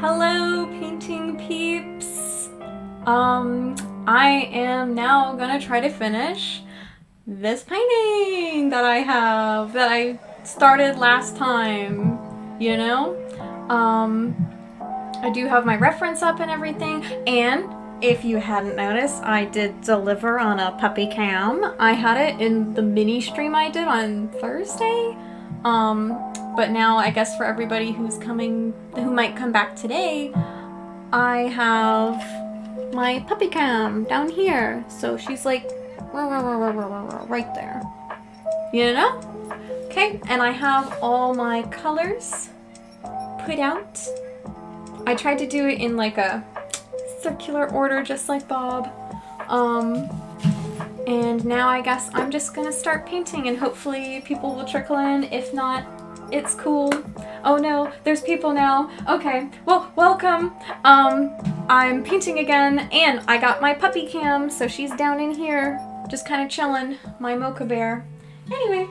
Hello, painting peeps. I am now gonna try to finish this painting that I started last time, you know? I do have my reference up and everything, and if you hadn't noticed, I did deliver on a puppy cam. I had it in the mini stream I did on Thursday. But now I guess for everybody who might come back today, I have my puppy cam down here. So she's like right there, you know? Okay, and I have all my colors put out. I tried to do it in like a circular order, just like Bob. And now I guess I'm just gonna start painting and hopefully people will trickle in. If not, it's cool. Oh no, there's people now. Okay, well, welcome. I'm painting again and I got my puppy cam, so she's down in here, just kind of chilling, my mocha bear. Anyway,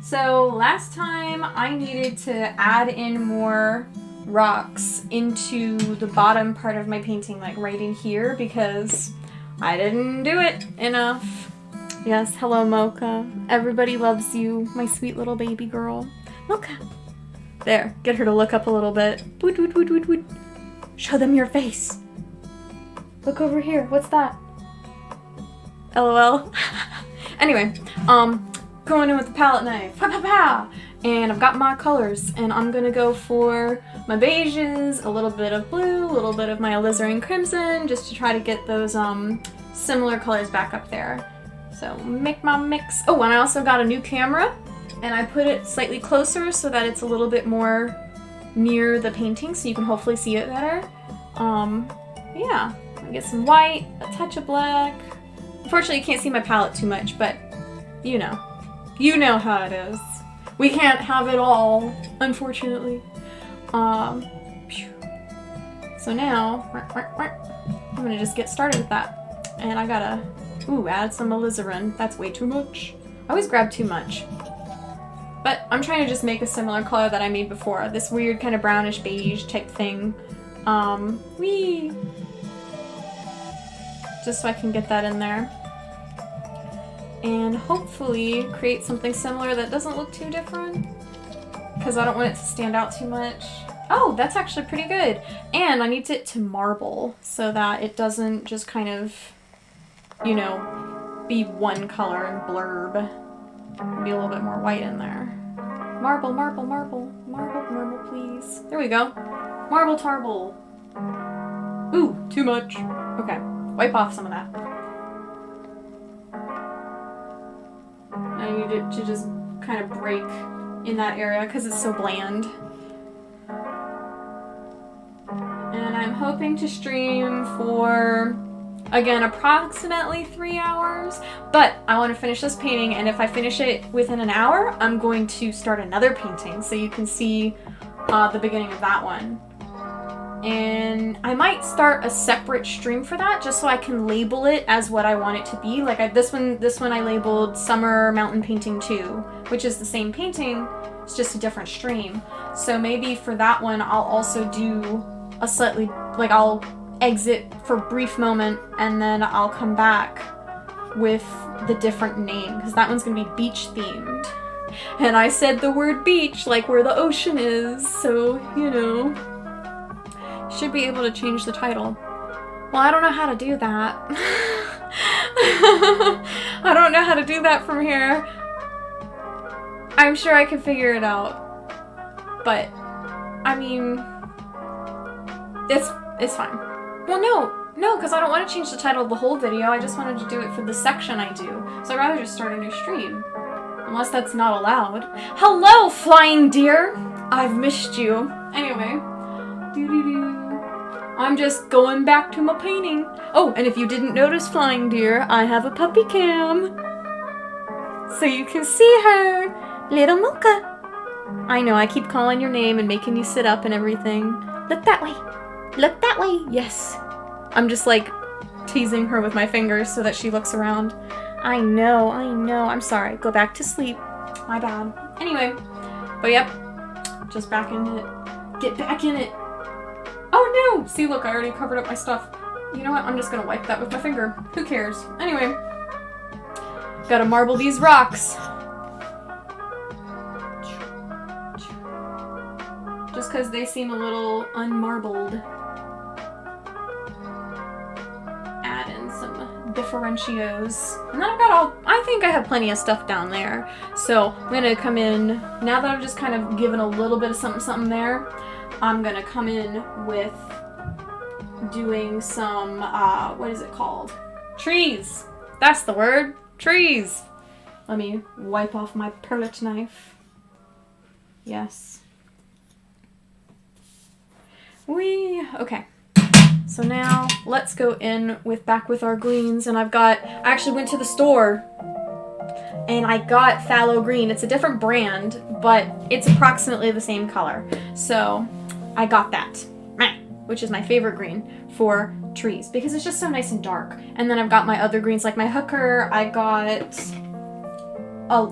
so last time I needed to add in more rocks into the bottom part of my painting, like right in here, because I didn't do it enough. Yes, hello Mocha. Everybody loves you, my sweet little baby girl. Mocha. There, get her to look up a little bit. Woot, woot, woot, woot, woot. Show them your face. Look over here, what's that? LOL. Anyway, going in with the palette knife. Pow, pow, pow. And I've got my colors, and I'm gonna go for my beiges, a little bit of blue, a little bit of my alizarin crimson, just to try to get those similar colors back up there. So make my mix. Oh, and I also got a new camera, and I put it slightly closer so that it's a little bit more near the painting, so you can hopefully see it better. Yeah, I get some white, a touch of black. Unfortunately, you can't see my palette too much, but you know how it is. We can't have it all, unfortunately. So now, I'm gonna just get started with that. And I gotta, add some alizarin. That's way too much. I always grab too much. But I'm trying to just make a similar color that I made before. This weird kind of brownish beige type thing. Just so I can get that in there. And hopefully create something similar that doesn't look too different, because I don't want it to stand out too much. Oh, that's actually pretty good. And I need it to marble so that it doesn't just kind of, you know, be one color and blurb. Be a little bit more white in there. Marble, marble, marble, marble, marble, please. There we go. Marble tarble. Ooh, too much. Okay, wipe off some of that. I need it to just kind of break in that area because it's so bland. And I'm hoping to stream for, again, approximately 3 hours, but I want to finish this painting, and if I finish it within an hour, I'm going to start another painting so you can see the beginning of that one. And I might start a separate stream for that, just so I can label it as what I want it to be. Like this one I labeled Summer Mountain Painting 2, which is the same painting, it's just a different stream. So maybe for that one, I'll also do a slightly, like I'll exit for a brief moment, and then I'll come back with the different name, because that one's gonna be beach themed. And I said the word beach, like where the ocean is, so, you know. Should be able to change the title. Well, I don't know how to do that. I don't know how to do that from here. I'm sure I can figure it out. But, I mean, it's fine. Well, no, because I don't want to change the title of the whole video. I just wanted to do it for the section I do. So I'd rather just start a new stream. Unless that's not allowed. Hello, flying deer! I've missed you. Anyway. I'm just going back to my painting. Oh, and if you didn't notice, flying deer, I have a puppy cam. So you can see her. Little Mocha. I know, I keep calling your name and making you sit up and everything. Look that way. Look that way. Yes. I'm just like teasing her with my fingers so that she looks around. I know. I'm sorry. Go back to sleep. My bad. Anyway. But yep. Just back in it. Get back in it. Oh no! See, look, I already covered up my stuff. You know what? I'm just gonna wipe that with my finger. Who cares? Anyway. Gotta marble these rocks. Just because they seem a little unmarbled. Add in some differentios. And then I've got I think I have plenty of stuff down there. So I'm gonna come in, now that I've just kind of given a little bit of something there, I'm gonna come in with doing some, what is it called? Trees! That's the word! Trees! Let me wipe off my perlet knife. Yes. Okay. So now, let's go in back with our greens, and I actually went to the store, and I got phthalo green. It's a different brand, but it's approximately the same color. So, I got that, which is my favorite green for trees, because it's just so nice and dark. And then I've got my other greens, like my hooker, I got,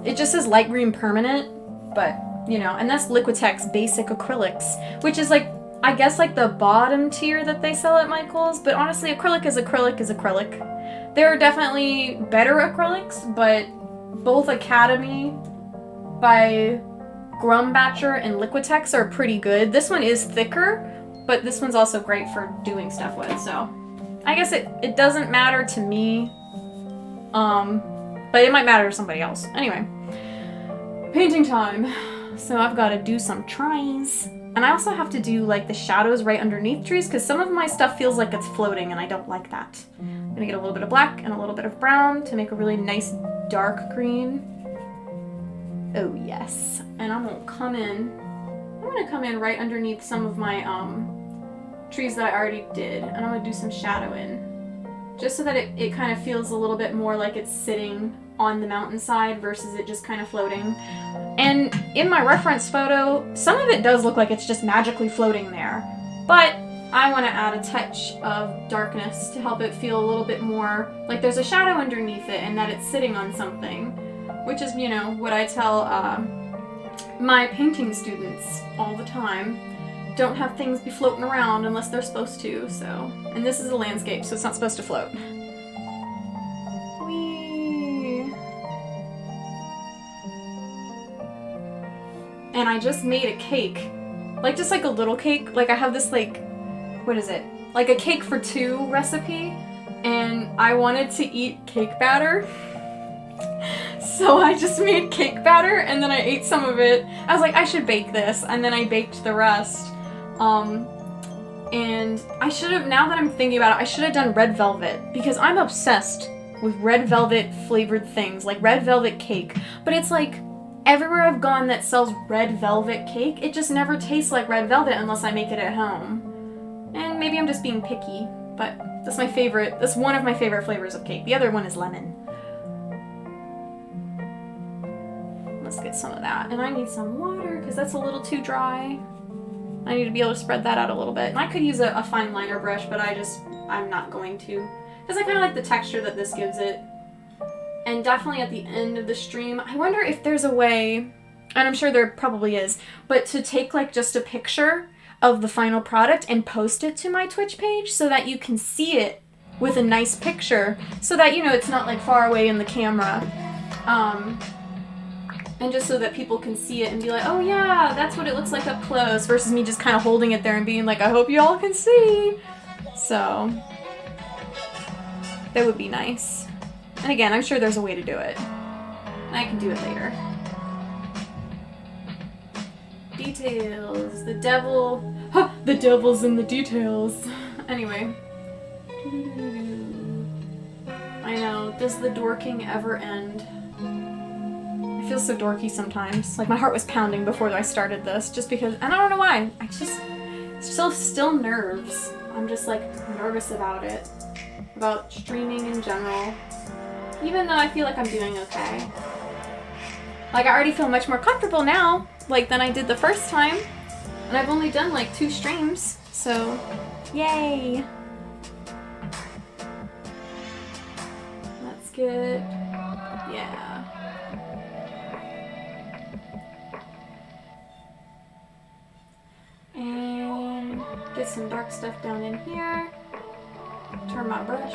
it just says light green permanent, but, you know, and that's Liquitex Basic Acrylics, which is like, I guess like the bottom tier that they sell at Michael's, but honestly, acrylic is acrylic. There are definitely better acrylics, but both Academy by Grumbatcher and Liquitex are pretty good. This one is thicker, but this one's also great for doing stuff with, so I guess it doesn't matter to me, but it might matter to somebody else. Anyway, painting time. So I've got to do some trees, and I also have to do like the shadows right underneath trees, because some of my stuff feels like it's floating, and I don't like that. I'm gonna get a little bit of black and a little bit of brown to make a really nice dark green. Oh yes. And I'm gonna come in right underneath some of my trees that I already did, and I'm gonna do some shadowing, just so that it kind of feels a little bit more like it's sitting on the mountainside versus it just kind of floating. And in my reference photo, some of it does look like it's just magically floating there, but I want to add a touch of darkness to help it feel a little bit more like there's a shadow underneath it and that it's sitting on something, which is, you know, what I tell my painting students all the time. Don't have things be floating around unless they're supposed to, so. And this is a landscape, so it's not supposed to float. Whee! And I just made a cake. Like, just like a little cake. Like, I have this, like, what is it? Like a cake for two recipe, and I wanted to eat cake batter. So I just made cake batter, and then I ate some of it. I was like, I should bake this, and then I baked the rest. And I should have, now that I'm thinking about it, I should have done red velvet, because I'm obsessed with red velvet flavored things, like red velvet cake. But it's like, everywhere I've gone that sells red velvet cake, it just never tastes like red velvet unless I make it at home. And maybe I'm just being picky, but that's my favorite, that's one of my favorite flavors of cake. The other one is lemon. Let's get some of that. And I need some water, because that's a little too dry. I need to be able to spread that out a little bit. And I could use a fine liner brush, but I'm not going to. Because I kind of like the texture that this gives it. And definitely at the end of the stream, I wonder if there's a way, and I'm sure there probably is, but to take like just a picture of the final product and post it to my Twitch page so that you can see it with a nice picture, so that, you know, it's not like far away in the camera. And just so that people can see it and be like, oh yeah, that's what it looks like up close, versus me just kind of holding it there and being like, I hope you all can see. So that would be nice. And again, I'm sure there's a way to do it. I can do it later. Details. The devil. Huh, the devil's in the details. Anyway. I know. Does the dorking ever end? I feel so dorky sometimes. Like, my heart was pounding before I started this, just because, and I don't know why. It's still nerves. I'm just, like, nervous about it. About streaming in general. Even though I feel like I'm doing okay. Like, I already feel much more comfortable now, like, than I did the first time. And I've only done, like, 2 streams, so, yay! Let's get, yeah. And get some dark stuff down in here. Turn my brush.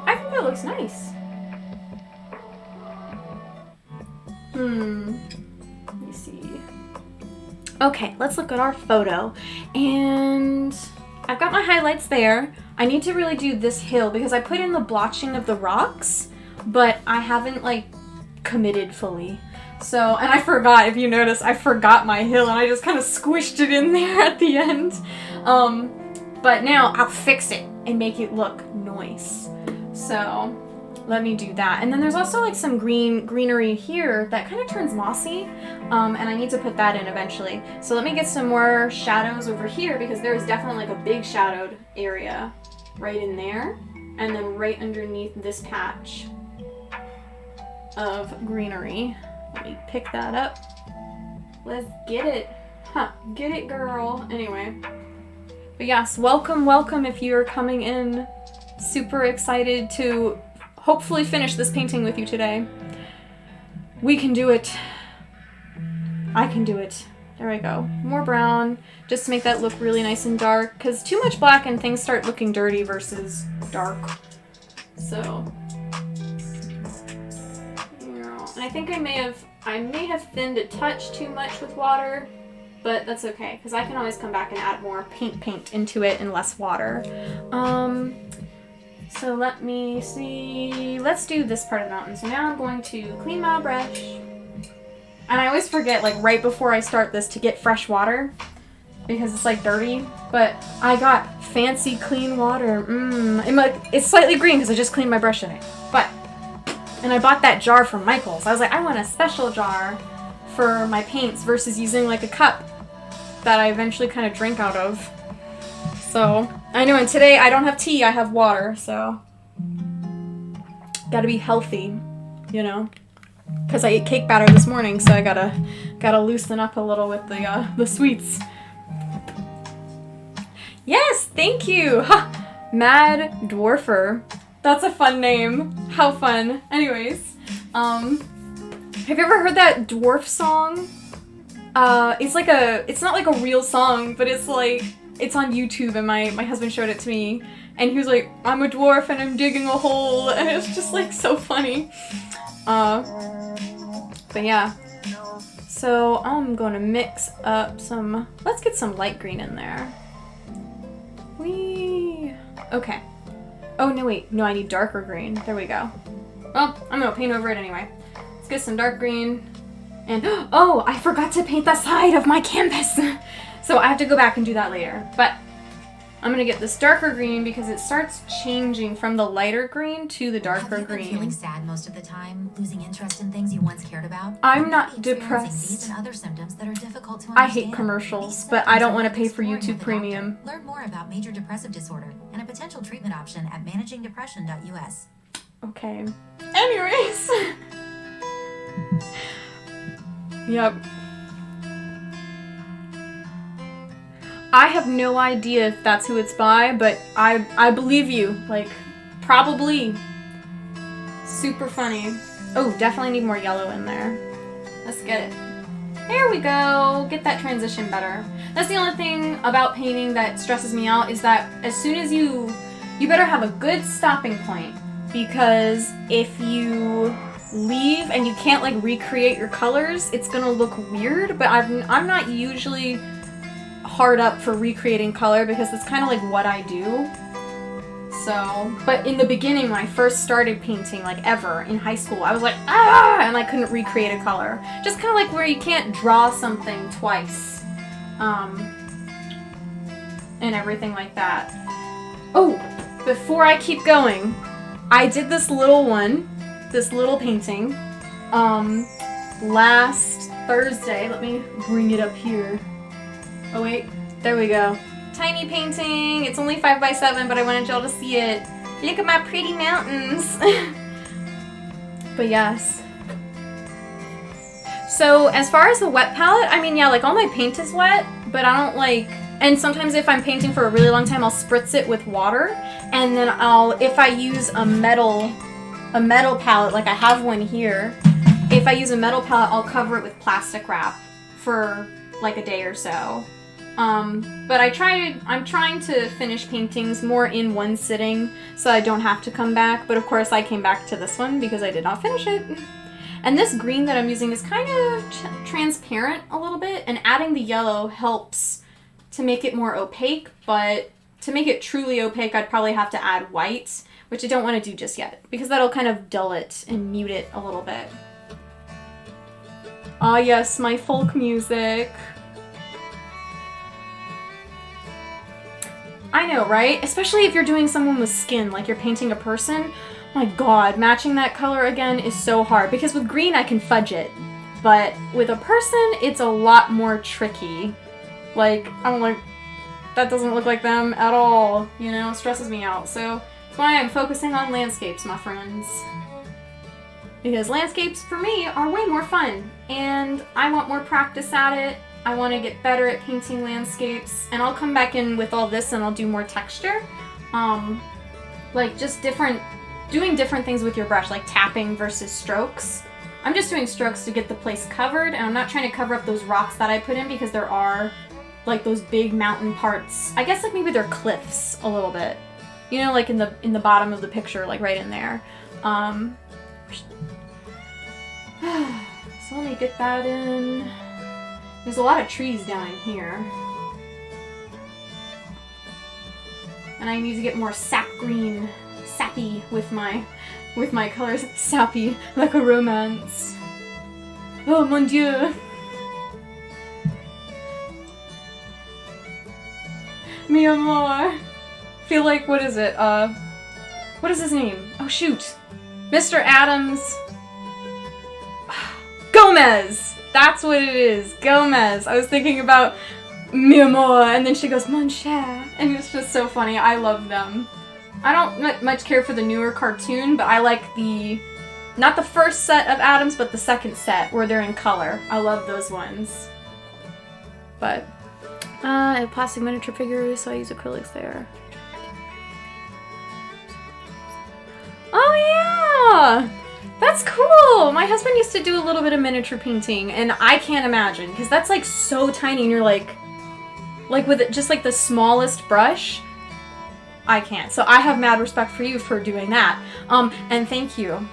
I think that looks nice. Let me see. Okay, let's look at our photo. And I've got my highlights there. I need to really do this hill because I put in the blotching of the rocks, but I haven't, like, committed fully. So, and I forgot, if you notice, I forgot my hill and I just kind of squished it in there at the end. But now I'll fix it and make it look nice. So, let me do that. And then there's also like some greenery here that kind of turns mossy, and I need to put that in eventually. So let me get some more shadows over here because there is definitely like a big shadowed area right in there, and then right underneath this patch of greenery. Let me pick that up. Let's get it. Get it, girl. Anyway. But yes, welcome if you're coming in. Super excited to hopefully finish this painting with you today. We can do it. I can do it. There we go. More brown, just to make that look really nice and dark, because too much black and things start looking dirty versus dark. So, and I think I may have thinned a touch too much with water, but that's okay, because I can always come back and add more paint into it and less water. So let me see, let's do this part of the mountain. So now I'm going to clean my brush. And I always forget, like, right before I start this to get fresh water, because it's, like, dirty. But I got fancy clean water. It's slightly green because I just cleaned my brush in it. And I bought that jar from Michael's. I was like, I want a special jar for my paints versus using, like, a cup that I eventually kind of drink out of. So, I know, and today I don't have tea, I have water, so gotta be healthy, you know? Because I ate cake batter this morning, so I gotta loosen up a little with the sweets. Yes, thank you! Ha! Mad Dwarfer. That's a fun name. How fun. Anyways, have you ever heard that dwarf song? It's not like a real song, but it's like, it's on YouTube, and my husband showed it to me, and he was like, I'm a dwarf and I'm digging a hole, and it's just like so funny. But yeah. So I'm gonna mix up let's get some light green in there. Whee! Okay. Oh, no, wait. No, I need darker green. There we go. Well, I'm gonna paint over it anyway. Let's get some dark green. And, oh, I forgot to paint the side of my canvas! So I have to go back and do that later. But I'm gonna get this darker green because it starts changing from the lighter green to the darker green. Have you been feeling sad most of the time, losing interest in things you once cared about? I'm not depressed. These and other symptoms that are difficult to I understand. hate commercials, but I don't want to pay for YouTube Premium. Learn more about major depressive disorder and a potential treatment option at managingdepression.us. Okay. Anyways. Yep. I have no idea if that's who it's by, but I believe you. Like, probably. Super funny. Oh, definitely need more yellow in there. Let's get it. There we go. Get that transition better. That's the only thing about painting that stresses me out, is that as soon as you better have a good stopping point, because if you leave and you can't like recreate your colors, it's gonna look weird. But I'm not usually hard up for recreating color because it's kind of like what I do. So, but in the beginning when I first started painting, like ever in high school, I was like, ah, and I couldn't recreate a color. Just kind of like where you can't draw something twice, and everything like that. Oh, before I keep going, I did this little one, this little painting, last Thursday. Let me bring it up here. Oh wait, there we go. Tiny painting. It's only 5 by 7, but I wanted y'all to see it. Look at my pretty mountains. But yes. So as far as the wet palette, I mean, yeah, like all my paint is wet, but I don't like, and sometimes if I'm painting for a really long time, I'll spritz it with water, and then if I use a metal palette, like I have one here, if I use a metal palette, I'll cover it with plastic wrap for like a day or so. But I'm trying to finish paintings more in one sitting so I don't have to come back, but of course I came back to this one because I did not finish it. And this green that I'm using is kind of transparent a little bit, and adding the yellow helps to make it more opaque, but to make it truly opaque I'd probably have to add white, which I don't want to do just yet because that'll kind of dull it and mute it a little bit. Ah yes, my folk music. I know, right? Especially if you're doing someone with skin, like you're painting a person. My god, matching that color again is so hard, because with green I can fudge it, but with a person it's a lot more tricky. Like, I'm like, that doesn't look like them at all, you know? It stresses me out. So that's why I'm focusing on landscapes, my friends. Because landscapes, for me, are way more fun, and I want more practice at it. I want to get better at painting landscapes, and I'll come back in with all this and I'll do more texture. Like just doing different things with your brush, like tapping versus strokes. I'm just doing strokes to get the place covered, and I'm not trying to cover up those rocks that I put in because there are like those big mountain parts. I guess like maybe they're cliffs a little bit. You know, like in the bottom of the picture, like right in there. So let me get that in. There's a lot of trees down in here. And I need to get more sap green, sappy with my colors. Sappy, like a romance. Oh mon dieu. Mi amor. Feel like, what is it? What is his name? Oh shoot. Mr. Adams. Gomez! That's what it is. Gomez. I was thinking about mi amor, and then she goes, mon cher. And it's just so funny. I love them. I don't much care for the newer cartoon, but I like not the first set of Adams, but the second set where they're in color. I love those ones. But, I have plastic miniature figures, so I use acrylics there. Oh yeah! That's cool! My husband used to do a little bit of miniature painting, and I can't imagine, because that's like so tiny, and you're like with it, just like the smallest brush. I can't. So I have mad respect for you for doing that. And thank you.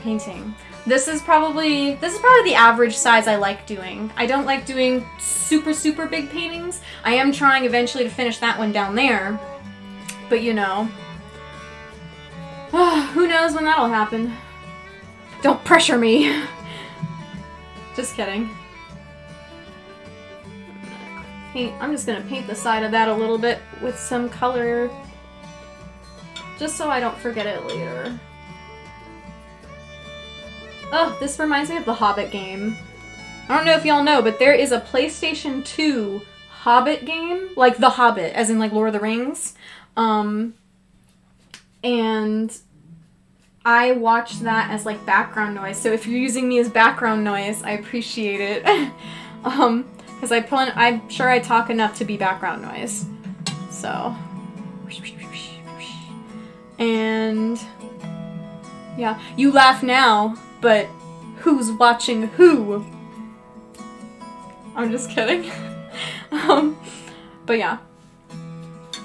Painting. This is probably the average size I like doing. I don't like doing super, super big paintings. I am trying eventually to finish that one down there. But you know. Who knows when that'll happen. Don't pressure me. Just kidding. I'm just gonna paint the side of that a little bit with some color. Just so I don't forget it later. Oh, this reminds me of the Hobbit game. I don't know if y'all know, but there is a PlayStation 2 Hobbit game. Like The Hobbit, as in like Lord of the Rings. And I watched that as like background noise. So if you're using me as background noise, I appreciate it. Because I'm sure I talk enough to be background noise. So. And yeah, you laugh now, but who's watching who? I'm just kidding. But yeah.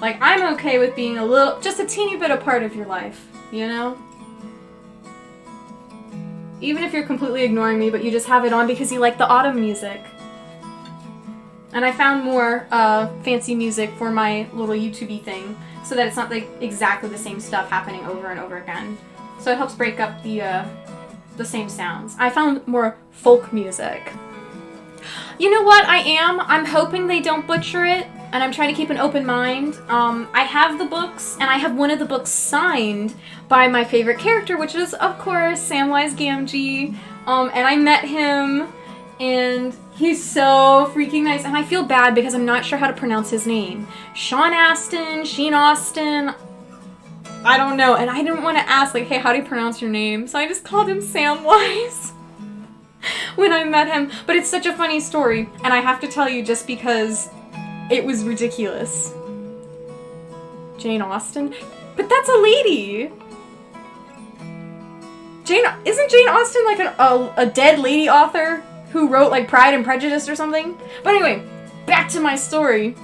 Like, I'm okay with being just a teeny bit a part of your life, you know? Even if you're completely ignoring me, but you just have it on because you like the autumn music. And I found more fancy music for my little YouTube-y thing, so that it's not like exactly the same stuff happening over and over again. So it helps break up the same sounds. I found more folk music. You know what I'm hoping they don't butcher it, and I'm trying to keep an open mind. I have the books, and I have one of the books signed by my favorite character, which is, of course, Samwise Gamgee. And I met him, and he's so freaking nice, and I feel bad because I'm not sure how to pronounce his name. Sheen Austin, I don't know, and I didn't want to ask, like, hey, how do you pronounce your name? So I just called him Samwise when I met him. But it's such a funny story, and I have to tell you just because it was ridiculous. Jane Austen? But that's a lady! Isn't Jane Austen like a dead lady author who wrote like Pride and Prejudice or something? But anyway, back to my story.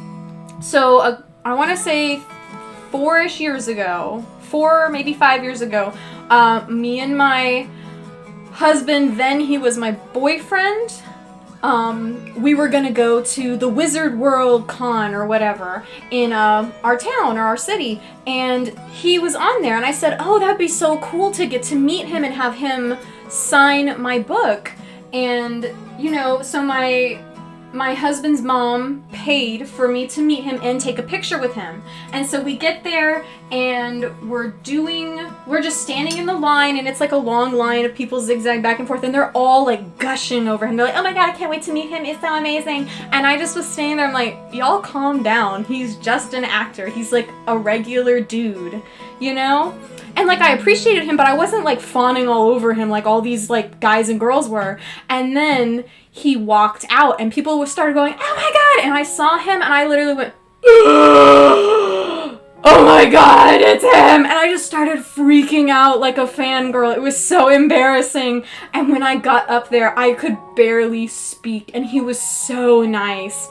So I want to say 4-ish years ago, 4, maybe 5 years ago, me and my husband, then he was my boyfriend, we were gonna go to the Wizard World Con or whatever in our town or our city, and he was on there, and I said, oh, that'd be so cool to get to meet him and have him sign my book. And, you know, so my husband's mom paid for me to meet him and take a picture with him. And so we get there, and we're just standing in the line, and it's like a long line of people zigzag back and forth, and they're all like gushing over him. They're like, oh my god, I can't wait to meet him, it's so amazing. And I just was standing there, I'm like, y'all calm down. He's just an actor. He's like a regular dude, you know? And like, I appreciated him, but I wasn't like fawning all over him like all these like guys and girls were. And then he walked out, and people started going, oh my god! And I saw him, and I literally went, oh my god, it's him! And I just started freaking out like a fangirl. It was so embarrassing. And when I got up there, I could barely speak, and he was so nice.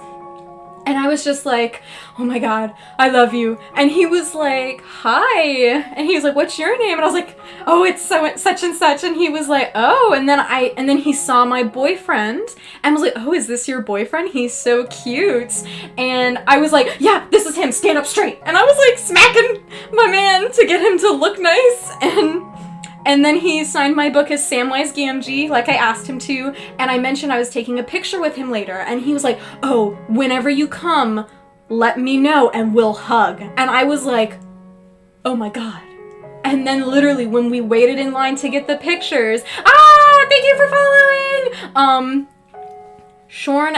And I was just like, oh my god, I love you. And he was like, hi. And he was like, what's your name? And I was like, oh, it's such and such. And he was like, oh. And then he saw my boyfriend and was like, oh, is this your boyfriend? He's so cute. And I was like, yeah, this is him. Stand up straight. And I was like smacking my man to get him to look nice. And then he signed my book as Samwise Gamgee, like I asked him to, and I mentioned I was taking a picture with him later, and he was like, oh, whenever you come, let me know, and we'll hug. And I was like, oh my god. And then literally, when we waited in line to get the pictures, thank you for following! Shorn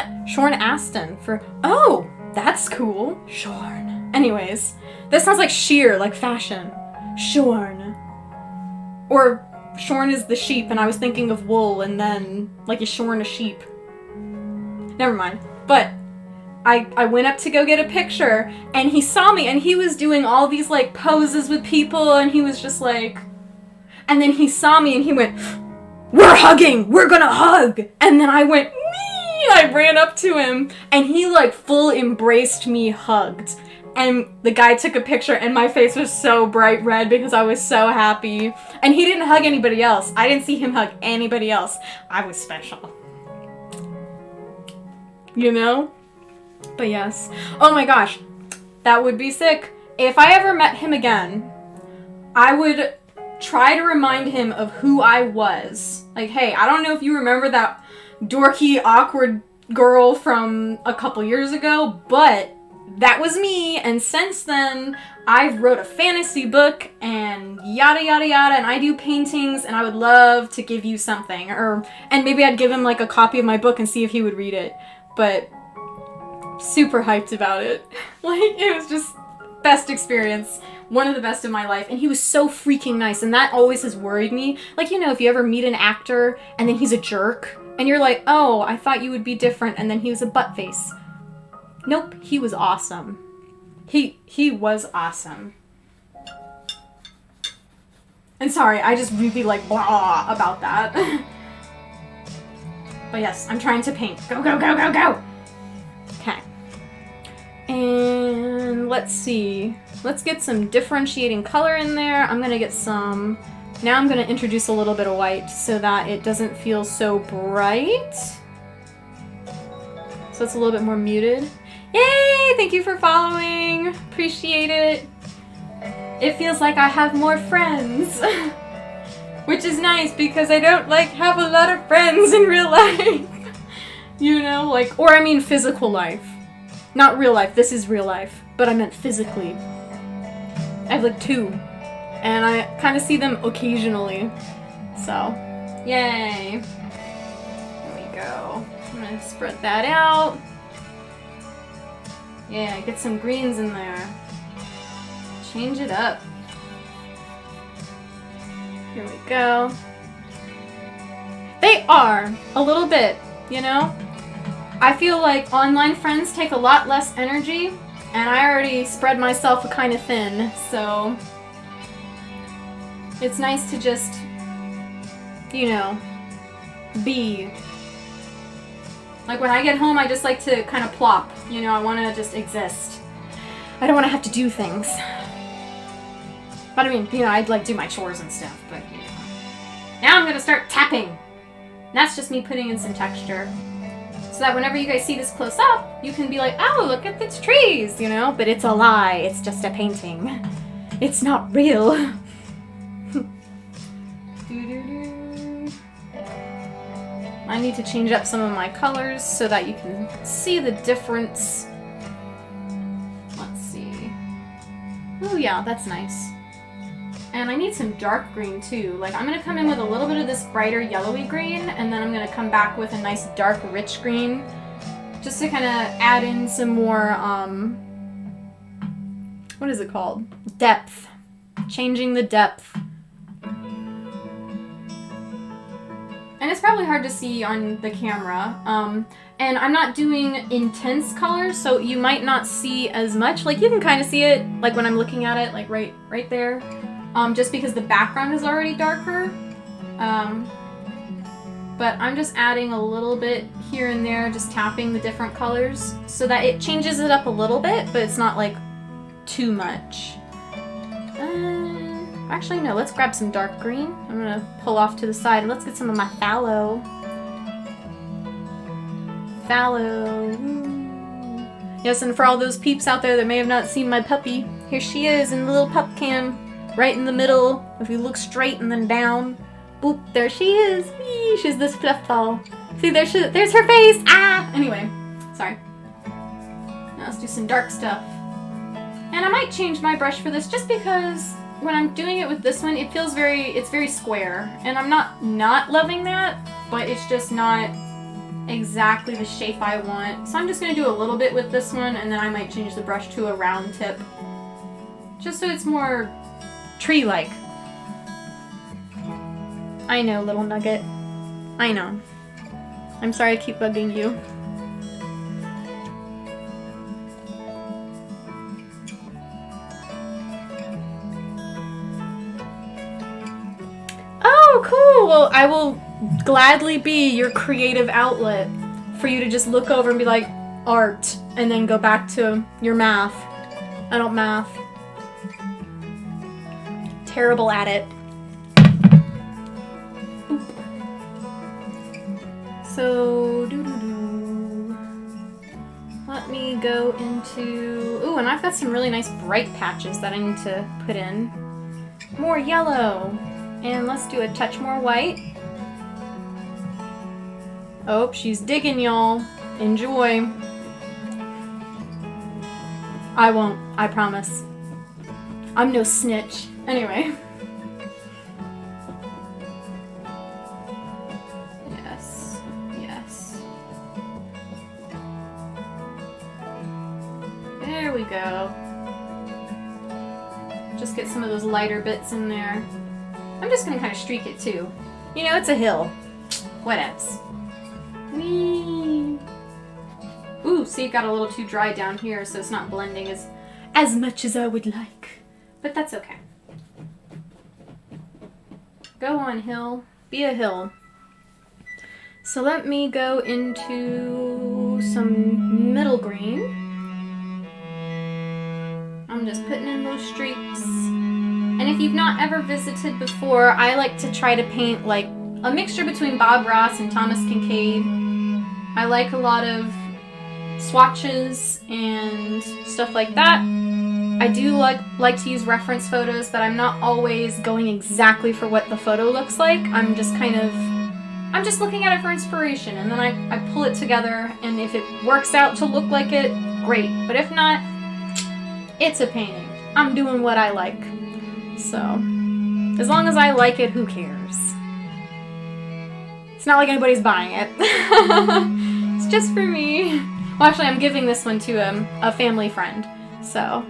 Aston for, oh, that's cool. Shorn. Anyways, this sounds like sheer, like fashion. Shorn. Or shorn is the sheep, and I was thinking of wool, and then, like, you shorn a sheep. Never mind. But I went up to go get a picture, and he saw me, and he was doing all these, like, poses with people, and he was just like... And then he saw me, and he went, we're hugging! We're gonna hug! And then I went, me! I ran up to him, and he, like, full embraced me, hugged. And the guy took a picture, and my face was so bright red because I was so happy. And he didn't hug anybody else. I didn't see him hug anybody else. I was special. You know? But yes. Oh my gosh. That would be sick. If I ever met him again, I would try to remind him of who I was. Like, hey, I don't know if you remember that dorky, awkward girl from a couple years ago, but... that was me, and since then, I've wrote a fantasy book, and yada yada yada, and I do paintings, and I would love to give you something, and maybe I'd give him, like, a copy of my book and see if he would read it, but super hyped about it. Like, it was just best experience, one of the best of my life, and he was so freaking nice, and that always has worried me. Like, you know, if you ever meet an actor, and then he's a jerk, and you're like, oh, I thought you would be different, and then he was a butt face. Nope, he was awesome. He was awesome. And sorry, I just really like blah about that. But yes, I'm trying to paint. Go, go, go, go, go! Okay. And let's see. Let's get some differentiating color in there. I'm gonna get some Now I'm going to introduce a little bit of white so that it doesn't feel so bright. So it's a little bit more muted. Yay! Thank you for following. Appreciate it. It feels like I have more friends. Which is nice because I don't like have a lot of friends in real life. You know, like, or I mean physical life. Not real life. This is real life. But I meant physically. I have like 2. And I kind of see them occasionally. So, yay. There we go. I'm going to spread that out. Yeah, get some greens in there. Change it up. Here we go. They are, a little bit, you know? I feel like online friends take a lot less energy, and I already spread myself kind of thin, so it's nice to just, you know, be. Like when I get home, I just like to kind of plop, you know, I want to just exist. I don't want to have to do things. But I mean, you know, I'd like do my chores and stuff, but you know. Now I'm going to start tapping. That's just me putting in some texture. So that whenever you guys see this close up, you can be like, oh, look at these trees, you know? But it's a lie. It's just a painting. It's not real. I need to change up some of my colors so that you can see the difference. Let's see. Oh yeah, that's nice. And I need some dark green too. Like I'm going to come in with a little bit of this brighter yellowy green, and then I'm going to come back with a nice dark rich green just to kind of add in some more, what is it called? Depth. Changing the depth. And it's probably hard to see on the camera. And I'm not doing intense colors, so you might not see as much. Like you can kind of see it, like when I'm looking at it, like right there. Just because the background is already darker. But I'm just adding a little bit here and there, just tapping the different colors so that it changes it up a little bit, but it's not like too much. Actually, no, let's grab some dark green. I'm gonna pull off to the side and let's get some of my phthalo. Phthalo. Ooh. Yes, and for all those peeps out there that may have not seen my puppy, here she is in the little pup cam. Right in the middle, if you look straight and then down, boop, there she is. Whee, she's this fluff ball. See, there's her face. Ah! Anyway, sorry. Now let's do some dark stuff. And I might change my brush for this just because when I'm doing it with this one, it feels it's very square. And I'm not loving that, but it's just not exactly the shape I want. So I'm just going to do a little bit with this one, and then I might change the brush to a round tip. Just so it's more tree-like. I know, little nugget. I know. I'm sorry I keep bugging you. Oh, cool! Well, I will gladly be your creative outlet for you to just look over and be like, art, and then go back to your math. I don't math. Terrible at it. Oop. So, let me go into... Ooh, and I've got some really nice bright patches that I need to put in. More yellow. And let's do a touch more white. Oh, she's digging, y'all. Enjoy. I won't, I promise. I'm no snitch. Anyway. Yes. Yes. There we go. Just get some of those lighter bits in there. I'm just gonna kind of streak it too. You know, it's a hill. Whatevs. Whee! Ooh, see, it got a little too dry down here, so it's not blending as much as I would like. But that's okay. Go on, hill. Be a hill. So let me go into some middle green. I'm just putting in those streaks. And if you've not ever visited before, I like to try to paint like a mixture between Bob Ross and Thomas Kincaid. I like a lot of swatches and stuff like that. I do like to use reference photos, but I'm not always going exactly for what the photo looks like. I'm just looking at it for inspiration, and then I pull it together, and if it works out to look like it, great. But if not, it's a painting. I'm doing what I like. So, as long as I like it, who cares? It's not like anybody's buying it. It's just for me. Well, actually, I'm giving this one to a family friend. So,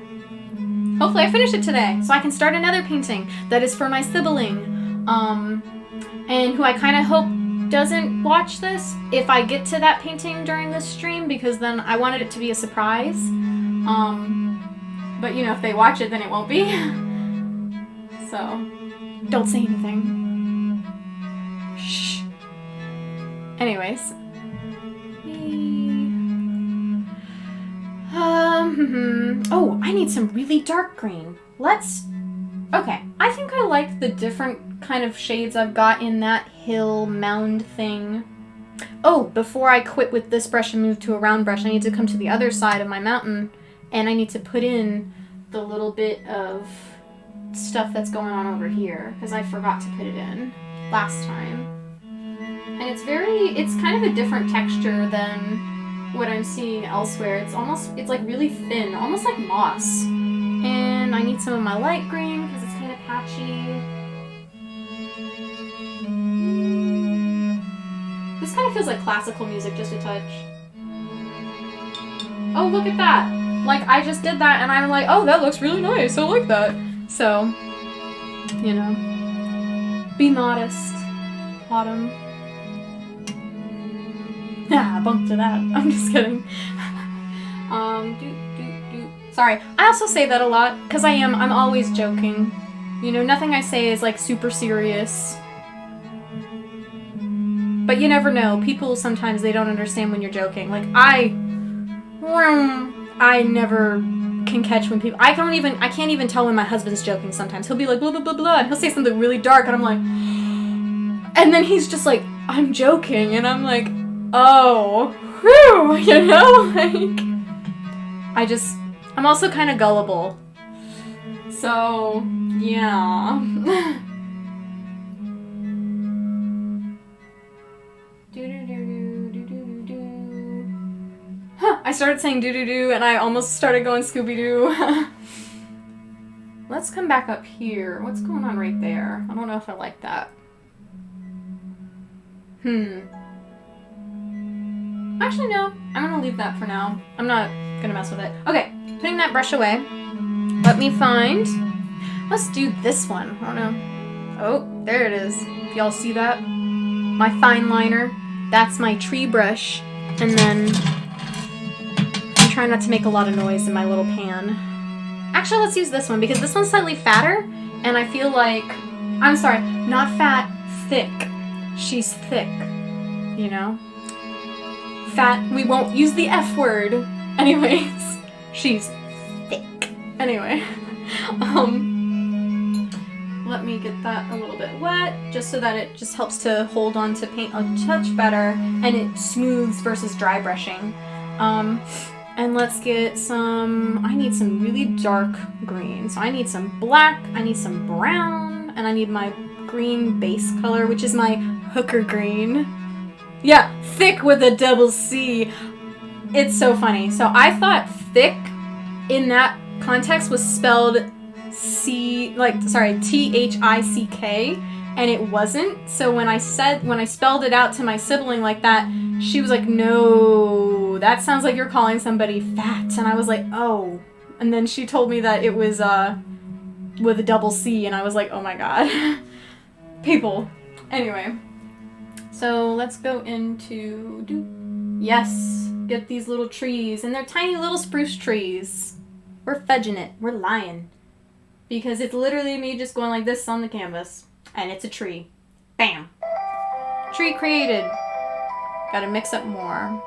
hopefully I finish it today, so I can start another painting that is for my sibling, and who I kind of hope doesn't watch this if I get to that painting during this stream, because then I wanted it to be a surprise. But you know, if they watch it, then it won't be. So, don't say anything. Shh. Anyways. Oh, I need some really dark green. Okay, I think I like the different kind of shades I've got in that hill mound thing. Oh, before I quit with this brush and move to a round brush, I need to come to the other side of my mountain, and I need to put in the little bit of stuff that's going on over here, because I forgot to put it in last time. And it's kind of a different texture than what I'm seeing elsewhere. It's like really thin, almost like moss. And I need some of my light green because it's kind of patchy. This kind of feels like classical music, just a touch. Oh, look at that! Like, I just did that and I'm like, oh, that looks really nice, I like that. So, you know, be modest, Autumn. Ah, bump to that. I'm just kidding. Sorry. I also say that a lot, because I'm always joking. You know, nothing I say is, like, super serious. But you never know. People, sometimes, they don't understand when you're joking. Like, I never can catch when people... I can't even tell when my husband's joking sometimes. He'll be like, blah, blah, blah, blah, and he'll say something really dark, and I'm like... And then he's just like, I'm joking, and I'm like... Oh, whew, you know, like, I'm also kind of gullible, so, yeah. Huh, I started saying doo-doo-doo, and I almost started going Scooby-Doo. Let's come back up here. What's going on right there? I don't know if I like that. Actually, no. I'm gonna leave that for now. I'm not gonna mess with it. Okay, putting that brush away. Let me find... Let's do this one. I don't know. Oh, there it is. If y'all see that. My fine liner. That's my tree brush. And then... I'm trying not to make a lot of noise in my little pan. Actually, let's use this one, because this one's slightly fatter, and I feel like... I'm sorry, not fat, thick. She's thick. You know? Fat, we won't use the F word. Anyways, she's thick. Anyway, let me get that a little bit wet, just so that it just helps to hold on to paint a touch better, and it smooths versus dry brushing. And let's get some, I need some really dark green. So I need some black, I need some brown, and I need my green base color, which is my hooker green. Yeah, thick with a double C. It's so funny. So I thought thick in that context was spelled T-H-I-C-K, and it wasn't. So when I spelled it out to my sibling like that, she was like, no, that sounds like you're calling somebody fat. And I was like, oh. And then she told me that it was with a double C, and I was like, oh my god. People. Anyway. So let's go into... Yes, get these little trees. And they're tiny little spruce trees. We're fudging it. We're lying. Because it's literally me just going like this on the canvas. And it's a tree. Bam. Tree created. Gotta mix up more.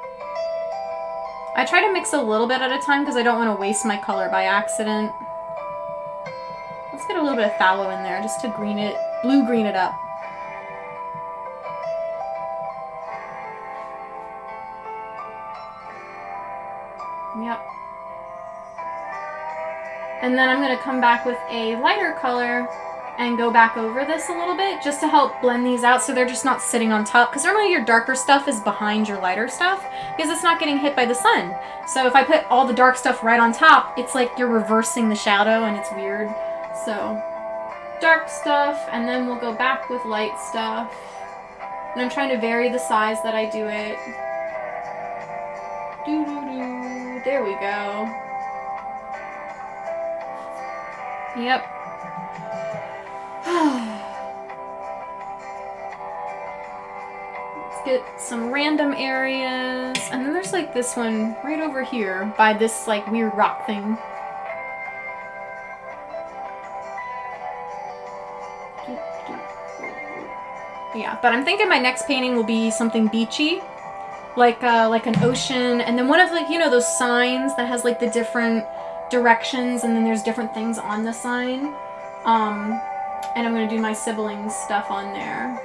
I try to mix a little bit at a time because I don't want to waste my color by accident. Let's Let's get a little bit of phthalo in there just to green it, blue-green it up. Yep. And then I'm going to come back with a lighter color and go back over this a little bit just to help blend these out so they're just not sitting on top. Because normally your darker stuff is behind your lighter stuff because it's not getting hit by the sun. So if I put all the dark stuff right on top, it's like you're reversing the shadow and it's weird. So dark stuff, and then we'll go back with light stuff. And I'm trying to vary the size that I do it. Doo-doo-doo. There we go. Yep. Let's get some random areas. And then there's like this one right over here by this like weird rock thing. Yeah, but I'm thinking my next painting will be something beachy. Like an ocean, and then one of, like, you know, those signs that has like the different directions and then there's different things on the sign. And I'm going to do my siblings stuff on there.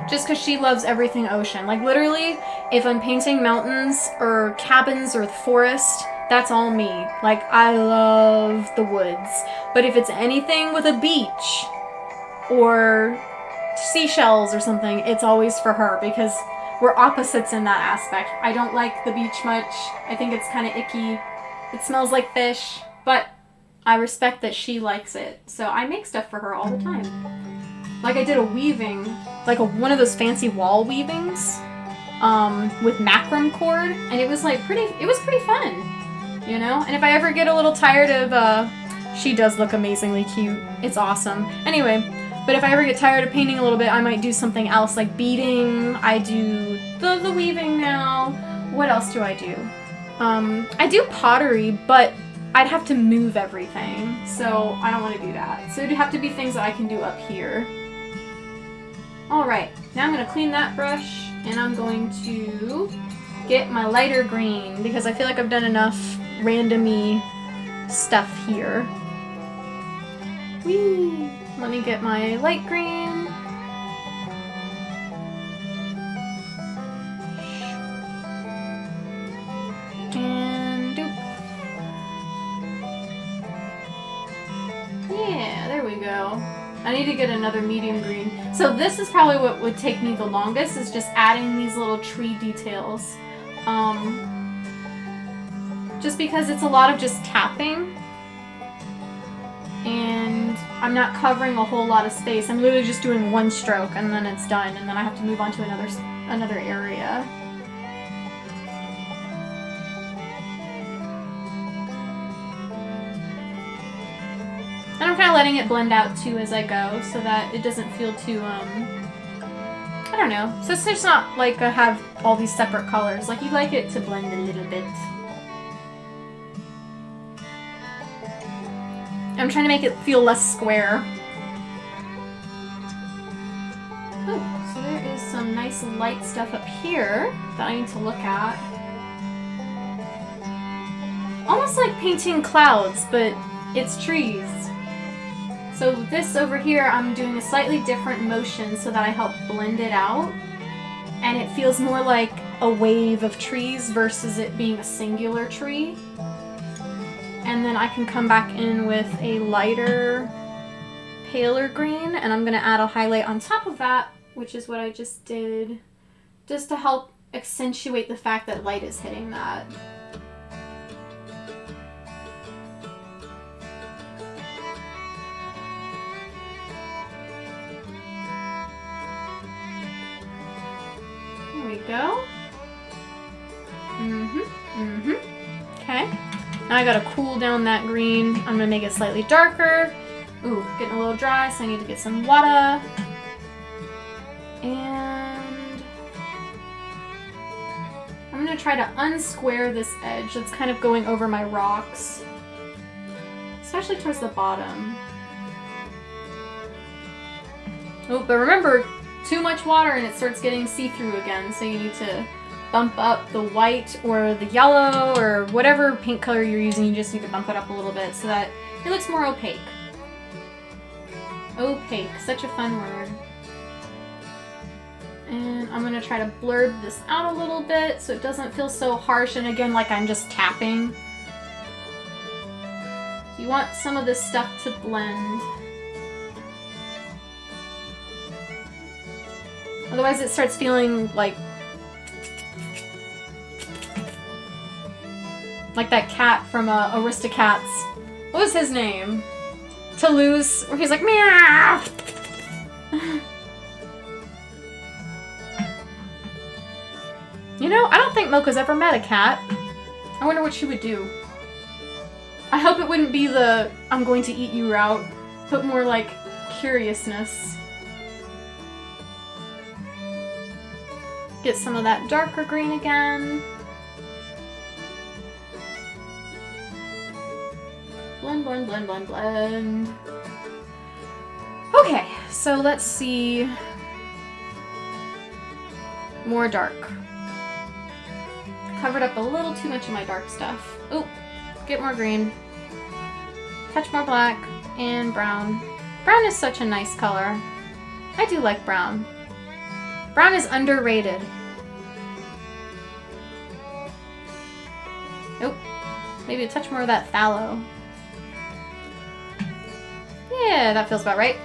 Just because she loves everything ocean. Like, literally, if I'm painting mountains or cabins or the forest, that's all me. Like, I love the woods. But if it's anything with a beach or seashells or something, it's always for her because we're opposites in that aspect. I don't like the beach much. I think it's kind of icky. It smells like fish, but I respect that she likes it. So I make stuff for her all the time. Like I did a weaving, like one of those fancy wall weavings with macram cord, and it was like it was pretty fun, you know? And if I ever get a little tired of, she does look amazingly cute. It's awesome. Anyway, but if I ever get tired of painting a little bit, I might do something else, like beading. I do the weaving now. What else do I do? I do pottery, but I'd have to move everything, so I don't want to do that. So it'd have to be things that I can do up here. Alright, now I'm going to clean that brush, and I'm going to get my lighter green, because I feel like I've done enough randomy stuff here. Whee! Let me get my light green. And doop. Yeah, there we go. I need to get another medium green. So this is probably what would take me the longest, is just adding these little tree details. Just because it's a lot of just tapping. And I'm not covering a whole lot of space. I'm literally just doing one stroke and then it's done, and then I have to move on to another area. And I'm kind of letting it blend out too as I go, so that it doesn't feel too, I don't know. So it's just not like I have all these separate colors. Like, you like it to blend a little bit. I'm trying to make it feel less square. Oh, so there is some nice light stuff up here that I need to look at. Almost like painting clouds, but it's trees. So this over here, I'm doing a slightly different motion so that I help blend it out. And it feels more like a wave of trees versus it being a singular tree. And then I can come back in with a lighter, paler green, and I'm going to add a highlight on top of that, which is what I just did, just to help accentuate the fact that light is hitting that. There we go. Okay. Now I gotta cool down that green. I'm gonna make it slightly darker. Ooh, getting a little dry, so I need to get some water. And I'm gonna try to unsquare this edge that's kind of going over my rocks, especially towards the bottom. Oh, but remember, too much water and it starts getting see-through again, so you need to bump up the white or the yellow or whatever paint color you're using. You just need to bump it up a little bit so that it looks more opaque. Opaque, such a fun word. And I'm going to try to blur this out a little bit so it doesn't feel so harsh and again like I'm just tapping. So you want some of this stuff to blend. Otherwise it starts feeling like that cat from Aristocats. What was his name? Toulouse, where he's like, meow! You know, I don't think Mocha's ever met a cat. I wonder what she would do. I hope it wouldn't be the I'm going to eat you route, but more like curiousness. Get some of that darker green again. Blend, blend, blend, blend, blend. Okay, so let's see. More dark. Covered up a little too much of my dark stuff. Oh, get more green. Touch more black and brown. Brown is such a nice color. I do like brown. Brown is underrated. Nope. Maybe a touch more of that phthalo. Yeah, that feels about right.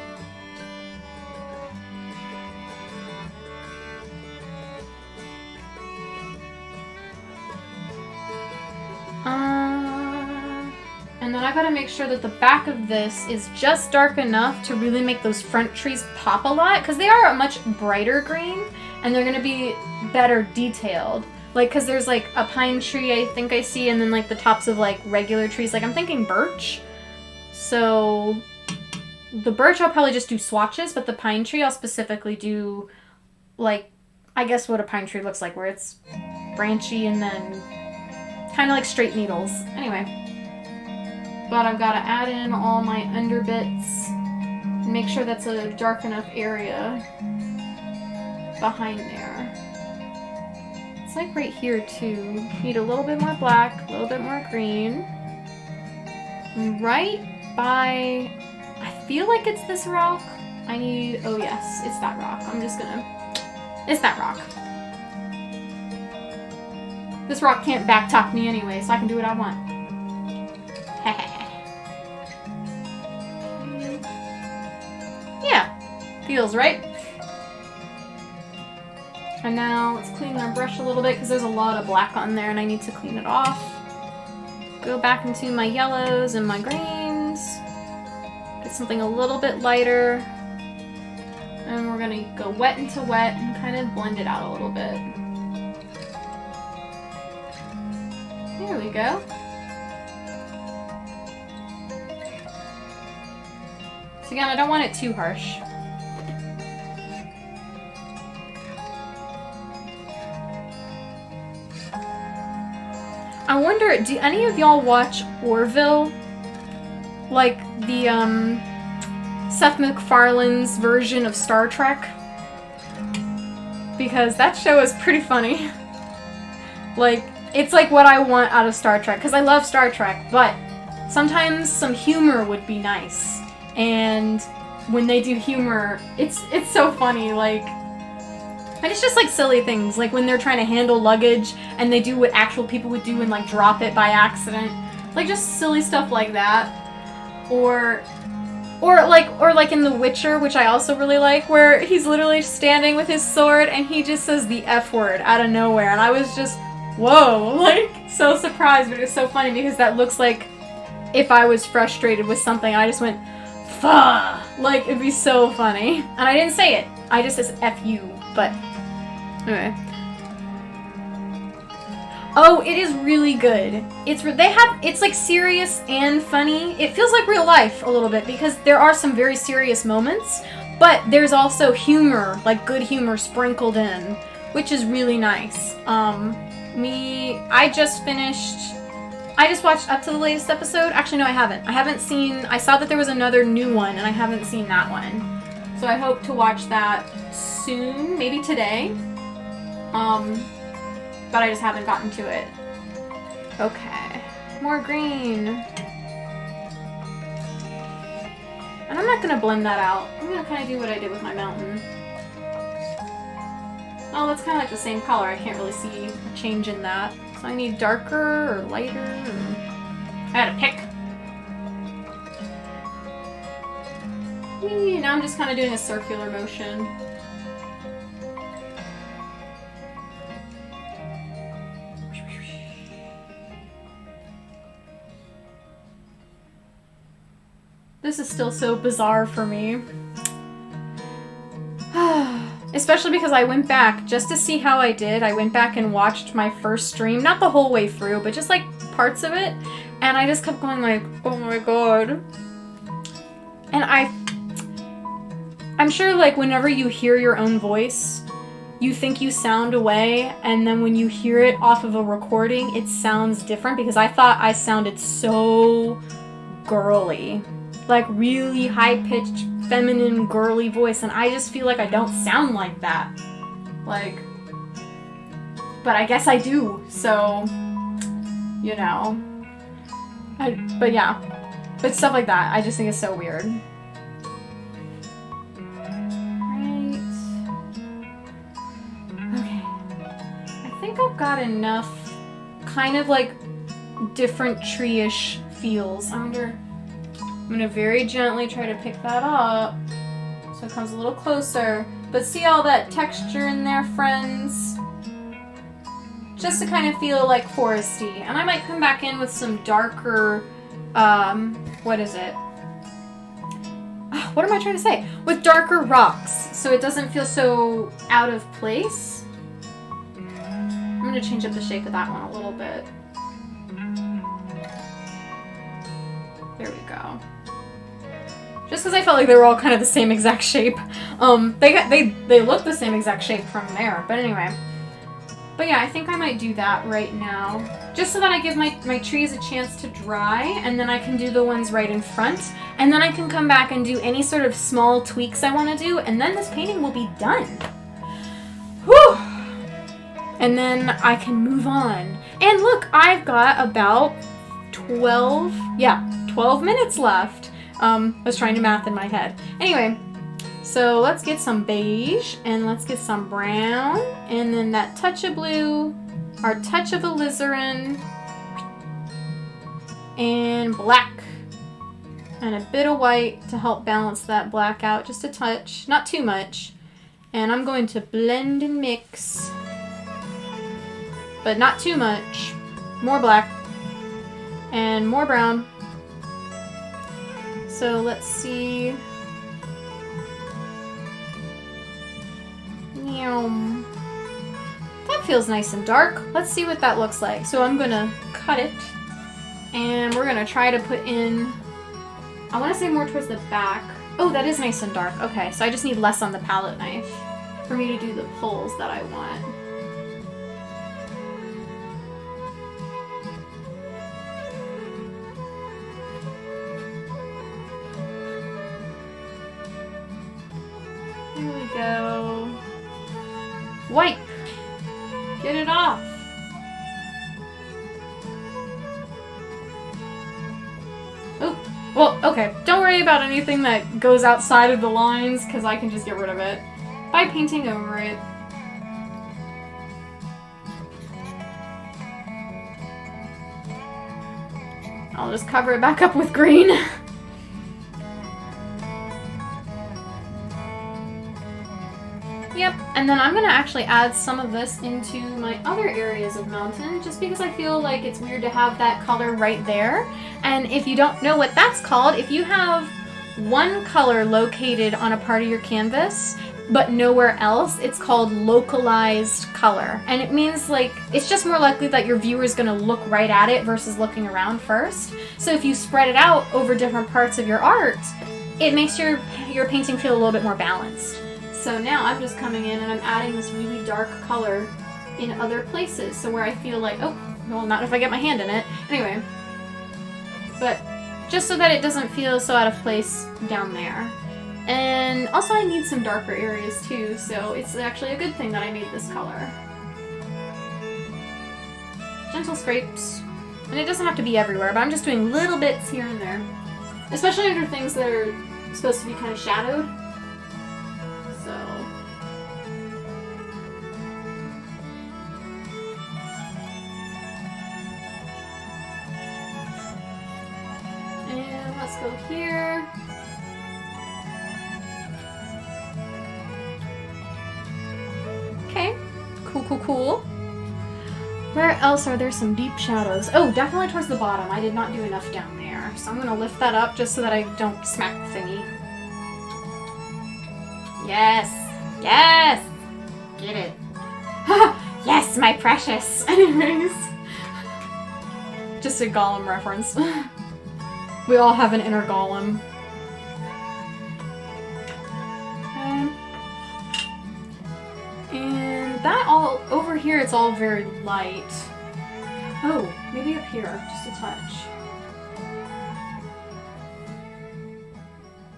And then I gotta make sure that the back of this is just dark enough to really make those front trees pop a lot, because they are a much brighter green, and they're gonna be better detailed. Like, because there's like a pine tree I think I see, and then like the tops of like regular trees. Like I'm thinking birch. So the birch I'll probably just do swatches, but the pine tree I'll specifically do like, I guess what a pine tree looks like, where it's branchy and then kind of like straight needles. Anyway. But I've got to add in all my underbits and make sure that's a dark enough area behind there. It's like right here too. Need a little bit more black, a little bit more green. Right by, I feel like it's this rock. I need, oh yes, it's that rock. I'm just gonna, it's that rock. This rock can't backtalk me anyway, so I can do what I want. Yeah, feels right. And now let's clean our brush a little bit because there's a lot of black on there and I need to clean it off. Go back into my yellows and my greens. Get something a little bit lighter. And we're gonna go wet into wet and kind of blend it out a little bit. There we go. So again, I don't want it too harsh. I wonder, do any of y'all watch Orville? Like the Seth MacFarlane's version of Star Trek? Because that show is pretty funny. Like, it's like what I want out of Star Trek, because I love Star Trek, but sometimes some humor would be nice. And when they do humor, it's so funny, like, and it's just like silly things, like when they're trying to handle luggage and they do what actual people would do and like drop it by accident. Like just silly stuff like that. Or like in The Witcher, which I also really like, where he's literally standing with his sword and he just says the F word out of nowhere. And I was just, whoa, like so surprised, but it was so funny because that looks like if I was frustrated with something, I just went, fuh! Like, it'd be so funny. And I didn't say it. I just said F-U, but anyway. Oh, it is really good. It's like serious and funny. It feels like real life a little bit because there are some very serious moments, but there's also humor, like good humor sprinkled in, which is really nice. I just watched up to the latest episode. Actually, no, I haven't. I saw that there was another new one, and I haven't seen that one. So I hope to watch that soon, maybe today. but I just haven't gotten to it. Okay, more green. And I'm not gonna blend that out. I'm gonna kind of do what I did with my mountain. Oh, that's kind of like the same color. I can't really see a change in that. So I need darker or lighter. I gotta pick. Whee, now I'm just kind of doing a circular motion. This is still so bizarre for me. Especially because I went back just to see how I did. I went back and watched my first stream, not the whole way through, but just like parts of it. And I just kept going like, oh my god. And I'm sure like whenever you hear your own voice, you think you sound away, and then when you hear it off of a recording, it sounds different, because I thought I sounded so girly. Like really high-pitched, feminine, girly voice, and I just feel like I don't sound like that. Like, but I guess I do, so, you know. But yeah. But stuff like that, I just think it's so weird. Right. Okay. I think I've got enough kind of like different tree-ish feels. I'm gonna very gently try to pick that up so it comes a little closer. But see all that texture in there, friends? Just to kind of feel like foresty. And I might come back in with some darker, what is it? What am I trying to say? With darker rocks, so it doesn't feel so out of place. I'm gonna change up the shape of that one a little bit. There we go. Just because I felt like they were all kind of the same exact shape. They look the same exact shape from there, but anyway. But yeah, I think I might do that right now. Just so that I give my trees a chance to dry, and then I can do the ones right in front. And then I can come back and do any sort of small tweaks I want to do, and then this painting will be done. Whew! And then I can move on. And look, I've got about 12 minutes left. I was trying to math in my head. Anyway, so let's get some beige, and let's get some brown, and then that touch of blue, our touch of alizarin, and black, and a bit of white to help balance that black out, just a touch, not too much. And I'm going to blend and mix, but not too much. More black, and more brown. So let's see. That feels nice and dark. Let's see what that looks like. So I'm gonna cut it, and we're gonna try to put in, I want to say more towards the back. Oh, that is nice and dark. Okay, so I just need less on the palette knife for me to do the pulls that I want. Here we go. Wipe! Get it off! Oh, well, okay. Don't worry about anything that goes outside of the lines, because I can just get rid of it by painting over it. I'll just cover it back up with green. Yep, and then I'm going to actually add some of this into my other areas of mountain, just because I feel like it's weird to have that color right there. And if you don't know what that's called, if you have one color located on a part of your canvas, but nowhere else, it's called localized color. And it means like, it's just more likely that your viewer is going to look right at it versus looking around first. So if you spread it out over different parts of your art, it makes your painting feel a little bit more balanced. So now I'm just coming in and I'm adding this really dark color in other places. So where I feel like, oh, well, not if I get my hand in it. Anyway, but just so that it doesn't feel so out of place down there. And also I need some darker areas too, so it's actually a good thing that I made this color. gentle scrapes. And it doesn't have to be everywhere, but I'm just doing little bits here and there. Especially under things that are supposed to be kind of shadowed. So. And let's go here. Okay. Cool, cool, cool. Where else are there some deep shadows? Oh, definitely towards the bottom. I did not do enough down there. So I'm going to lift that up just so that I don't smack the thingy. Yes! Yes! Get it. Yes, my precious! Anyways. Just a Gollum reference. We all have an inner Gollum. And that all, over here it's all very light. Oh, maybe up here, just a touch.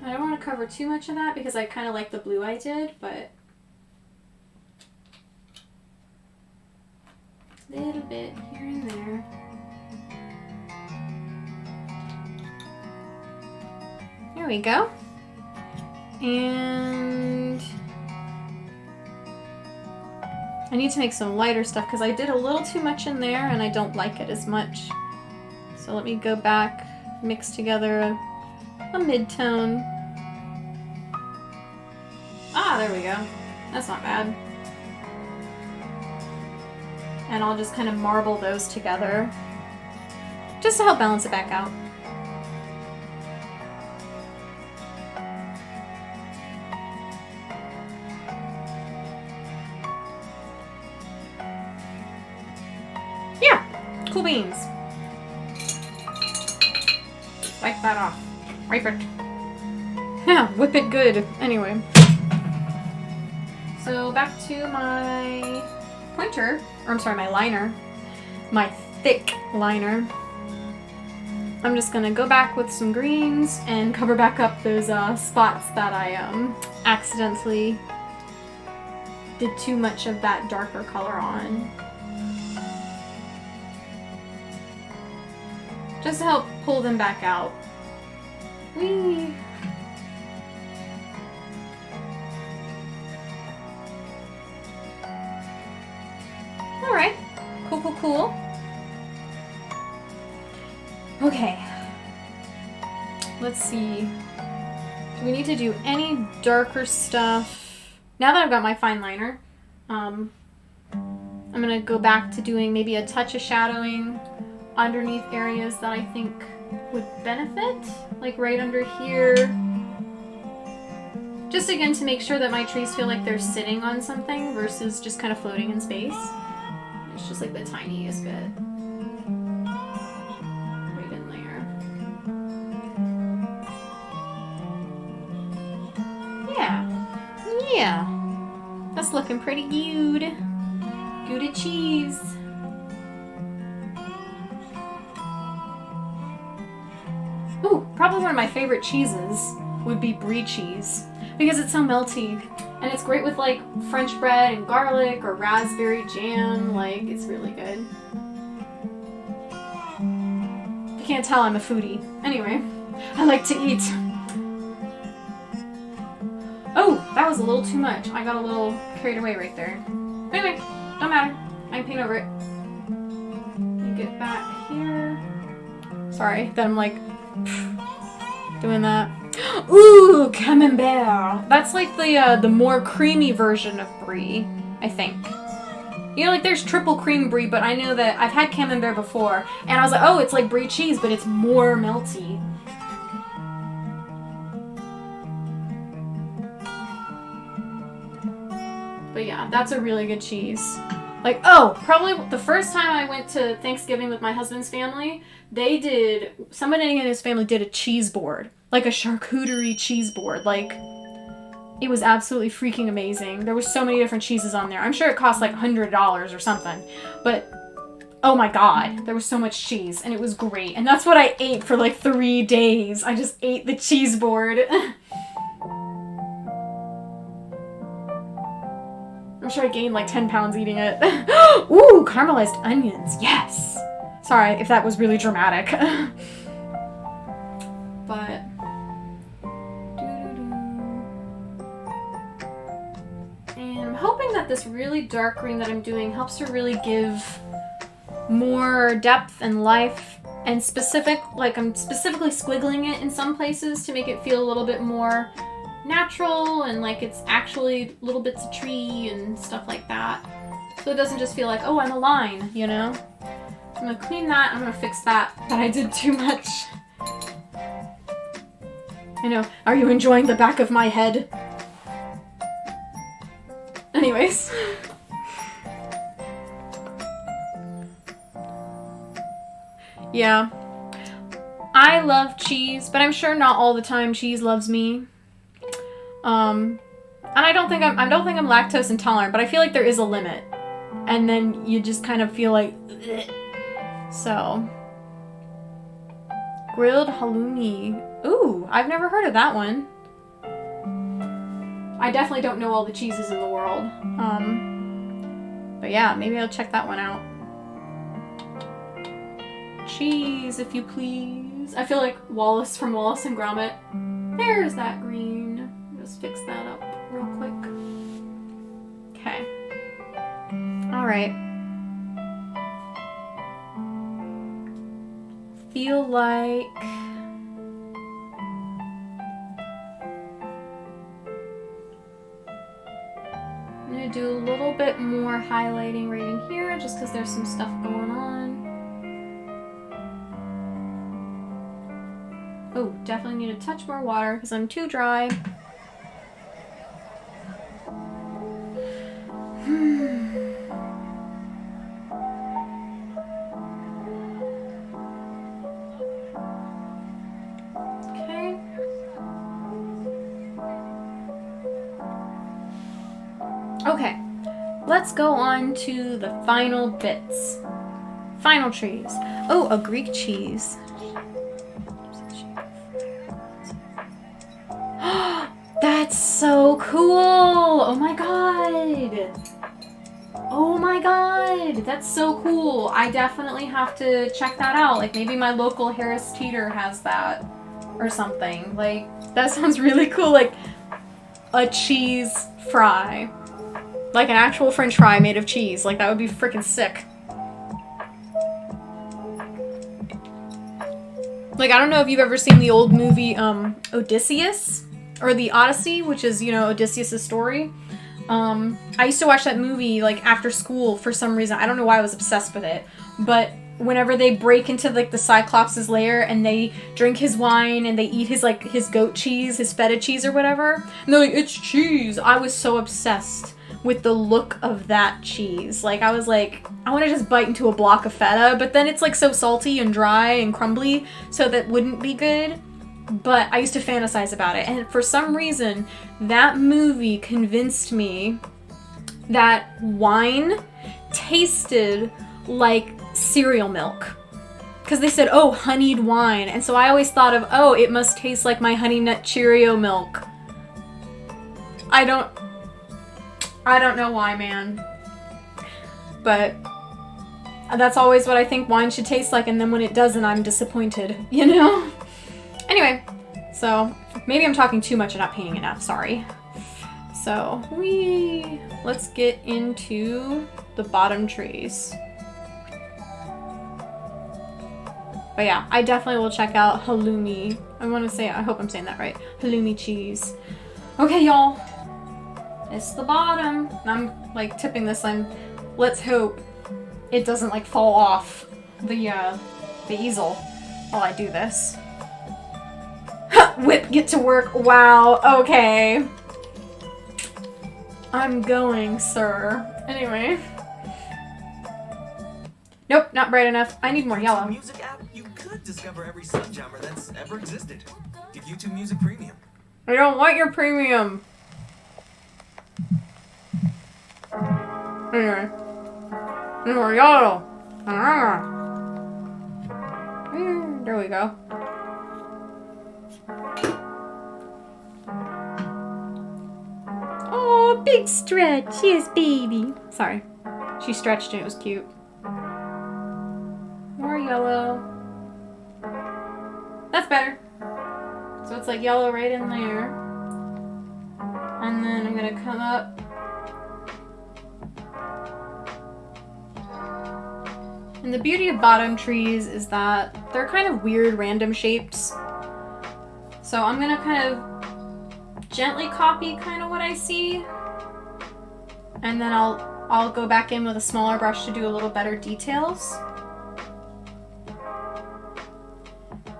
I don't want to cover too much of that because I kind of like the blue I did, but a little bit here and there. There we go. And I need to make some lighter stuff because I did a little too much in there and I don't like it as much. So let me go back, mix together a mid-tone. Ah, there we go. That's not bad. And I'll just kind of marble those together just to help balance it back out. Cool beans. Wipe that off. Wipe it. Yeah, whip it good. Anyway. So back to my pointer, or I'm sorry, my liner. My thick liner. I'm just gonna go back with some greens and cover back up those spots that I accidentally did too much of that darker color on. Just to help pull them back out. Whee! Alright. Cool, cool, cool. Okay. Let's see. Do we need to do any darker stuff? Now that I've got my fine liner, I'm gonna go back to doing maybe a touch of shadowing underneath areas that I think would benefit, like right under here. Just again to make sure that my trees feel like they're sitting on something versus just kind of floating in space. It's just like the tiniest bit. Right in there. Yeah. Yeah. That's looking pretty good. Gouda cheese. Ooh, probably one of my favorite cheeses would be brie cheese because it's so melty and it's great with like French bread and garlic or raspberry jam. Like, it's really good. If you can't tell, I'm a foodie. Anyway, I like to eat. Oh, that was a little too much. I got a little carried away right there. Anyway, don't matter. I can paint over it. Let me get back here. Sorry that I'm like doing that. Ooh, camembert. That's like the more creamy version of brie, I think. You know, like there's triple cream brie, but I know that I've had camembert before, and I was like, oh, it's like brie cheese, but it's more melty. But yeah, that's a really good cheese. Like, oh, probably the first time I went to Thanksgiving with my husband's family, somebody in his family did a cheese board. Like a charcuterie cheese board. Like, it was absolutely freaking amazing. There were so many different cheeses on there. I'm sure it cost like $100 or something. But, oh my god, there was so much cheese, and it was great. And that's what I ate for like 3 days. I just ate the cheese board. I'm sure I gained like 10 pounds eating it. Ooh, caramelized onions. Yes. Sorry if that was really dramatic. But and I'm hoping that this really dark green that I'm doing helps to really give more depth and life and specific, like I'm specifically squiggling it in some places to make it feel a little bit more natural and like it's actually little bits of tree and stuff like that. So it doesn't just feel like, oh, I'm a line, you know? I'm gonna clean that, I'm gonna fix that I did too much. I know, are you enjoying the back of my head? Anyways. Yeah. I love cheese, but I'm sure not all the time cheese loves me. And I don't think I'm lactose intolerant, but I feel like there is a limit. And then you just kind of feel like ugh. So grilled halloumi. Ooh, I've never heard of that one. I definitely don't know all the cheeses in the world. But yeah, maybe I'll check that one out. Cheese, if you please. I feel like Wallace from Wallace and Gromit. There's that green. Just fix that up real quick. Okay. Alright. Feel like I'm gonna do a little bit more highlighting right in here just because there's some stuff going on. Oh, definitely need a touch more water because I'm too dry. Okay. Okay, let's go on to the final bits. Final trees. Oh, a Greek cheese. That's so cool! Oh my god! Oh my god! That's so cool. I definitely have to check that out. Like maybe my local Harris Teeter has that or something. Like that sounds really cool. Like a cheese fry. Like an actual French fry made of cheese. Like that would be freaking sick. Like I don't know if you've ever seen the old movie Odysseus or the Odyssey, which is, you know, Odysseus' story. I used to watch that movie like after school for some reason. I don't know why I was obsessed with it, but whenever they break into like the Cyclops' lair and they drink his wine and they eat his like his goat cheese, his feta cheese or whatever, and they're like, it's cheese. I was so obsessed with the look of that cheese. Like I was like, I want to just bite into a block of feta, but then it's like so salty and dry and crumbly, so that wouldn't be good. But I used to fantasize about it, and for some reason, that movie convinced me that wine tasted like cereal milk. Because they said, oh, honeyed wine, and so I always thought of, oh, it must taste like my Honey Nut Cheerio milk. I don't know why, man. But that's always what I think wine should taste like, and then when it doesn't, I'm disappointed, you know? Anyway, so maybe I'm talking too much and not painting enough, sorry. So let's get into the bottom trees. But yeah, I definitely will check out halloumi. I hope I'm saying that right. Halloumi cheese. Okay, y'all. It's the bottom. I'm like tipping this and let's hope it doesn't like fall off the easel while I do this. Whip, get to work. Wow, okay. I'm going, sir. Anyway. Nope, not bright enough. I need more yellow. Music app, you could discover every subgenre that's ever existed. Get YouTube Music Premium. I don't want your premium. Anyway. More yellow. There we go. Oh, Big stretch. Yes, baby. Sorry. She stretched and it was cute. More yellow. That's better. So it's like yellow right in there. And then I'm gonna come up. And the beauty of bottom trees is that they're kind of weird random shapes. So I'm gonna kind of gently copy kind of what I see. And then I'll go back in with a smaller brush to do a little better details.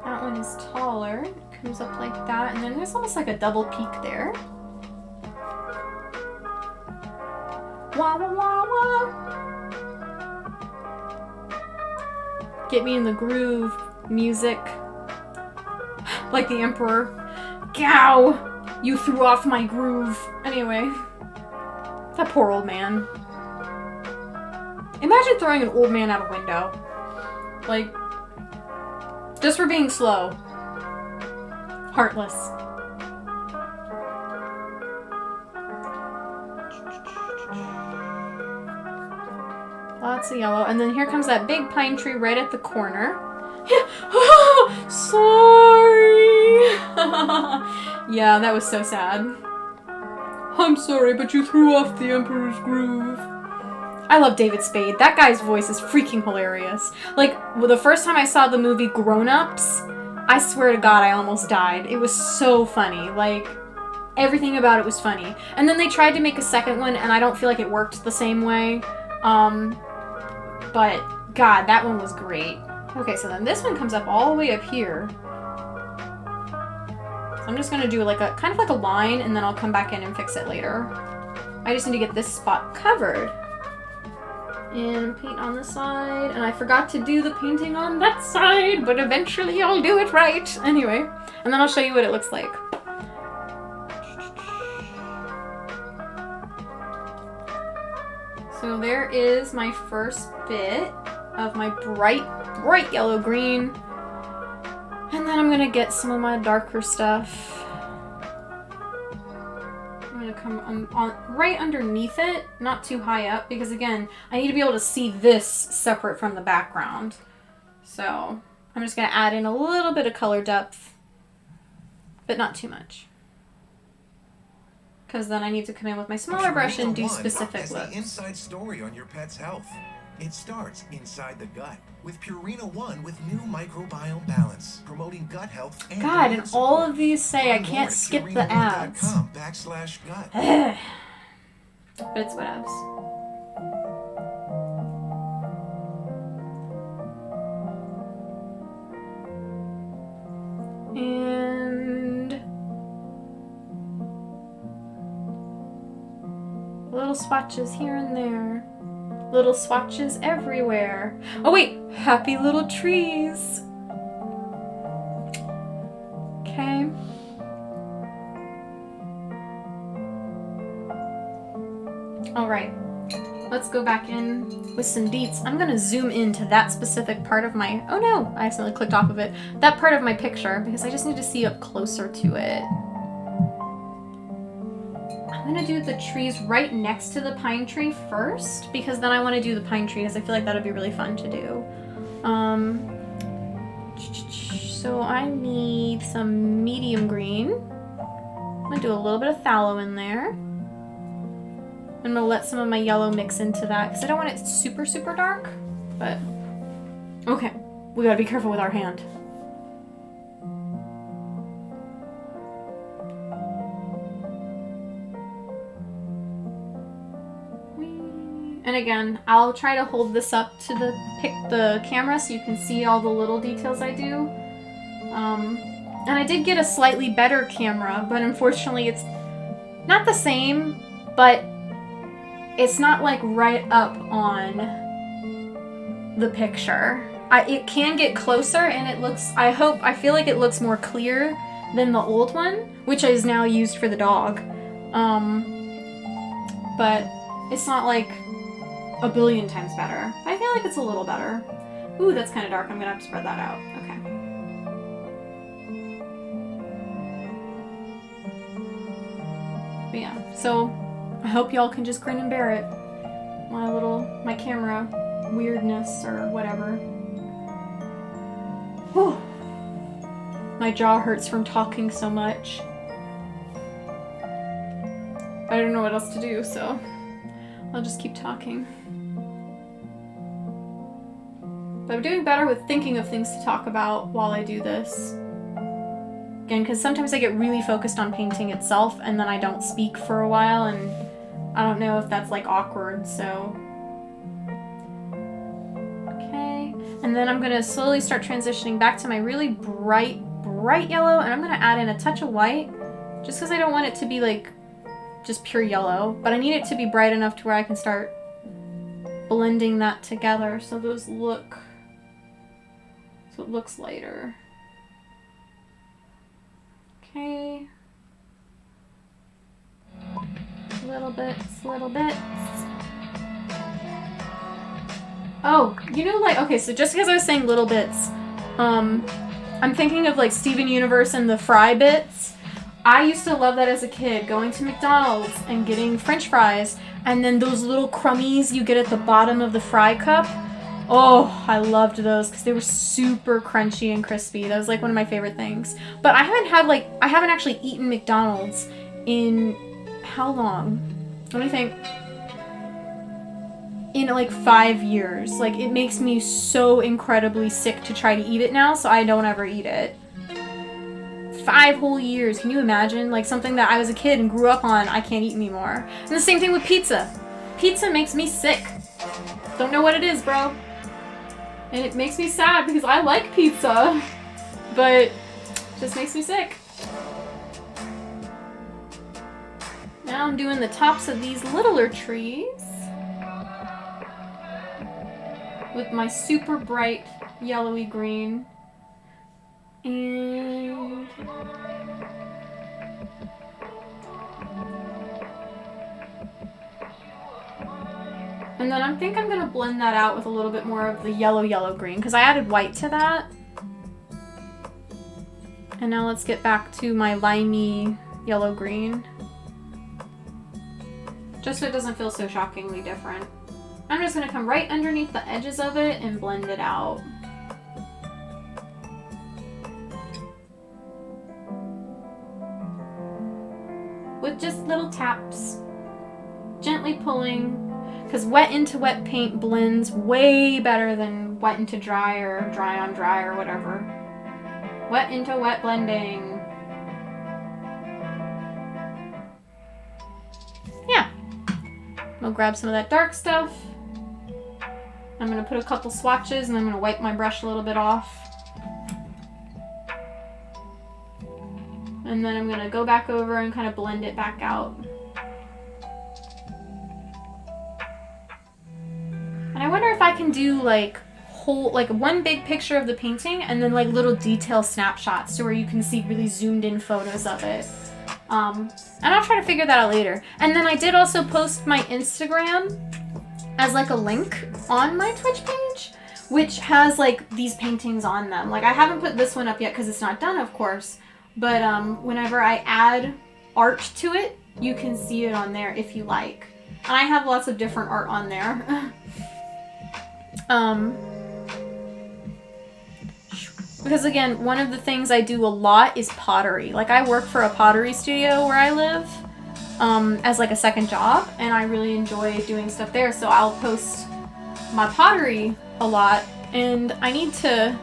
That one is taller. It comes up like that. And then there's almost like a double peak there. Wah, wah, wah, wah. Get me in the groove, music. Like the Emperor. Gow! You threw off my groove. Anyway. That poor old man. Imagine throwing an old man out a window. Like, just for being slow. Heartless. Lots of yellow. And then here comes that big pine tree right at the corner. Oh, sorry. Yeah, that was so sad. I'm sorry, but you threw off the Emperor's groove. I love David Spade. That guy's voice is freaking hilarious. Like, the first time I saw the movie Grown Ups, I swear to God, I almost died. It was so funny. Like, everything about it was funny. And then they tried to make a second one, and I don't feel like it worked the same way. But, God, that one was great. Okay, so then this one comes up all the way up here. So I'm just gonna do like a, kind of like a line, and then I'll come back in and fix it later. I just need to get this spot covered. And paint on the side, and I forgot to do the painting on that side, but eventually I'll do it right. Anyway, and then I'll show you what it looks like. So there is my first bit of my bright yellow green. And then I'm gonna get some of my darker stuff. I'm gonna come on right underneath it, not too high up, because again, I need to be able to see this separate from the background. So I'm just gonna add in a little bit of color depth, but not too much. Because then I need to come in with my smaller brush and do specific looks. The inside story on your pet's health. It starts inside the gut with Purina One with new microbiome balance, promoting gut health and God, immune and all support. of these say I can't skip the ads. PurinaOne.com/gut. But it's whatevs. And little swatches here and there. Little swatches everywhere. Oh wait, happy little trees. Okay. All right, let's go back in with some deets. I'm gonna zoom into that specific part of my, oh no, I accidentally clicked off of it. That part of my picture, because I just need to see up closer to it. I'm gonna do the trees right next to the pine tree first, because then I want to do the pine tree, because I feel like that would be really fun to do. So I need some medium green. I'm gonna do a little bit of phthalo in there. I'm gonna let some of my yellow mix into that, because I don't want it super, super dark, but okay. We gotta be careful with our hand. And again, I'll try to hold this up to the camera so you can see all the little details I do. And I did get a slightly better camera, but unfortunately it's not the same, but it's not like right up on the picture. It can get closer, and it looks, I feel like it looks more clear than the old one, which is now used for the dog. But it's not like a billion times better. But I feel like it's a little better. Ooh, that's kind of dark. I'm gonna have to spread that out. Okay. But yeah, so I hope y'all can just grin and bear it. My camera weirdness or whatever. Whew. My jaw hurts from talking so much. I don't know what else to do, so I'll just keep talking. But I'm doing better with thinking of things to talk about while I do this. Again, because sometimes I get really focused on painting itself and then I don't speak for a while, and I don't know if that's like awkward, so. Okay, and then I'm gonna slowly start transitioning back to my really bright yellow, and I'm gonna add in a touch of white, just because I don't want it to be like just pure yellow, but I need it to be bright enough to where I can start blending that together so it looks lighter. Okay. Little bits. Oh, you know, like, okay, so just because I was saying little bits, I'm thinking of like Steven Universe and the fry bits. I used to love that as a kid, going to McDonald's and getting French fries, and then those little crummies you get at the bottom of the fry cup. Oh, I loved those because they were super crunchy and crispy. That was like one of my favorite things. But I haven't actually eaten McDonald's in how long? Let me think. In like 5 years. Like, it makes me so incredibly sick to try to eat it now, so I don't ever eat it. 5 whole years. Can you imagine? Like, something that I was a kid and grew up on, I can't eat anymore. And the same thing with pizza. Pizza makes me sick. Don't know what it is, bro. And it makes me sad because I like pizza, but it just makes me sick. Now I'm doing the tops of these littler trees with my super bright yellowy green. And then I think I'm going to blend that out with a little bit more of the yellow green because I added white to that. And now let's get back to my limey yellow green. Just so it doesn't feel so shockingly different. I'm just going to come right underneath the edges of it and blend it out. With just little taps. Gently pulling. Because wet into wet paint blends way better than wet into dry or dry on dry or whatever. Wet into wet blending. Yeah. I'll grab some of that dark stuff. I'm going to put a couple swatches and I'm going to wipe my brush a little bit off. And then I'm going to go back over and kind of blend it back out. And I wonder if I can do like one big picture of the painting and then like little detail snapshots to where you can see really zoomed in photos of it. And I'll try to figure that out later. And then I did also post my Instagram as like a link on my Twitch page, which has like these paintings on them. Like, I haven't put this one up yet because it's not done, of course. But whenever I add art to it, you can see it on there if you like. And I have lots of different art on there. Because again, one of the things I do a lot is pottery. Like, I work for a pottery studio where I live as like a second job, and I really enjoy doing stuff there. So I'll post my pottery a lot, and I need to,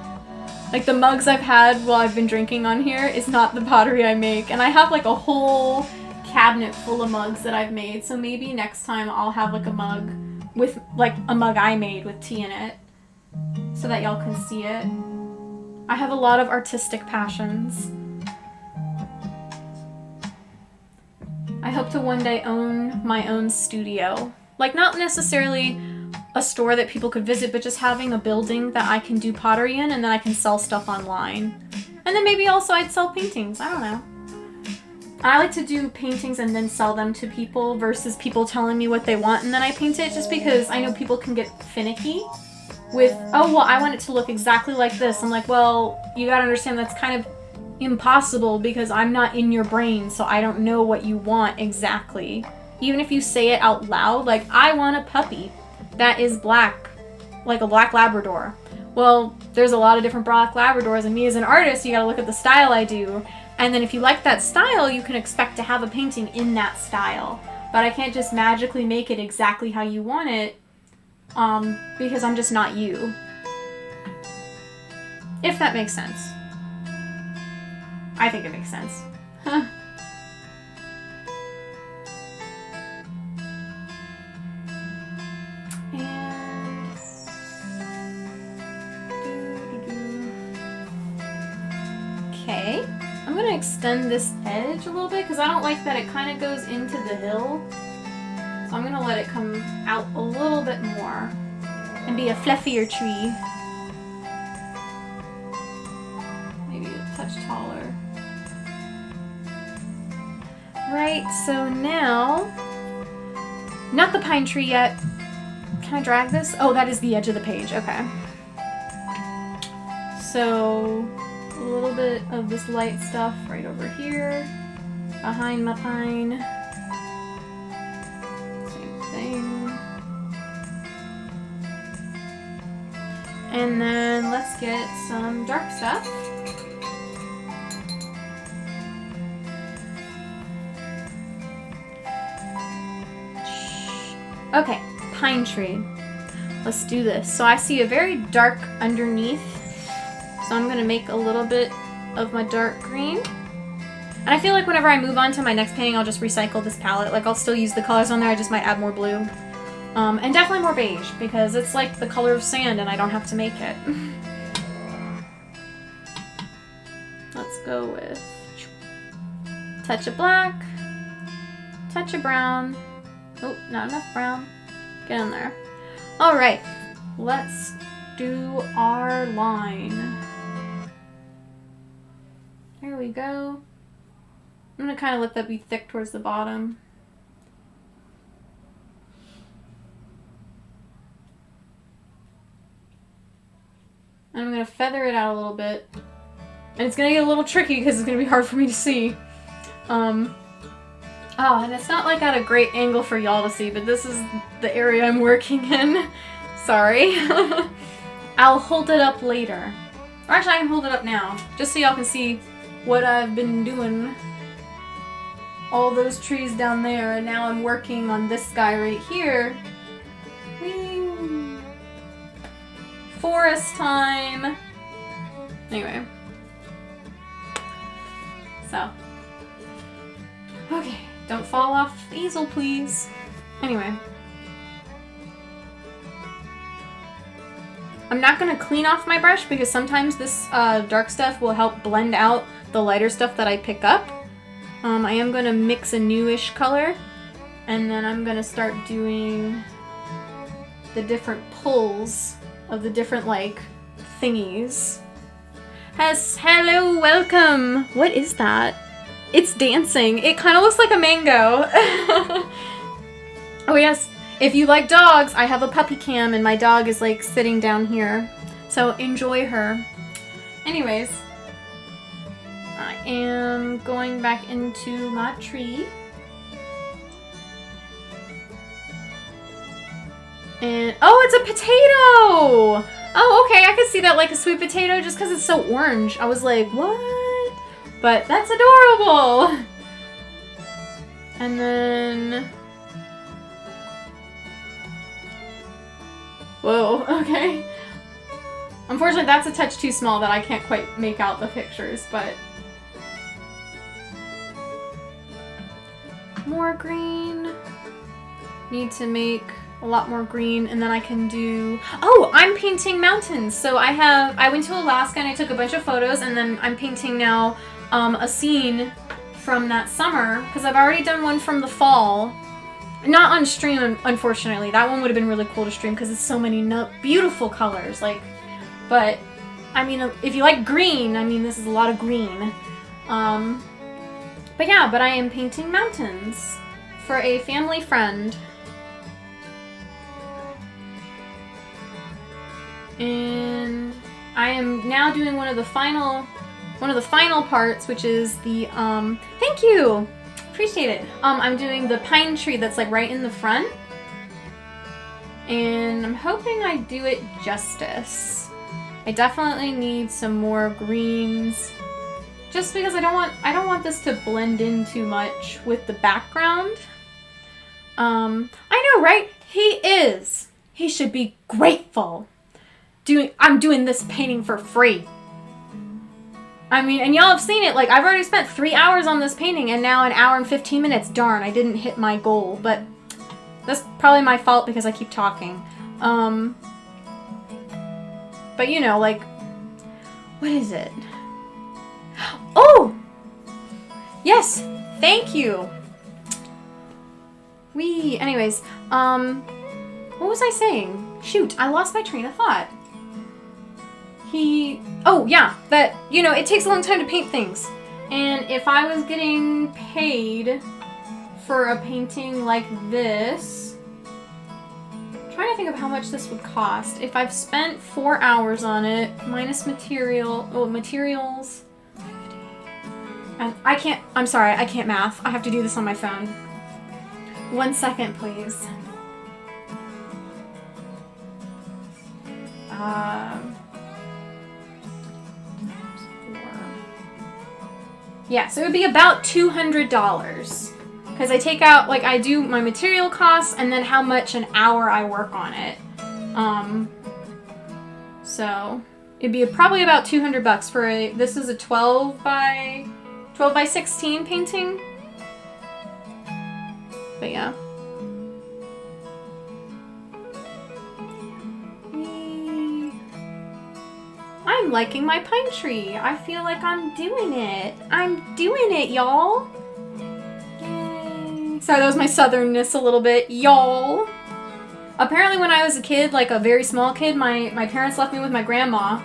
like, the mugs I've had while I've been drinking on here is not the pottery I make, and I have like a whole cabinet full of mugs that I've made. So maybe next time I'll have like a mug with like a mug I made with tea in it so that y'all can see it. I have a lot of artistic passions. I hope to one day own my own studio. Like, not necessarily a store that people could visit, but just having a building that I can do pottery in and then I can sell stuff online. And then maybe also I'd sell paintings. I don't know. I like to do paintings and then sell them to people versus people telling me what they want and then I paint it, just because I know people can get finicky with, oh, well, I want it to look exactly like this. I'm like, well, you gotta understand that's kind of impossible because I'm not in your brain, so I don't know what you want exactly. even if you say it out loud, like, I want a puppy that is black, like a black Labrador. Well, there's a lot of different black Labradors, and me as an artist, you gotta look at the style I do. And then if you like that style, you can expect to have a painting in that style. But I can't just magically make it exactly how you want it, because I'm just not you. If that makes sense. I think it makes sense. Huh. Okay, I'm going to extend this edge a little bit because I don't like that it kind of goes into the hill. So I'm going to let it come out a little bit more and be a fluffier tree. Maybe a touch taller. Right, so now, not the pine tree yet. Can I drag this? Oh, that is the edge of the page, okay. So, a little bit of this light stuff right over here, behind my pine. Same thing. And then let's get some dark stuff. Okay, pine tree. Let's do this. So I see a very dark underneath. So I'm going to make a little bit of my dark green. And I feel like whenever I move on to my next painting, I'll just recycle this palette. Like, I'll still use the colors on there, I just might add more blue. And definitely more beige, because it's like the color of sand and I don't have to make it. Let's go with touch of black, touch of brown. Oh, not enough brown. Get in there. Alright, let's do our line. There we go. I'm going to kind of let that be thick towards the bottom. And I'm going to feather it out a little bit. And it's going to get a little tricky because it's going to be hard for me to see. Oh, and it's not like at a great angle for y'all to see, but this is the area I'm working in. Sorry. I'll hold it up later. Or actually, I can hold it up now, just so y'all can see what I've been doing. All those trees down there, and now I'm working on this guy right here. Whee! Forest time! Anyway. So. Okay. Don't fall off the easel, please. Anyway. I'm not going to clean off my brush because sometimes this dark stuff will help blend out the lighter stuff that I pick up. I am going to mix a newish color, and then I'm going to start doing the different pulls of the different, like, thingies. Hello, welcome! What is that? It's dancing. It kind of looks like a mango. Oh yes, if you like dogs, I have a puppy cam and my dog is like sitting down here. So enjoy her. Anyways, I am going back into my tree. And, oh, it's a potato! Oh, okay, I could see that like a sweet potato just because it's so orange. I was like, what? But that's adorable! And then... Whoa, okay. Unfortunately, that's a touch too small that I can't quite make out the pictures, but... More green. Need to make a lot more green, and then I can do... Oh, I'm painting mountains! So I went to Alaska and I took a bunch of photos, and then I'm painting now a scene from that summer, because I've already done one from the fall. Not on stream, unfortunately. That one would have been really cool to stream because it's so many beautiful colors. Like, but I mean, if you like green, I mean, this is a lot of green. But yeah, but I am painting mountains for a family friend. And I am now doing one of the final parts, which is the thank you Appreciate it. I'm doing the pine tree that's like right in the front. And I'm hoping I do it justice. I definitely need some more greens. Just because I don't want this to blend in too much with the background. I know, right? He should be grateful. I'm doing this painting for free. I mean, and y'all have seen it. Like, I've already spent 3 hours on this painting and now 1 hour and 15 minutes. Darn, I didn't hit my goal, but that's probably my fault because I keep talking. But you know, like, what is it? Oh! Yes, thank you. Anyways, what was I saying? Shoot, I lost my train of thought. Oh yeah, that, you know, it takes a long time to paint things. And if I was getting paid for a painting like this, I'm trying to think of how much this would cost. If I've spent 4 hours on it, minus materials. And I'm sorry, I can't math. I have to do this on my phone. 1 second, please. Yeah, so it would be about $200. Because I take out, like, I do my material costs and then how much an hour I work on it. So it'd be probably about $200 for this is a 12 by 16 painting. But yeah. I'm liking my pine tree. I feel like I'm doing it. I'm doing it, y'all. Yay. Sorry, that was my southernness a little bit. Y'all. Apparently when I was a kid, like a very small kid, my parents left me with my grandma.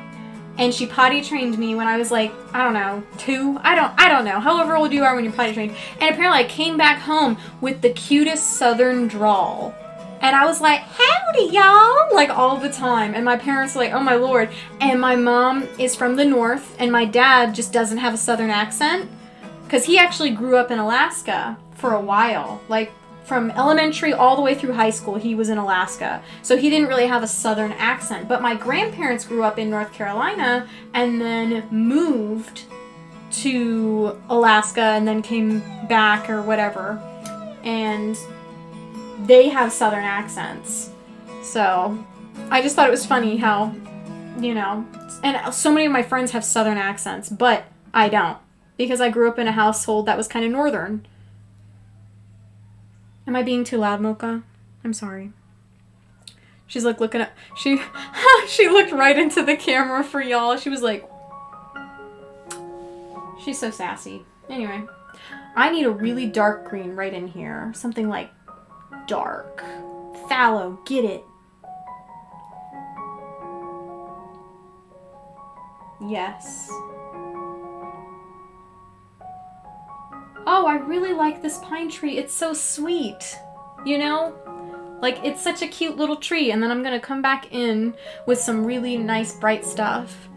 And she potty trained me when I was like, I don't know, 2? I don't know. However old you are when you're potty trained. And apparently I came back home with the cutest southern drawl. And I was like, howdy, y'all, like all the time. And my parents were like, oh my lord. And my mom is from the north, and my dad just doesn't have a southern accent. Because he actually grew up in Alaska for a while. Like, from elementary all the way through high school, he was in Alaska. So he didn't really have a southern accent. But my grandparents grew up in North Carolina and then moved to Alaska and then came back or whatever. And they have southern accents. So I just thought it was funny how, you know, and so many of my friends have southern accents, but I don't. Because I grew up in a household that was kind of northern. Am I being too loud, Mocha? I'm sorry. She's like looking at, she looked right into the camera for y'all. She was like, she's so sassy. Anyway, I need a really dark green right in here. Something like dark. Fallow, get it. Yes. Oh, I really like this pine tree. It's so sweet. You know? Like, it's such a cute little tree. And then I'm gonna come back in with some really nice bright stuff.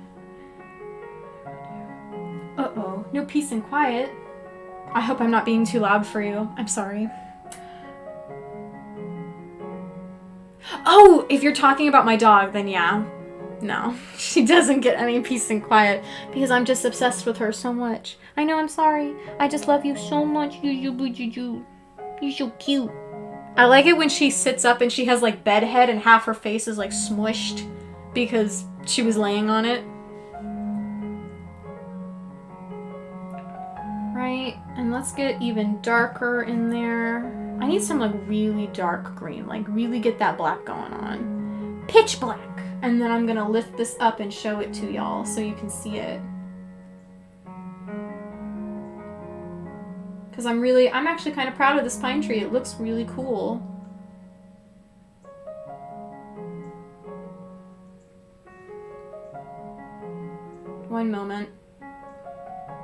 Uh-oh. No peace and quiet. I hope I'm not being too loud for you. I'm sorry. Oh, if you're talking about my dog, then yeah. No, she doesn't get any peace and quiet because I'm just obsessed with her so much. I know, I'm sorry. I just love you so much. You're so cute. I like it when she sits up and she has like bed head and half her face is like smushed because she was laying on it. Right, and let's get even darker in there. I need some like really dark green, like really get that black going on. Pitch black. And then I'm gonna lift this up and show it to y'all so you can see it. Because I'm actually kind of proud of this pine tree. It looks really cool. One moment.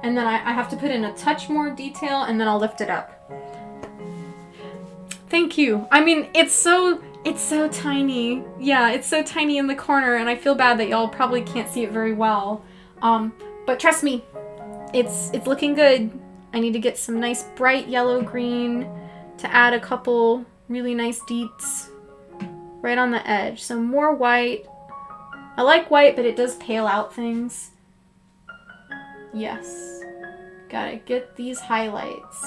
And then I have to put in a touch more detail and then I'll lift it up. Thank you. I mean, it's so tiny. Yeah, it's so tiny in the corner and I feel bad that y'all probably can't see it very well. But trust me, it's looking good. I need to get some nice bright yellow green to add a couple really nice deets right on the edge. So more white. I like white, but it does pale out things. Yes. Gotta get these highlights.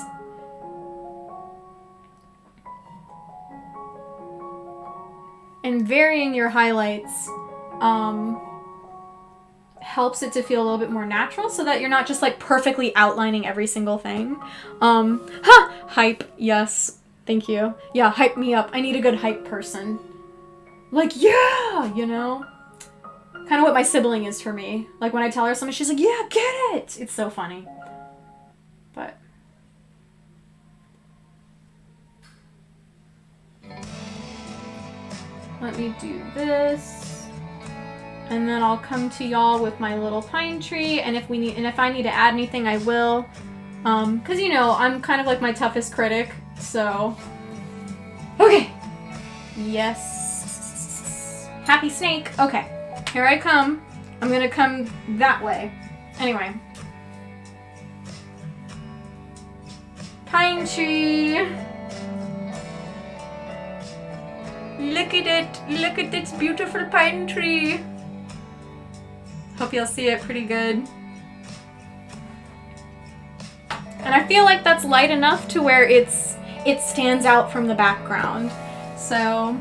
And varying your highlights helps it to feel a little bit more natural so that you're not just like perfectly outlining every single thing. Hype. Yes. Thank you. Yeah, hype me up. I need a good hype person. Like, yeah, you know? Kind of what my sibling is for me. Like when I tell her something, she's like, yeah, get it! It's so funny. But let me do this. And then I'll come to y'all with my little pine tree, and if I need to add anything, I will. 'Cause you know, I'm kind of like my toughest critic, so. Okay. Yes. Happy snake. Okay. Here I come. I'm gonna come that way. Anyway. Pine tree. Look at it. Look at this beautiful pine tree. Hope you'll see it pretty good. And I feel like that's light enough to where it stands out from the background. So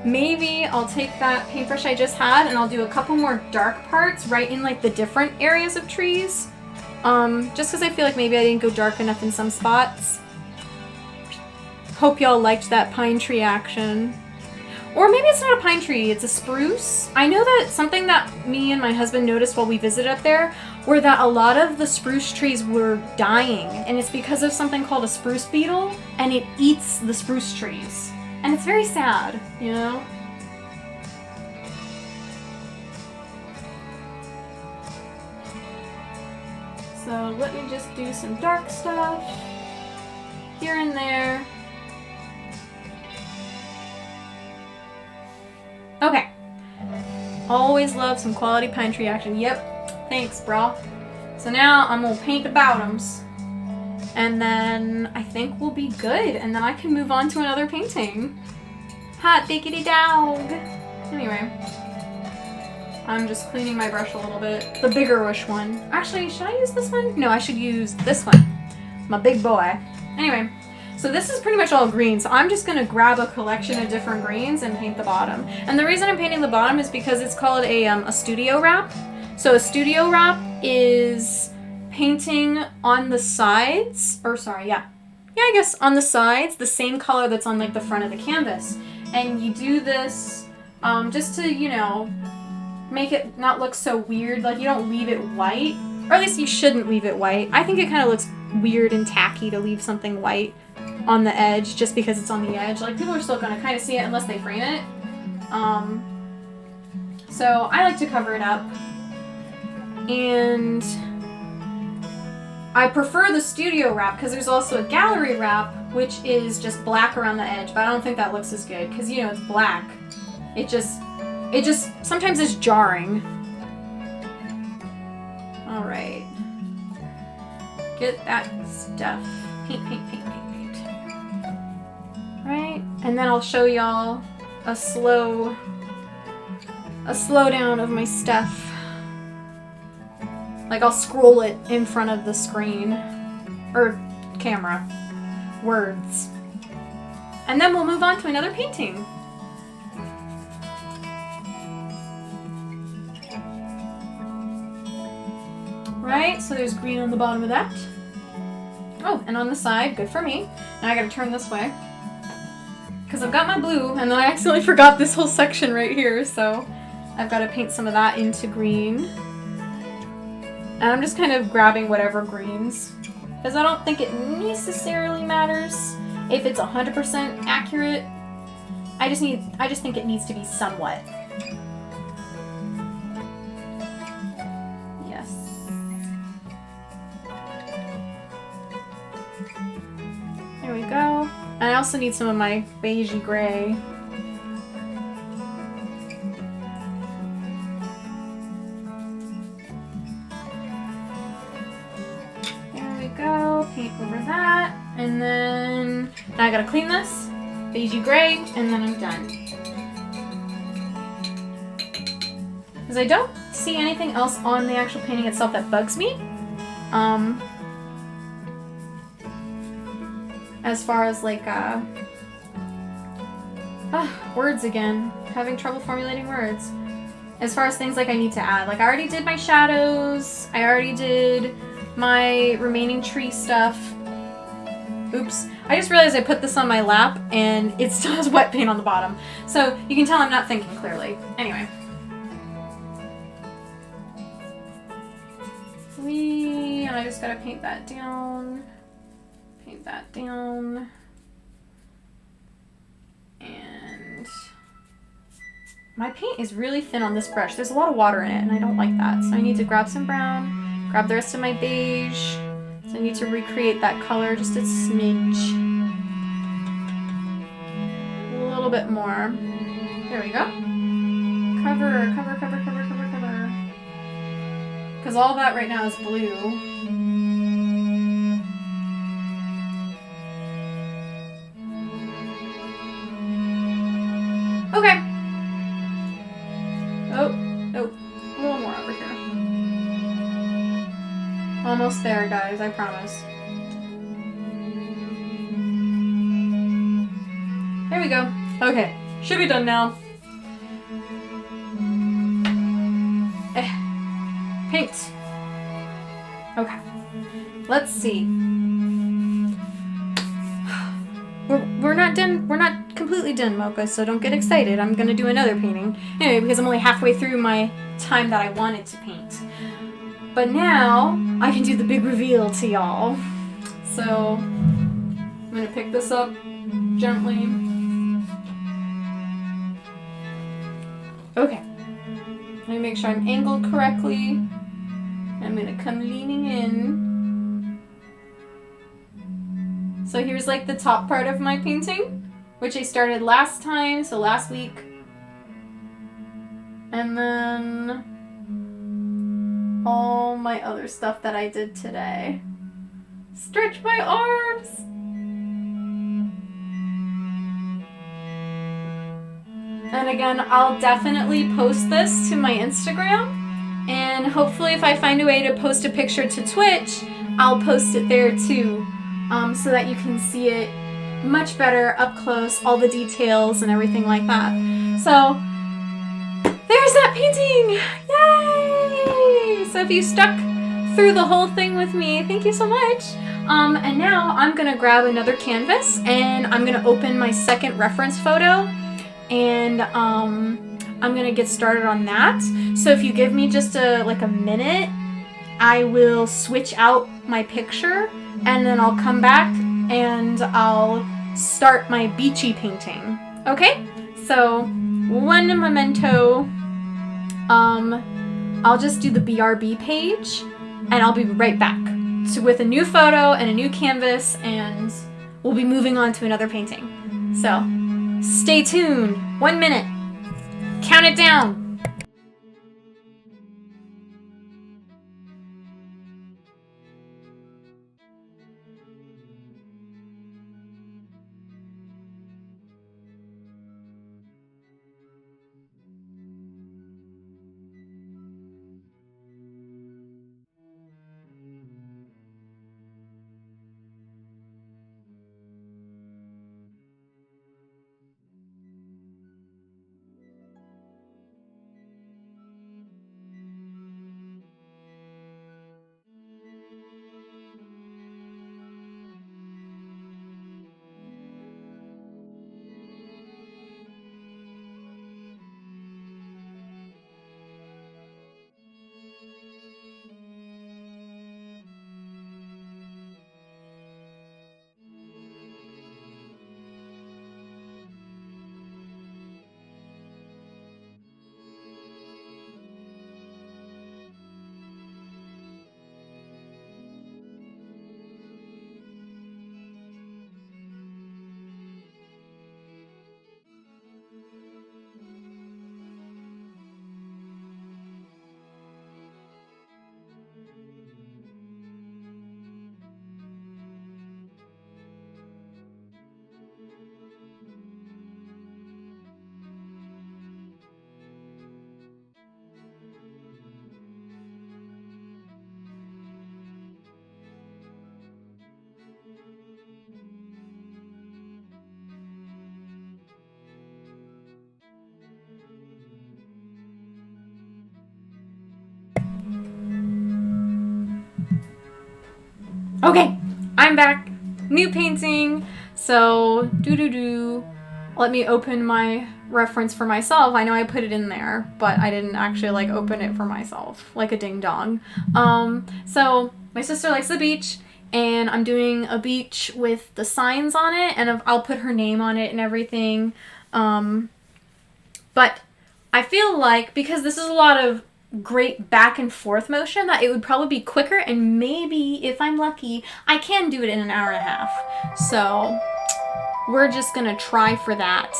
maybe I'll take that paintbrush I just had and I'll do a couple more dark parts right in like the different areas of trees. Just because I feel like maybe I didn't go dark enough in some spots. Hope y'all liked that pine tree action. Or maybe it's not a pine tree, it's a spruce. I know that something that me and my husband noticed while we visited up there were that a lot of the spruce trees were dying, and it's because of something called a spruce beetle, and it eats the spruce trees. And it's very sad, you know? So let me just do some dark stuff here and there. Okay. Always love some quality pine tree action. Yep. Thanks, brah. So now I'm gonna paint the bottoms. And then I think we'll be good. And then I can move on to another painting. Hot diggity dog. Anyway. I'm just cleaning my brush a little bit. The bigger-ish one. Actually, should I use this one? No, I should use this one. My big boy. Anyway. So this is pretty much all green, so I'm just going to grab a collection of different greens and paint the bottom. And the reason I'm painting the bottom is because it's called a studio wrap. So a studio wrap is painting on the sides, I guess on the sides, the same color that's on like the front of the canvas. And you do this just to, you know, make it not look so weird. Like you don't leave it white, or at least you shouldn't leave it white. I think it kind of looks weird and tacky to leave something white on the edge just because it's on the edge. Like people are still gonna kind of see it unless they frame it. So I like to cover it up, and I prefer the studio wrap because there's also a gallery wrap which is just black around the edge, but I don't think that looks as good because you know it's black. It just sometimes it's jarring. All right, get that stuff. Paint. Right, and then I'll show y'all a slowdown of my stuff. Like I'll scroll it in front of the screen or camera. Words. And then we'll move on to another painting. Right, so there's green on the bottom of that. Oh, and on the side, good for me. Now I gotta turn this way. Because I've got my blue, and then I accidentally forgot this whole section right here, so I've got to paint some of that into green. And I'm just kind of grabbing whatever greens, because I don't think it necessarily matters if it's 100% accurate. I just think it needs to be somewhat. Yes. There we go. And I also need some of my beigey gray. There we go. paint over that. And then now I gotta clean this, beigey gray, and then I'm done. Because I don't see anything else on the actual painting itself that bugs me. As far as like, words again. Having trouble formulating words. As far as things like I need to add. Like I already did my shadows. I already did my remaining tree stuff. Oops. I just realized I put this on my lap and it still has wet paint on the bottom. So you can tell I'm not thinking clearly. Anyway. And I just gotta paint that down. Paint that down. And my paint is really thin on this brush. There's a lot of water in it and I don't like that. So I need to grab some brown, grab the rest of my beige. So I need to recreate that color just a smidge. A little bit more. There we go. Cover, cover, cover, cover, cover, cover. Because all that right now is blue. Okay. Oh, a little more over here. Almost there, guys, I promise. There we go. Okay, should be done now. Paint. Okay, let's see. We're not done. We're not completely done, Mocha, so don't get excited. I'm gonna do another painting. Anyway, because I'm only halfway through my time that I wanted to paint. But now, I can do the big reveal to y'all. So, I'm gonna pick this up gently. Okay. Let me make sure I'm angled correctly. I'm gonna come leaning in. So here's like the top part of my painting, which I started last time, so last week. And then all my other stuff that I did today. Stretch my arms! And again, I'll definitely post this to my Instagram. And hopefully if I find a way to post a picture to Twitch, I'll post it there too. So that you can see it much better up close, all the details and everything like that. So, there's that painting! Yay! So if you stuck through the whole thing with me, thank you so much. And now I'm gonna grab another canvas and I'm gonna open my second reference photo and I'm gonna get started on that. So if you give me just a minute, I will switch out my picture and then I'll come back and I'll start my beachy painting. Okay? So one memento. I'll just do the BRB page and I'll be right back with a new photo and a new canvas and we'll be moving on to another painting. So stay tuned. 1 minute. Count it down. Okay, I'm back. New painting. So, let me open my reference for myself. I know I put it in there, but I didn't actually like open it for myself, like a ding dong. So my sister likes the beach, and I'm doing a beach with the signs on it, and I'll put her name on it and everything. But I feel like because this is a lot of great back and forth motion, that it would probably be quicker, and maybe if I'm lucky I can do it in an hour and a half. So we're just gonna try for that.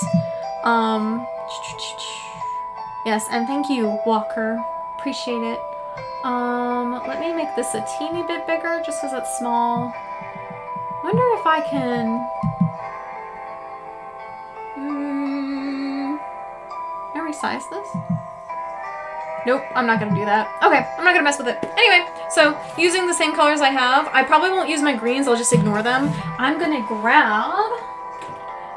Yes, and thank you, Walker, appreciate it. Let me make this a teeny bit bigger just because it's small. Wonder if I can resize this? Nope, I'm not gonna do that. Okay, I'm not gonna mess with it. Anyway, so using the same colors I have, I probably won't use my greens, I'll just ignore them. I'm gonna grab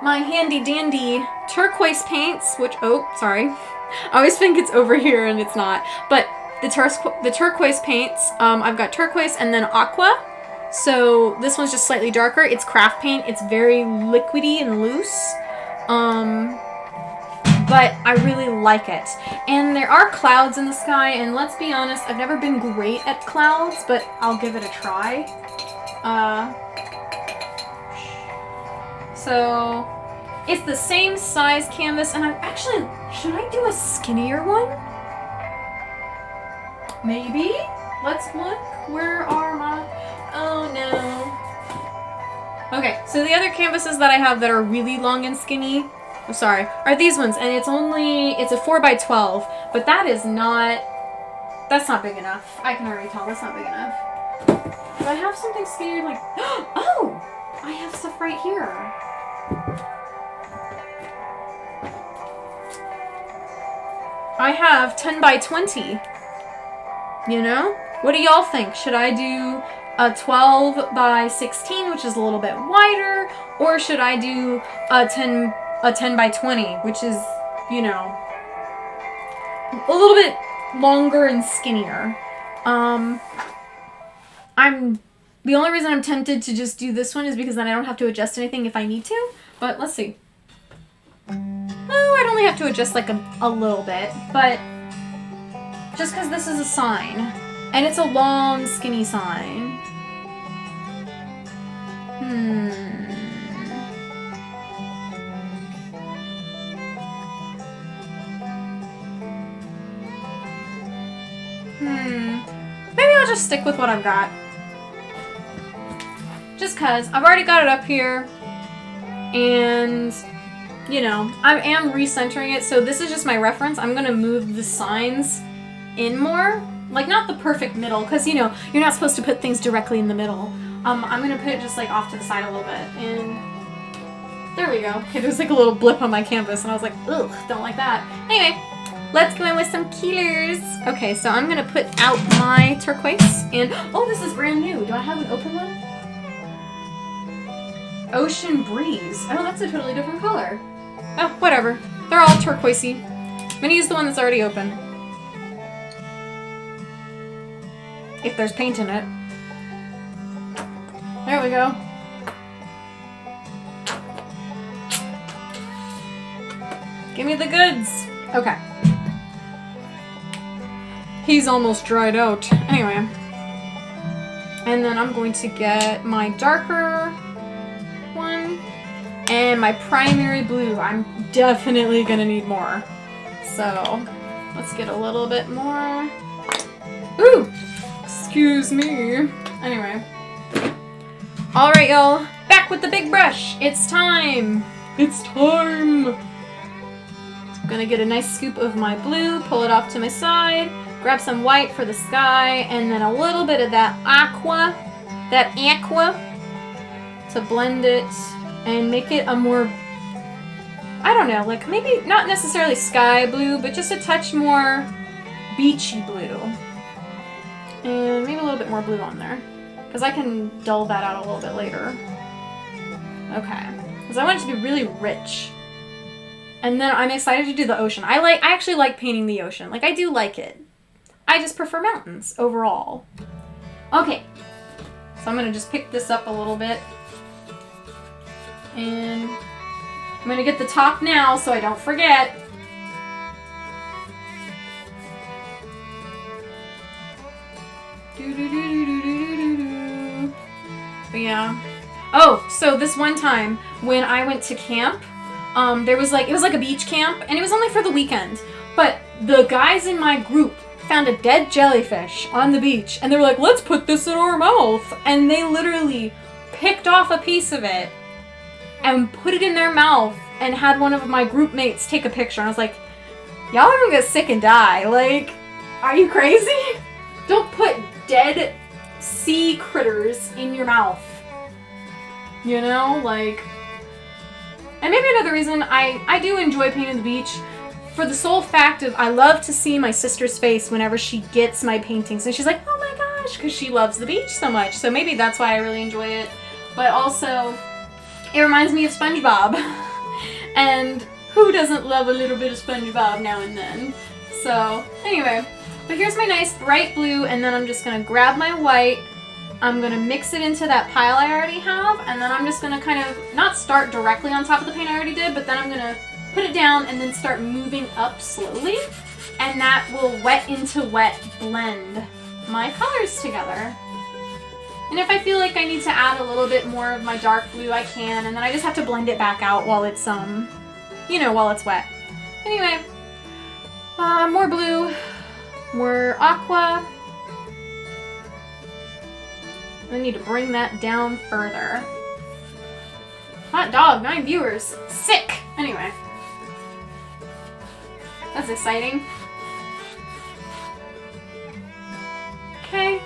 my handy dandy turquoise paints, which, oh, sorry. I always think it's over here and it's not. But the turquoise paints, I've got turquoise and then aqua. So this one's just slightly darker. It's craft paint. It's very liquidy and loose. But I really like it. And there are clouds in the sky, and let's be honest, I've never been great at clouds, but I'll give it a try. So it's the same size canvas, and should I do a skinnier one? Maybe? Let's look. Where are my, oh no. Okay, so the other canvases that I have that are really long and skinny, I'm sorry, are these ones, and it's a 4x12, but that's not big enough. I can already tell that's not big enough. Do I have something skinnier like, oh, I have stuff right here. I have 10x20, you know? What do y'all think? Should I do a 12x16, which is a little bit wider, or should I do a 10x20, which is, you know, a little bit longer and skinnier? The only reason I'm tempted to just do this one is because then I don't have to adjust anything if I need to, but let's see. Oh, I'd only have to adjust like a little bit, but just because this is a sign, and it's a long, skinny sign. Maybe I'll just stick with what I've got. Just cause I've already got it up here, and you know, I am recentering it, so this is just my reference. I'm gonna move the signs in more, like not the perfect middle, because you know, you're not supposed to put things directly in the middle. I'm gonna put it just like off to the side a little bit, and there we go. Okay, there's like a little blip on my canvas, and I was like, ugh, don't like that. Anyway, let's go in with some killers. Okay, so I'm gonna put out my turquoise, and oh, this is brand new. Do I have an open one? Ocean Breeze. Oh, that's a totally different color. Oh, whatever. They're all turquoisey. I'm gonna use the one that's already open. If there's paint in it. There we go. Give me the goods. Okay. He's almost dried out. Anyway. And then I'm going to get my darker one and my primary blue. I'm definitely gonna need more. So let's get a little bit more. Ooh! Excuse me. Anyway. Alright, y'all. Back with the big brush. It's time. It's time. I'm gonna get a nice scoop of my blue, pull it off to my side, grab some white for the sky, and then a little bit of that aqua to blend it and make it a more, I don't know, like maybe not necessarily sky blue, but just a touch more beachy blue. And maybe a little bit more blue on there, because I can dull that out a little bit later. Okay, because I want it to be really rich. And then I'm excited to do the ocean. I actually like painting the ocean. Like, I do like it. I just prefer mountains overall. Okay. So I'm gonna just pick this up a little bit. And I'm gonna get the top now so I don't forget. But yeah. Oh, so this one time when I went to camp, there was it was like a beach camp, and it was only for the weekend. But the guys in my group found a dead jellyfish on the beach, and they were like, let's put this in our mouth. And they literally picked off a piece of it and put it in their mouth and had one of my group mates take a picture. And I was like, y'all are gonna get sick and die. Like, are you crazy? Don't put dead sea critters in your mouth. You know, like... And maybe another reason I do enjoy painting the beach for the sole fact of I love to see my sister's face whenever she gets my paintings. And she's like, oh my gosh, because she loves the beach so much. So maybe that's why I really enjoy it. But also, it reminds me of SpongeBob. And who doesn't love a little bit of SpongeBob now and then? So, anyway. But here's my nice bright blue, and then I'm just going to grab my white. I'm going to mix it into that pile I already have, and then I'm just going to kind of, not start directly on top of the paint I already did, but then I'm going to put it down and then start moving up slowly, and that will wet into wet blend my colors together. And if I feel like I need to add a little bit more of my dark blue, I can, and then I just have to blend it back out while it's, while it's wet. Anyway, more blue, more aqua. I need to bring that down further. Hot dog, 9 viewers. Sick! Anyway. That's exciting. Okay.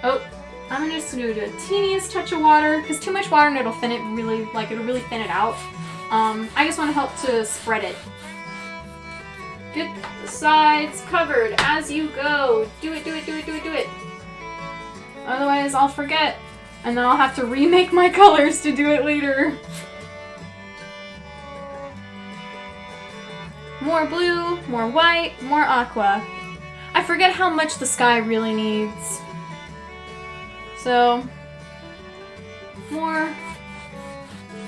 Oh, I'm just gonna do a teeniest touch of water, because too much water and it'll thin it really, it'll really thin it out. I just want to help to spread it. Get the sides covered as you go. Do it, do it, do it, do it, do it. Otherwise, I'll forget. And then I'll have to remake my colors to do it later. More blue, more white, more aqua. I forget how much the sky really needs. So, more.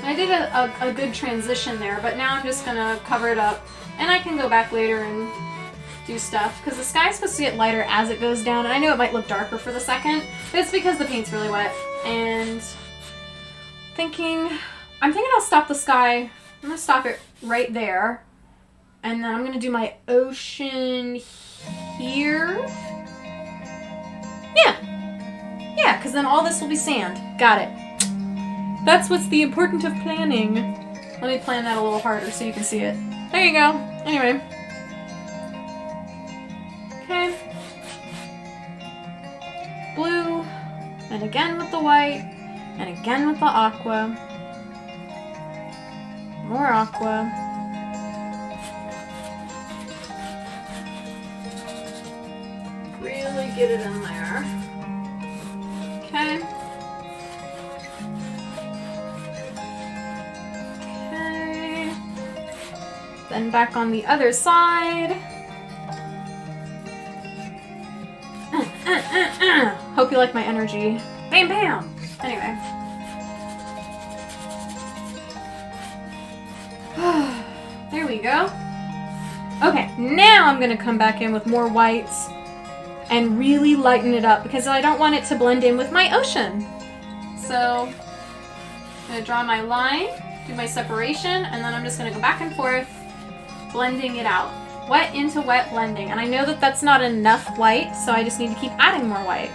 I did a good transition there, but now I'm just gonna cover it up. And I can go back later and do stuff, because the sky's supposed to get lighter as it goes down, and I know it might look darker for the second, but it's because the paint's really wet. And I'm thinking I'll stop the sky. I'm gonna stop it right there, and then I'm gonna do my ocean here. Yeah, because then all this will be sand. Got it. That's what's the important of planning. Let me plan that a little harder so you can see it. There you go. Anyway. Okay. Blue. And again with the white. And again with the aqua. More aqua. Really get it in there. Okay. Then back on the other side. Hope you like my energy. Bam, bam! Anyway. There we go. Okay, now I'm gonna come back in with more whites and really lighten it up because I don't want it to blend in with my ocean. So, I'm gonna draw my line, do my separation, and then I'm just gonna go back and forth, blending it out. Wet into wet blending. And I know that that's not enough white, so I just need to keep adding more white.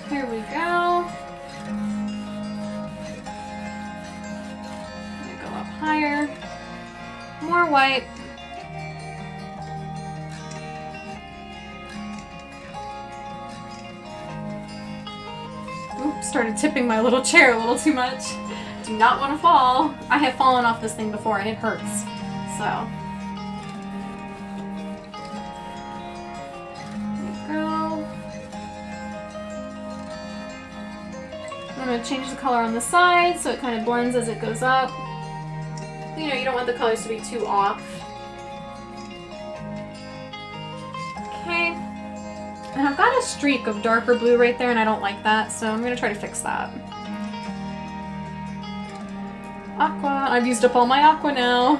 Here we go. Go up higher. More white. Started tipping my little chair a little too much. Do not want to fall. I have fallen off this thing before and it hurts. So. There we go. I'm going to change the color on the side so it kind of blends as it goes up. you know, you don't want the colors to be too off. Okay. And I've got a streak of darker blue right there, and I don't like that, so I'm gonna try to fix that. Aqua. I've used up all my aqua now.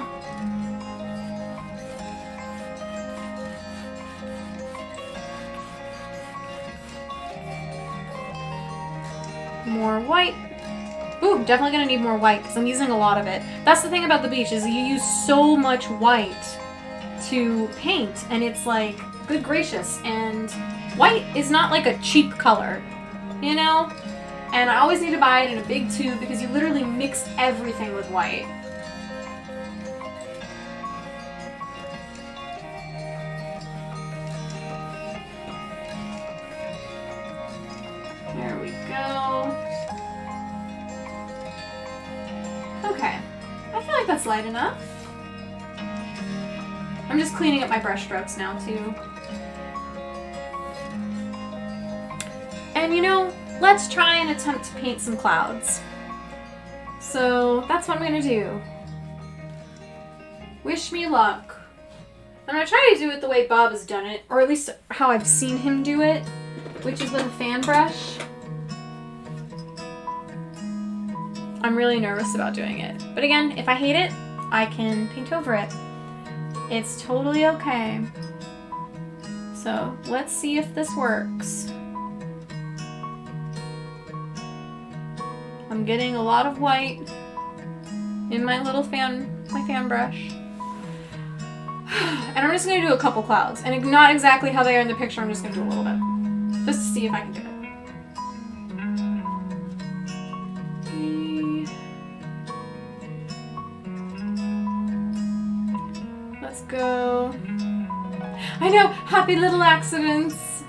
More white. Ooh, definitely gonna need more white because I'm using a lot of it. That's the thing about the beach is you use so much white to paint, and it's like, good gracious, and white is not like a cheap color, you know? And I always need to buy it in a big tube because you literally mix everything with white. There we go. Okay. I feel like that's light enough. I'm just cleaning up my brush strokes now, too. And you know, let's try and attempt to paint some clouds. So that's what I'm gonna do. Wish me luck. I'm gonna try to do it the way Bob has done it, or at least how I've seen him do it, which is with a fan brush. I'm really nervous about doing it. But again, if I hate it, I can paint over it. It's totally okay. So let's see if this works. I'm getting a lot of white in my little fan brush. And I'm just gonna do a couple clouds. And not exactly how they are in the picture, I'm just gonna do a little bit. Just to see if I can do it. Let's go. I know, happy little accidents.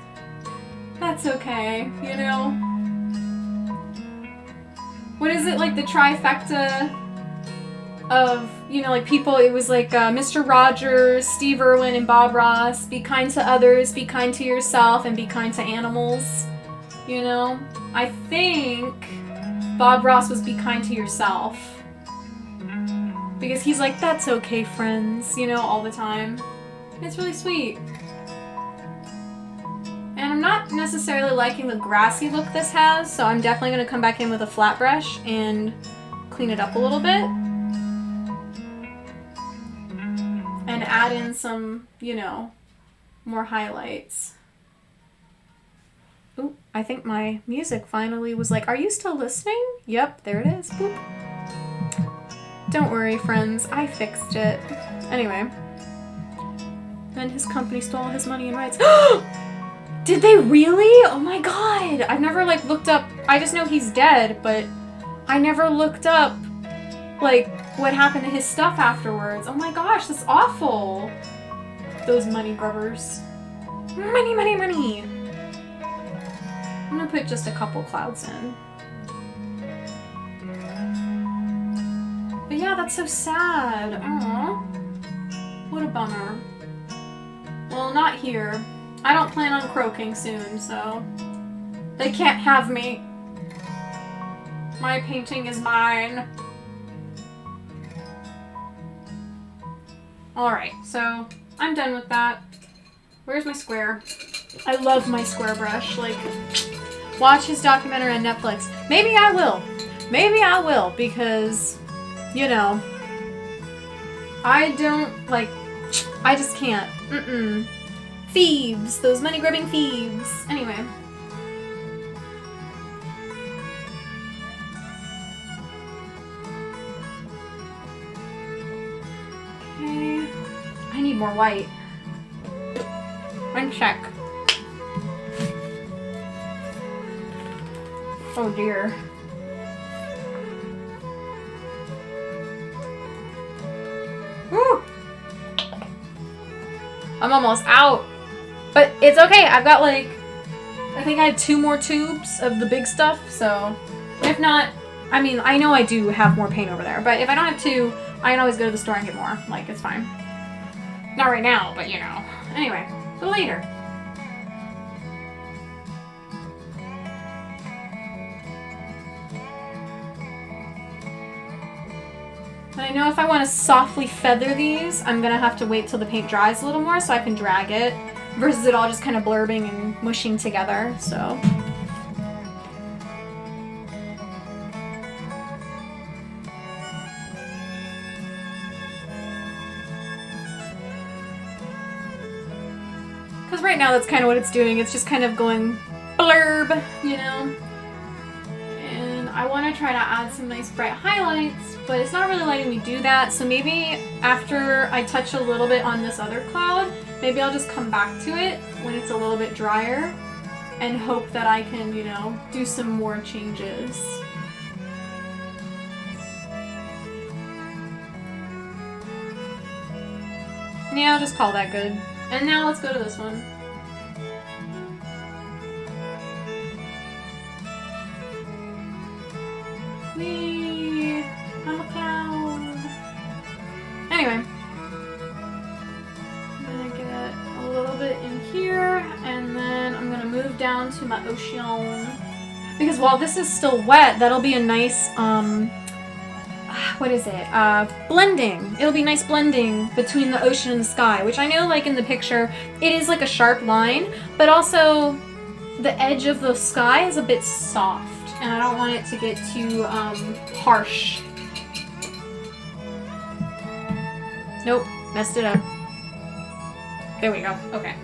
That's okay, you know? What is it, like the trifecta of, you know, like people, it was like Mr. Rogers, Steve Irwin, and Bob Ross. Be kind to others, be kind to yourself, and be kind to animals. You know? I think Bob Ross was be kind to yourself. Because he's like, that's okay, friends, you know, all the time. It's really sweet. And I'm not necessarily liking the grassy look this has, so I'm definitely going to come back in with a flat brush and clean it up a little bit. And add in some, you know, more highlights. Ooh, I think my music finally was like, are you still listening? Yep, there it is. Boop. Don't worry, friends, I fixed it. Anyway. Then his company stole his money and rights. Did they really? Oh my god! I've never, like, looked up... I just know he's dead, but I never looked up, like, what happened to his stuff afterwards. Oh my gosh, that's awful! Those money grubbers. Money, money, money! I'm gonna put just a couple clouds in. But yeah, that's so sad. Aww. What a bummer. Well, not here. I don't plan on croaking soon, so they can't have me. My painting is mine. Alright, so I'm done with that. Where's my square? I love my square brush. Like, watch his documentary on Netflix. Maybe I will. Maybe I will, because, you know, I don't, like, I just can't. Mm-mm. Thieves! Those money-grubbing thieves! Anyway. Okay. I need more white. One check. Oh dear. Woo! I'm almost out. But it's okay. I've got like, I think I have 2 more tubes of the big stuff. So if not, I mean, I know I do have more paint over there. But if I don't have 2, I can always go to the store and get more. Like, it's fine. Not right now, but you know. Anyway, so later. And I know if I want to softly feather these, I'm going to have to wait till the paint dries a little more so I can drag it, versus it all just kind of blurbing and mushing together, so. Because right now that's kind of what it's doing. It's just kind of going blurb, you know? And I want to try to add some nice bright highlights, but it's not really letting me do that. So maybe after I touch a little bit on this other cloud, maybe I'll just come back to it when it's a little bit drier and hope that I can, you know, do some more changes. Yeah, I'll just call that good. And now let's go to this one. Whee! I'm a cloud. Anyway. I'm gonna get a little bit in here, and then I'm gonna move down to my ocean. Because while this is still wet, that'll be a nice, what is it? Blending. It'll be nice blending between the ocean and the sky, which I know, like, in the picture, it is like a sharp line, but also the edge of the sky is a bit soft, and I don't want it to get too, harsh. Nope, messed it up. There we go, okay.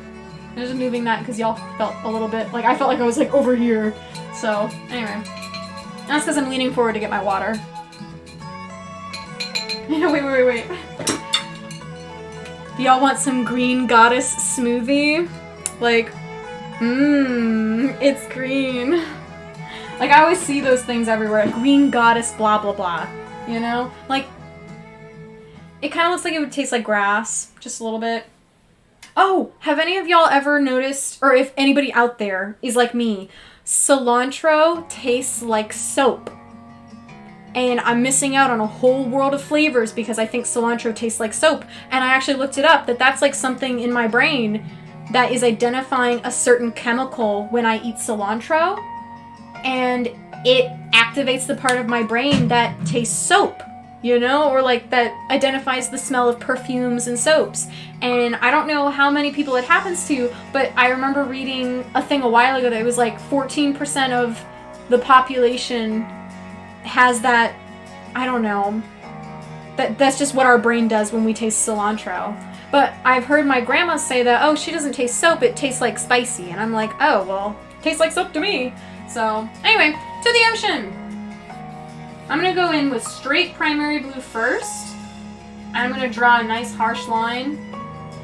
I'm just moving that because y'all felt a little bit, like, I felt like I was, like, over here. So, anyway. That's because I'm leaning forward to get my water. Wait. Do y'all want some green goddess smoothie? Like, it's green. Like, I always see those things everywhere. Green goddess blah blah blah. You know? Like, it kind of looks like it would taste like grass. Just a little bit. Oh, have any of y'all ever noticed, or if anybody out there is like me, cilantro tastes like soap. And I'm missing out on a whole world of flavors because I think cilantro tastes like soap. And I actually looked it up, that's like something in my brain that is identifying a certain chemical when I eat cilantro. And it activates the part of my brain that tastes soap, you know? Or like that identifies the smell of perfumes and soaps. And I don't know how many people it happens to, but I remember reading a thing a while ago that it was like 14% of the population has that, I don't know, that's just what our brain does when we taste cilantro. But I've heard my grandma say that, oh, she doesn't taste soap, it tastes like spicy. And I'm like, oh, well, tastes like soap to me. So, anyway, to the ocean. I'm going to go in with straight primary blue first. I'm going to draw a nice harsh line.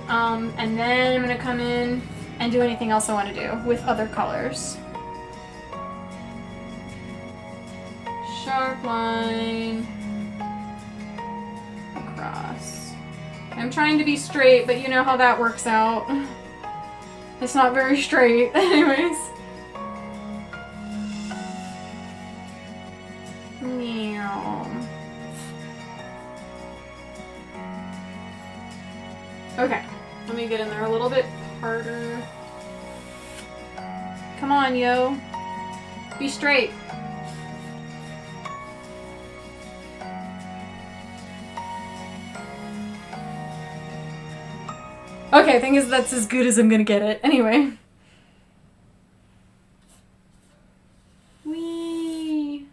And then I'm going to come in and do anything else I want to do with other colors. Sharp line across. I'm trying to be straight, but you know how that works out. It's not very straight. Anyways. Meow. Okay, let me get in there a little bit harder. Come on, yo. Be straight. Okay, I think that's as good as I'm gonna get it. Anyway. Whee!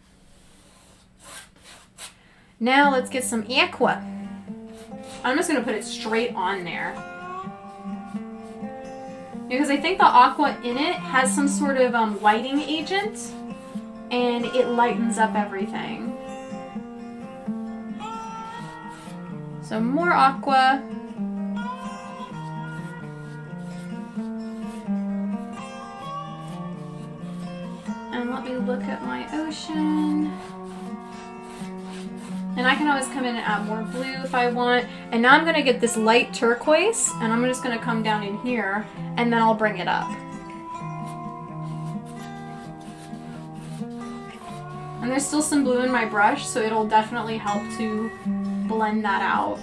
Now let's get some aqua. I'm just gonna put it straight on there. Because I think the aqua in it has some sort of lighting agent. And it lightens up everything. So more aqua. And let me look at my ocean. And I can always come in and add more blue if I want. And now I'm going to get this light turquoise, and I'm just going to come down in here, and then I'll bring it up. And there's still some blue in my brush, so it'll definitely help to blend that out.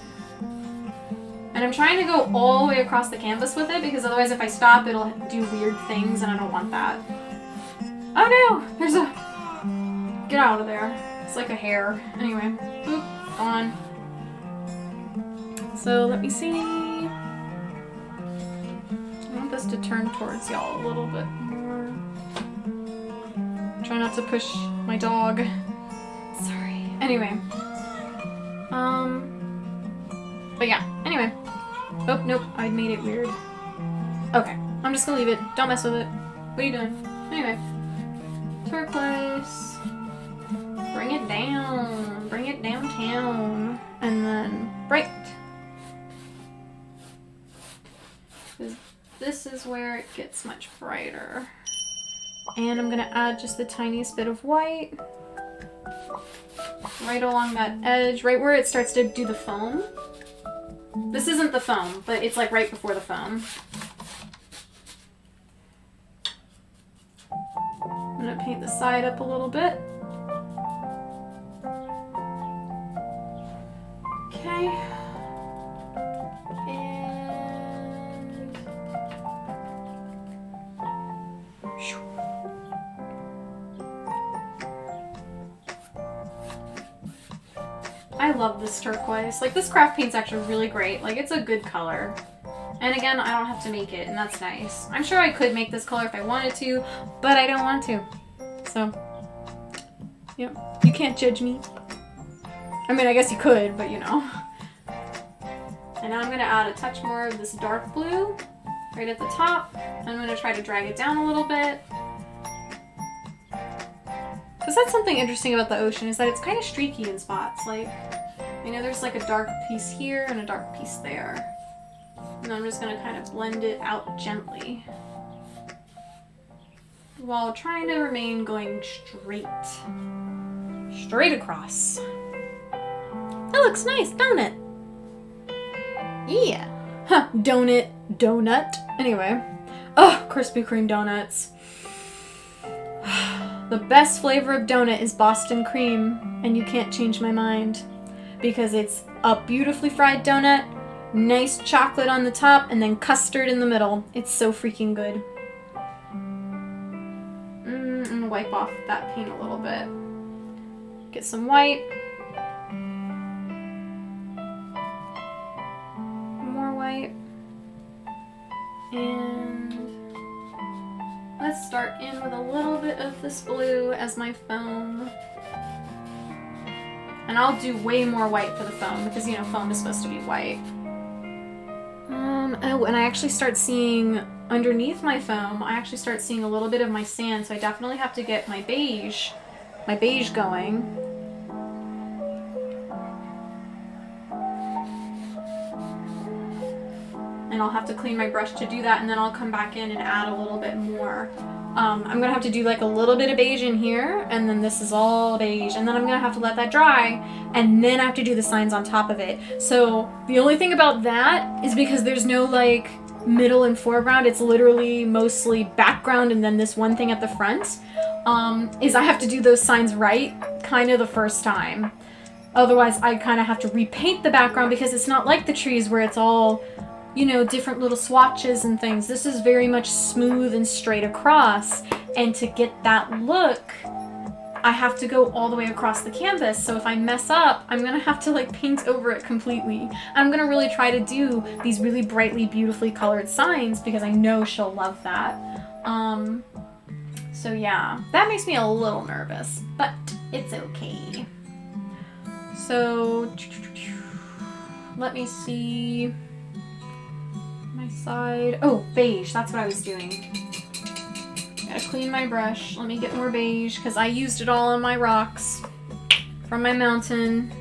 And I'm trying to go all the way across the canvas with it, because otherwise if I stop, it'll do weird things, and I don't want that. Oh no! There's a... Get out of there. It's like a hair. Anyway. Boop. Gone. So let me see. I want this to turn towards y'all a little bit more. Try not to push my dog. Sorry. Anyway. But yeah, anyway. Oh, nope, I made it weird. Okay, I'm just gonna leave it. Don't mess with it. What are you doing? Anyway. Turquoise. Bring it down. Bring it downtown. And then bright. This is where it gets much brighter. And I'm gonna add just the tiniest bit of white. Right along that edge, right where it starts to do the foam. This isn't the foam, but it's like right before the foam. I'm gonna paint the side up a little bit. Okay. And... I love this turquoise. Like, this craft paint's actually really great. Like, it's a good color. And again, I don't have to make it, and that's nice. I'm sure I could make this color if I wanted to, but I don't want to. So, yep. You can't judge me. I mean, I guess you could, but you know. And now I'm going to add a touch more of this dark blue right at the top. I'm going to try to drag it down a little bit. Because that's something interesting about the ocean, is that it's kind of streaky in spots. Like, you know, there's like a dark piece here and a dark piece there. And I'm just going to kind of blend it out gently, while trying to remain going straight across. That looks nice, don't it? Yeah. Huh, donut. Anyway. Oh, Krispy Kreme donuts. The best flavor of donut is Boston cream, and you can't change my mind. Because it's a beautifully fried donut, nice chocolate on the top, and then custard in the middle. It's so freaking good. I'm gonna wipe off that paint a little bit. Get some white. More white. And let's start in with a little bit of this blue as my foam. And I'll do way more white for the foam because, you know, foam is supposed to be white. Oh, and I actually start seeing underneath my foam, I actually start seeing a little bit of my sand, so I definitely have to get my beige going. And I'll have to clean my brush to do that, and then I'll come back in and add a little bit more. I'm gonna have to do like a little bit of beige in here, and then this is all beige, and then I'm gonna have to let that dry, and then I have to do the signs on top of it. So the only thing about that is because there's no like middle and foreground, it's literally mostly background and then this one thing at the front, is I have to do those signs right kind of the first time. Otherwise I kind of have to repaint the background because it's not like the trees where it's all, you know, different little swatches and things. This is very much smooth and straight across, and to get that look, I have to go all the way across the canvas. So if I mess up, I'm gonna have to like paint over it completely. I'm gonna really try to do these really brightly, beautifully colored signs because I know she'll love that. So yeah, that makes me a little nervous, but it's okay. So let me see. My side. Oh, beige. That's what I was doing. Gotta clean my brush. Let me get more beige because I used it all on my rocks from my mountain.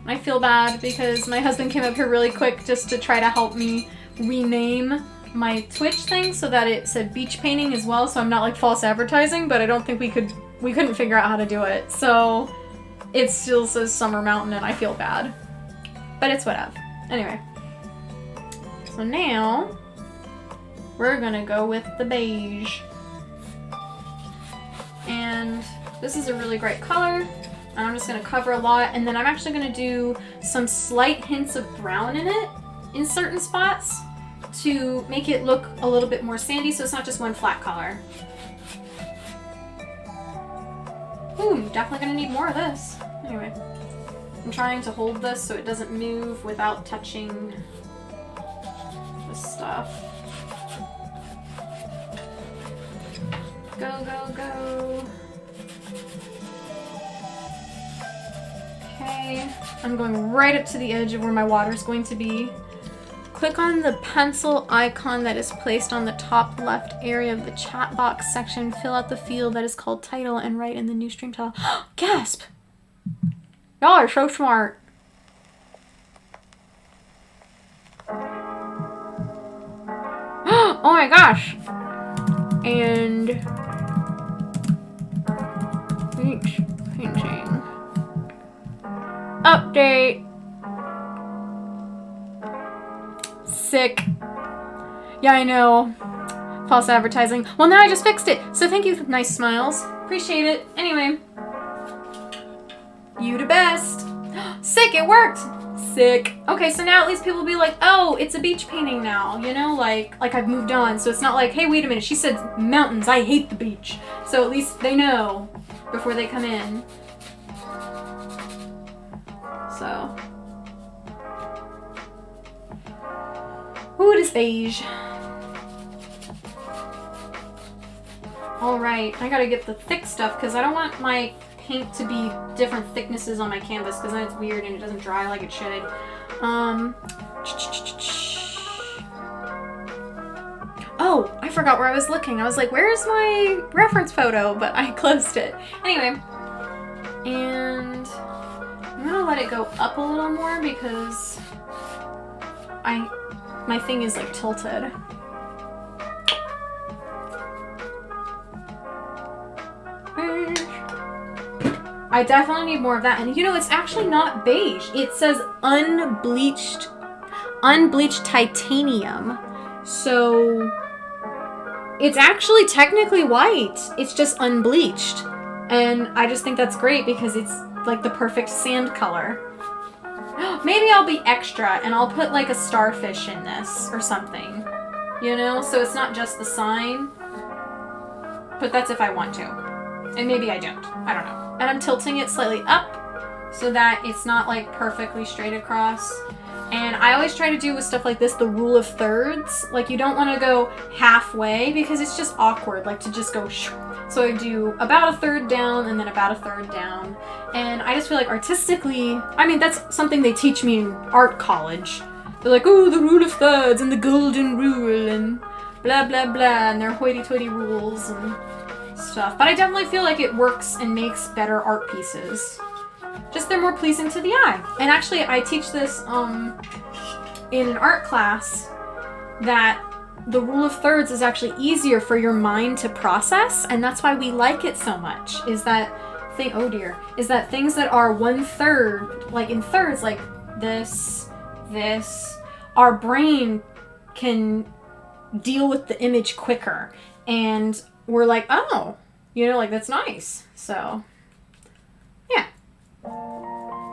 I feel bad because my husband came up here really quick just to try to help me rename my Twitch thing so that it said beach painting as well, so I'm not like false advertising, but I don't think we couldn't figure out how to do it. So it still says Summer Mountain and I feel bad. But it's whatever. Anyway. So now we're gonna go with the beige. And this is a really great color. And I'm just gonna cover a lot, and then I'm actually gonna do some slight hints of brown in it in certain spots to make it look a little bit more sandy so it's not just one flat color. Ooh, I'm definitely gonna need more of this. Anyway, I'm trying to hold this so it doesn't move without touching this stuff. Go, go, go. Okay, I'm going right up to the edge of where my water is going to be. Click on the pencil icon that is placed on the top left area of the chat box section. Fill out the field that is called title and write in the new stream title. Gasp! Y'all are so smart. Oh my gosh! And each painting. Update. Sick. Yeah, I know. False advertising. Well, now I just fixed it. So thank you. Nice smiles. Appreciate it. Anyway. You the best. Sick, it worked. Sick. Okay, so now at least people will be like, oh, it's a beach painting now. You know, like I've moved on. So it's not like, hey, wait a minute. She said mountains. I hate the beach. So at least they know before they come in. So. Ooh, it is beige. Alright, I gotta get the thick stuff because I don't want my paint to be different thicknesses on my canvas because then it's weird and it doesn't dry like it should. Oh, I forgot where I was looking. I was like, where's my reference photo? But I closed it. Anyway, and I'm gonna let it go up a little more because my thing is like tilted. I definitely need more of that. And you know, it's actually not beige. It says unbleached titanium. So it's actually technically white. It's just unbleached. And I just think that's great because it's like the perfect sand color. Maybe I'll be extra and I'll put like a starfish in this or something, you know? So it's not just the sign, but that's if I want to. And maybe I don't. I don't know. And I'm tilting it slightly up so that it's not like perfectly straight across. And I always try to do with stuff like this the rule of thirds. Like you don't want to go halfway because it's just awkward, like to just go shoo. So I do about a third down and then about a third down. And I just feel like artistically, I mean, that's something they teach me in art college. They're like, oh, the rule of thirds and the golden rule and blah, blah, blah, and their hoity-toity rules and stuff. But I definitely feel like it works and makes better art pieces. Just they're more pleasing to the eye. And actually, I teach this in an art class that the rule of thirds is actually easier for your mind to process, and that's why we like it so much. Is that things that are 1/3, like in thirds, like this, our brain can deal with the image quicker, and we're like, oh, you know, like that's nice. So, yeah,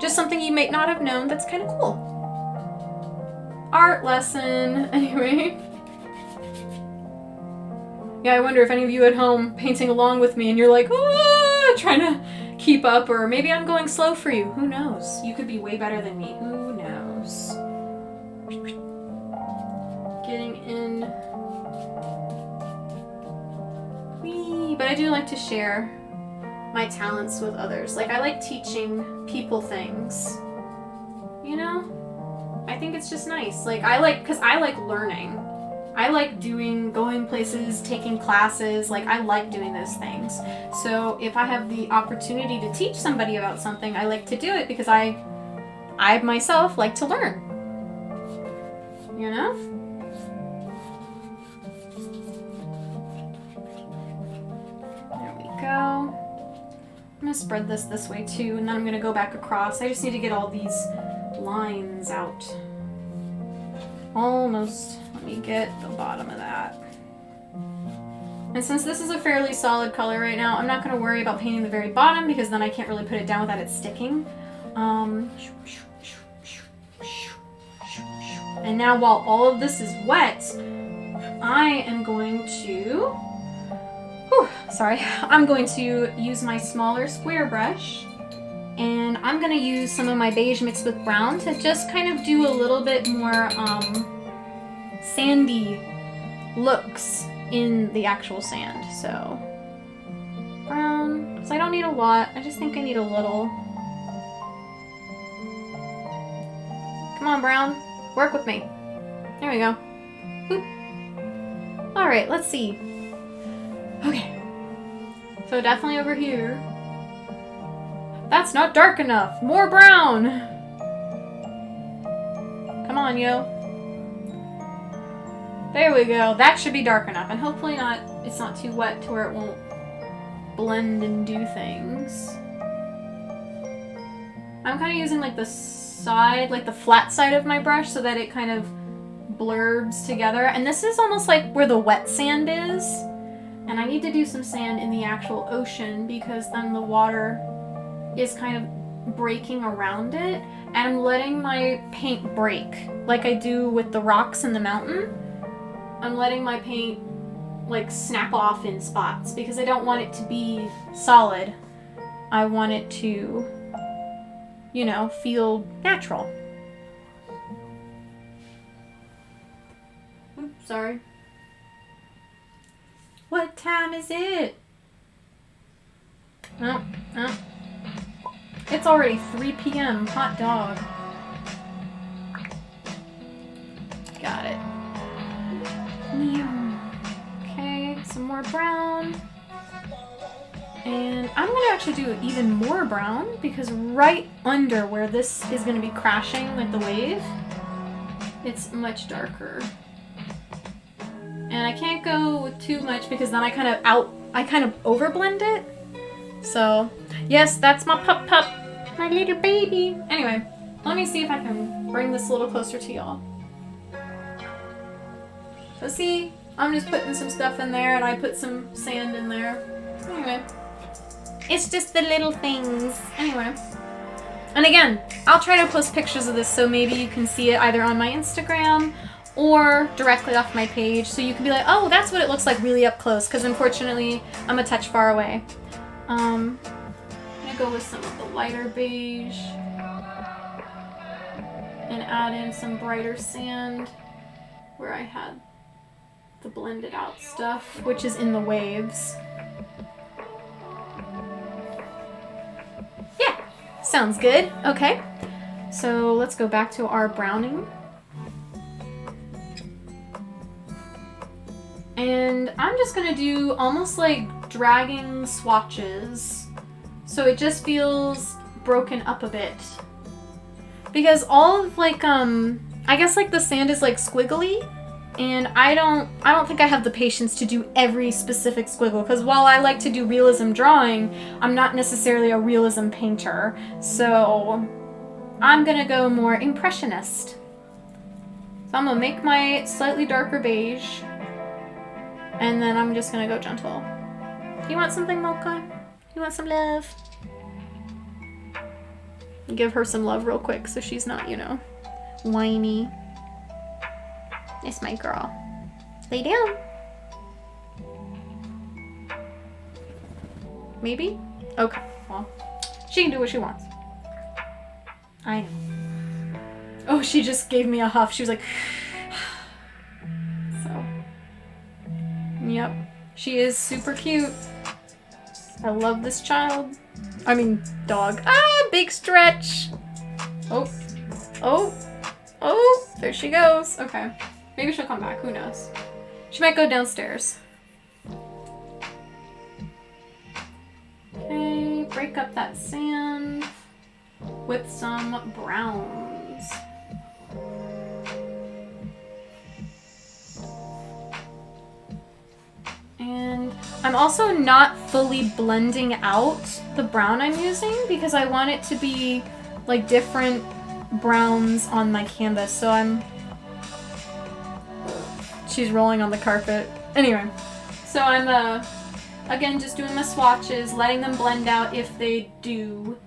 just something you may not have known. That's kind of cool. Art lesson, anyway. Yeah, I wonder if any of you at home painting along with me and you're like, oh, trying to keep up, or maybe I'm going slow for you. Who knows? You could be way better than me. Who knows? Getting in. Whee! But I do like to share my talents with others. Like, I like teaching people things. You know? I think it's just nice. Like, because I like learning. I like going places, taking classes, like I like doing those things. So if I have the opportunity to teach somebody about something, I like to do it because I myself like to learn. You know? There we go. I'm gonna spread this way too, and then I'm gonna go back across. I just need to get all these lines out. Almost. Let me get the bottom of that. And since this is a fairly solid color right now, I'm not going to worry about painting the very bottom because then I can't really put it down without it sticking. And now while all of this is wet, I am going to Whew, sorry. I'm going to use my smaller square brush, and I'm going to use some of my beige mixed with brown to just kind of do a little bit more sandy looks in the actual sand. So brown, because I don't need a lot. I just think I need a little. Come on, brown. Work with me. There we go. Boop. Alright, let's see. Okay. So definitely over here. That's not dark enough. More brown. Come on, yo. There we go. That should be dark enough. And hopefully it's not too wet to where it won't blend and do things. I'm kind of using like the side, like the flat side of my brush so that it kind of blurs together. And this is almost like where the wet sand is. And I need to do some sand in the actual ocean because then the water is kind of breaking around it. And I'm letting my paint break like I do with the rocks in the mountain. I'm letting my paint like snap off in spots because I don't want it to be solid. I want it to, you know, feel natural. Oops, sorry. What time is it? Oh, oh. It's already 3 p.m. Hot dog. Got it. Okay, some more brown. And I'm going to actually do even more brown because right under where this is going to be crashing with the wave, it's much darker. And I can't go with too much because then I kind of overblend it. So, yes, that's my pup, my little baby. Anyway, let me see if I can bring this a little closer to y'all. So see, I'm just putting some stuff in there and I put some sand in there. Anyway, it's just the little things. Anyway. And again, I'll try to post pictures of this so maybe you can see it either on my Instagram or directly off my page so you can be like, oh, that's what it looks like really up close, because unfortunately I'm a touch far away. I'm gonna go with some of the lighter beige and add in some brighter sand where I had the blended out stuff, which is in the waves. Yeah, sounds good. Okay, so let's go back to our browning. And I'm just gonna do almost like dragging swatches so it just feels broken up a bit. Because all of like, I guess like the sand is like squiggly, and I don't think I have the patience to do every specific squiggle, because while I like to do realism drawing, I'm not necessarily a realism painter. So I'm gonna go more impressionist. So I'm gonna make my slightly darker beige, and then I'm just gonna go gentle. You want something, Mocha? You want some love? Give her some love real quick so she's not, you know, whiny. It's my girl. Lay down. Maybe? Okay, well, she can do what she wants. I know. Oh, she just gave me a huff. She was like, so. Yep, she is super cute. I love this child. I mean, dog. Ah, big stretch. Oh, oh, oh, there she goes. Okay. Maybe she'll come back, who knows. She might go downstairs. Okay, break up that sand with some browns. And I'm also not fully blending out the brown I'm using because I want it to be like different browns on my canvas. So she's rolling on the carpet. Anyway, so I'm again just doing my swatches, letting them blend out if they do.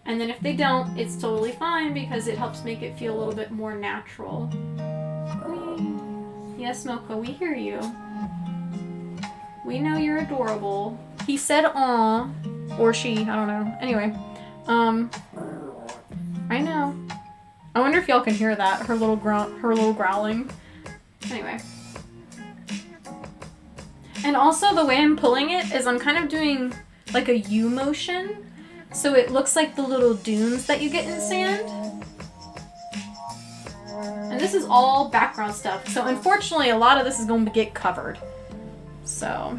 And then if they don't, it's totally fine because it helps make it feel a little bit more natural. Yes, Mocha, we hear you. We know you're adorable. He said aw. Or she, I don't know. Anyway. I know. I wonder if y'all can hear that. Her little growling. Anyway. And also the way I'm pulling it is I'm kind of doing like a U motion. So it looks like the little dunes that you get in sand. And this is all background stuff. So unfortunately, a lot of this is going to get covered. So.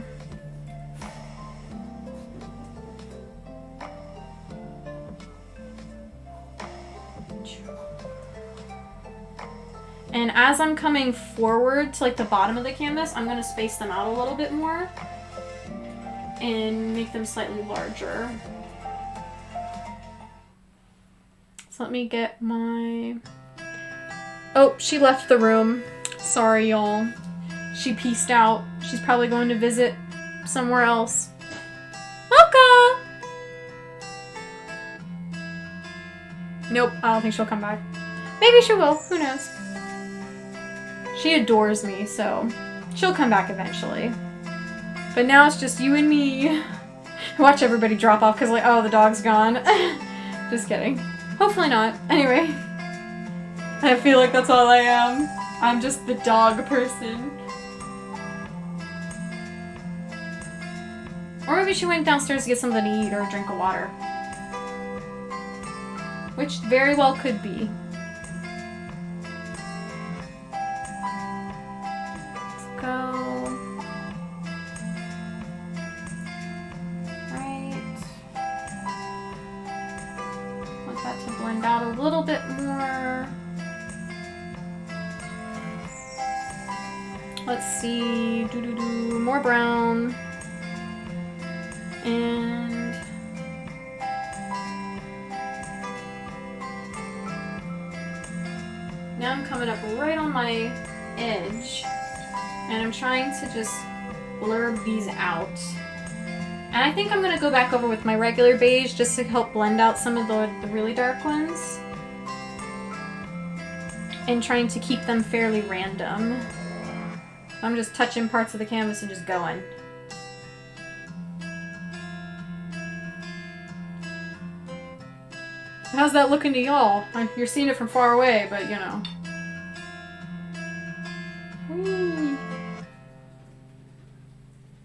And as I'm coming forward to like the bottom of the canvas, I'm going to space them out a little bit more. And make them slightly larger. So let me get my... Oh, she left the room. Sorry, y'all. She peaced out. She's probably going to visit somewhere else. Mocha! Nope, I don't think she'll come back. Maybe she will. Who knows? She adores me, so she'll come back eventually. But now it's just you and me. Watch everybody drop off because like, oh, the dog's gone. Just kidding. Hopefully not. Anyway. I feel like that's all I am. I'm just the dog person. Or maybe she went downstairs to get something to eat or a drink of water. Which very well could be. Let's go. Right. Want that to blend out a little bit more. Let's see, more brown, and now I'm coming up right on my edge, and I'm trying to just blurb these out. And I think I'm gonna go back over with my regular beige just to help blend out some of the really dark ones, and trying to keep them fairly random. I'm just touching parts of the canvas and just going. How's that looking to y'all? You're seeing it from far away, but you know.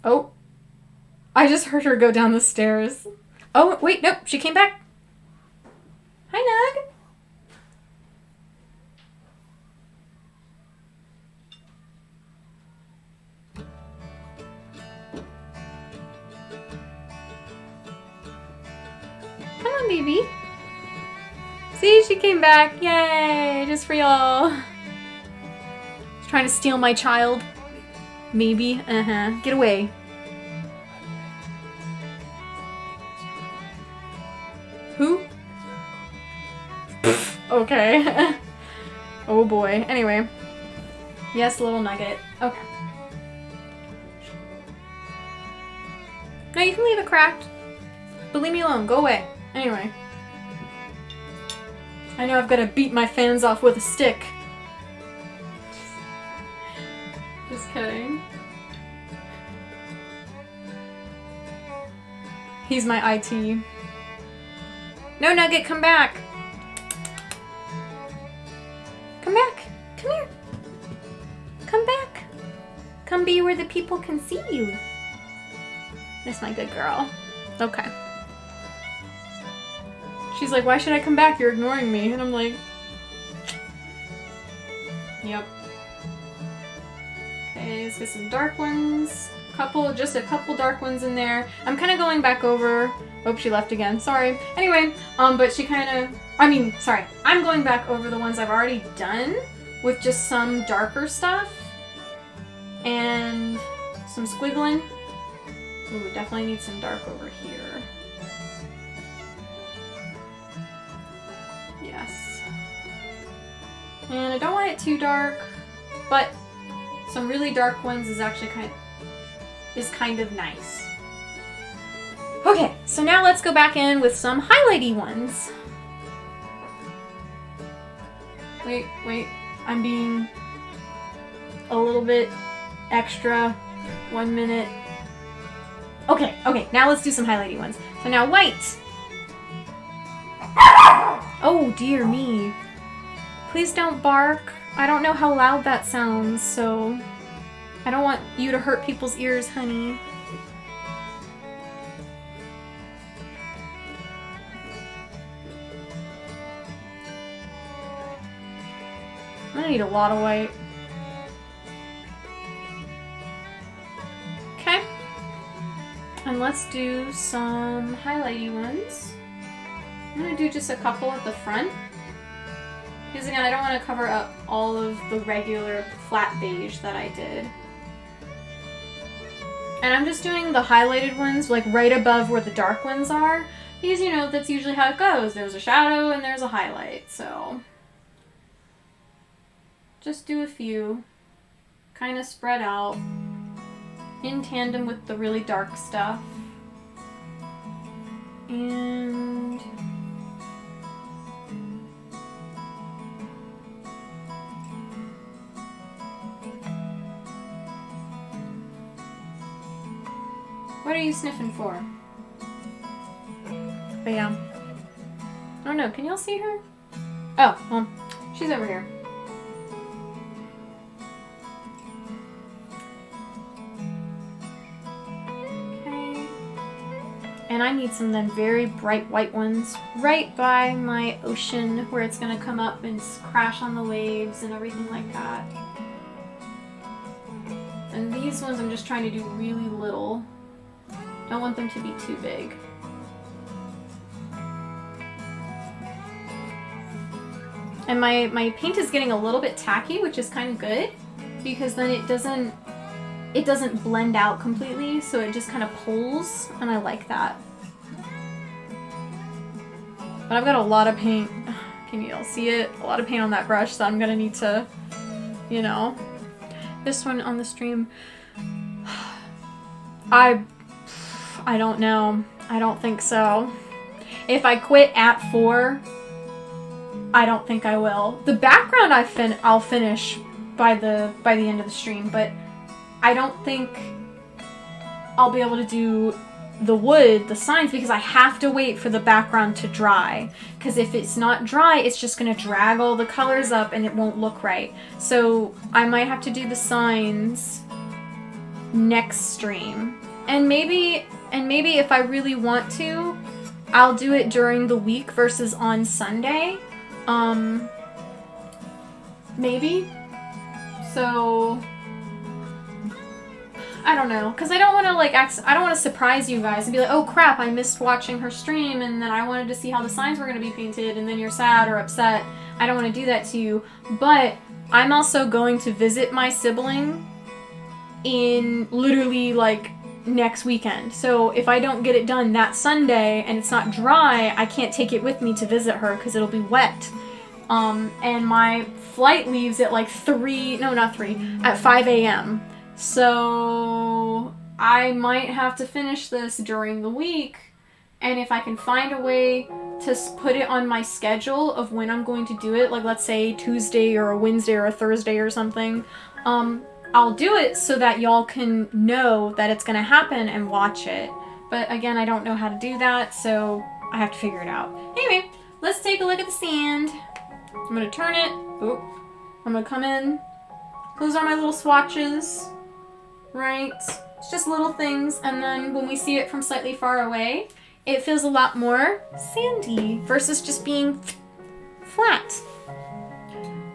Oh. I just heard her go down the stairs. Oh, wait, nope, she came back. Hi, Nug. Come on, baby. See, she came back. Yay, just for y'all. She's trying to steal my child. Maybe. Get away. Who? Okay. Oh boy. Anyway. Yes, little nugget. Okay. No, you can leave it cracked. But leave me alone. Go away. Anyway. I know I've got to beat my fans off with a stick. Just kidding. He's my IT. No, Nugget, come back. Come back. Come here. Come back. Come be where the people can see you. That's my good girl. Okay. She's like, why should I come back? You're ignoring me. And I'm like, yep. Okay, let's get some dark ones. Just a couple dark ones in there. I'm kind of going back over. Oh, she left again. Sorry. Anyway, but she kind of, I'm going back over the ones I've already done with just some darker stuff and some squiggling. Ooh, definitely need some dark over here. Yes. And I don't want it too dark, but some really dark ones is actually kind of nice. Okay, so now let's go back in with some highlighty ones. Wait, I'm being a little bit extra. 1 minute. Okay, now let's do some highlighty ones. So now white. Oh, dear me. Please don't bark. I don't know how loud that sounds, so I don't want you to hurt people's ears, honey. I'm gonna need a lot of white. Okay. And let's do some highlighty ones. I'm gonna do just a couple at the front. Because again, I don't want to cover up all of the regular flat beige that I did. And I'm just doing the highlighted ones like right above where the dark ones are. Because, you know, that's usually how it goes. There's a shadow and there's a highlight, so... Just do a few. Kind of spread out. In tandem with the really dark stuff. And... What are you sniffing for? But yeah. I don't know, can y'all see her? Oh, well, she's over here. Okay. And I need some then very bright white ones right by my ocean where it's gonna come up and crash on the waves and everything like that. And these ones I'm just trying to do really little. Don't want them to be too big. And my paint is getting a little bit tacky, which is kind of good because then it doesn't blend out completely, so it just kind of pulls, and I like that. But I've got a lot of paint. Can you all see it? A lot of paint on that brush, so I'm gonna need to, you know, this one on the stream. I don't know. I don't think so. If I quit at 4, I don't think I will. The background I'll finish by the end of the stream, but I don't think I'll be able to do the wood, the signs, because I have to wait for the background to dry. Because if it's not dry, it's just gonna drag all the colors up and it won't look right. So I might have to do the signs next stream. And maybe if I really want to, I'll do it during the week versus on Sunday. Maybe. So, I don't know. Because I don't want to, I don't want to surprise you guys and be like, oh crap, I missed watching her stream and then I wanted to see how the signs were going to be painted and then you're sad or upset. I don't want to do that to you. But I'm also going to visit my sibling in literally, next weekend. So if I don't get it done that Sunday and it's not dry, I can't take it with me to visit her because it'll be wet. And my flight leaves at at 5 a.m. So I might have to finish this during the week, and if I can find a way to put it on my schedule of when I'm going to do it, like let's say Tuesday or a Wednesday or a Thursday or something, I'll do it so that y'all can know that it's gonna happen and watch it. But again, I don't know how to do that, so I have to figure it out. Anyway, let's take a look at the sand. I'm gonna turn it. Oh, I'm gonna come in. Those are my little swatches, right? It's just little things, and then when we see it from slightly far away, it feels a lot more sandy versus just being flat.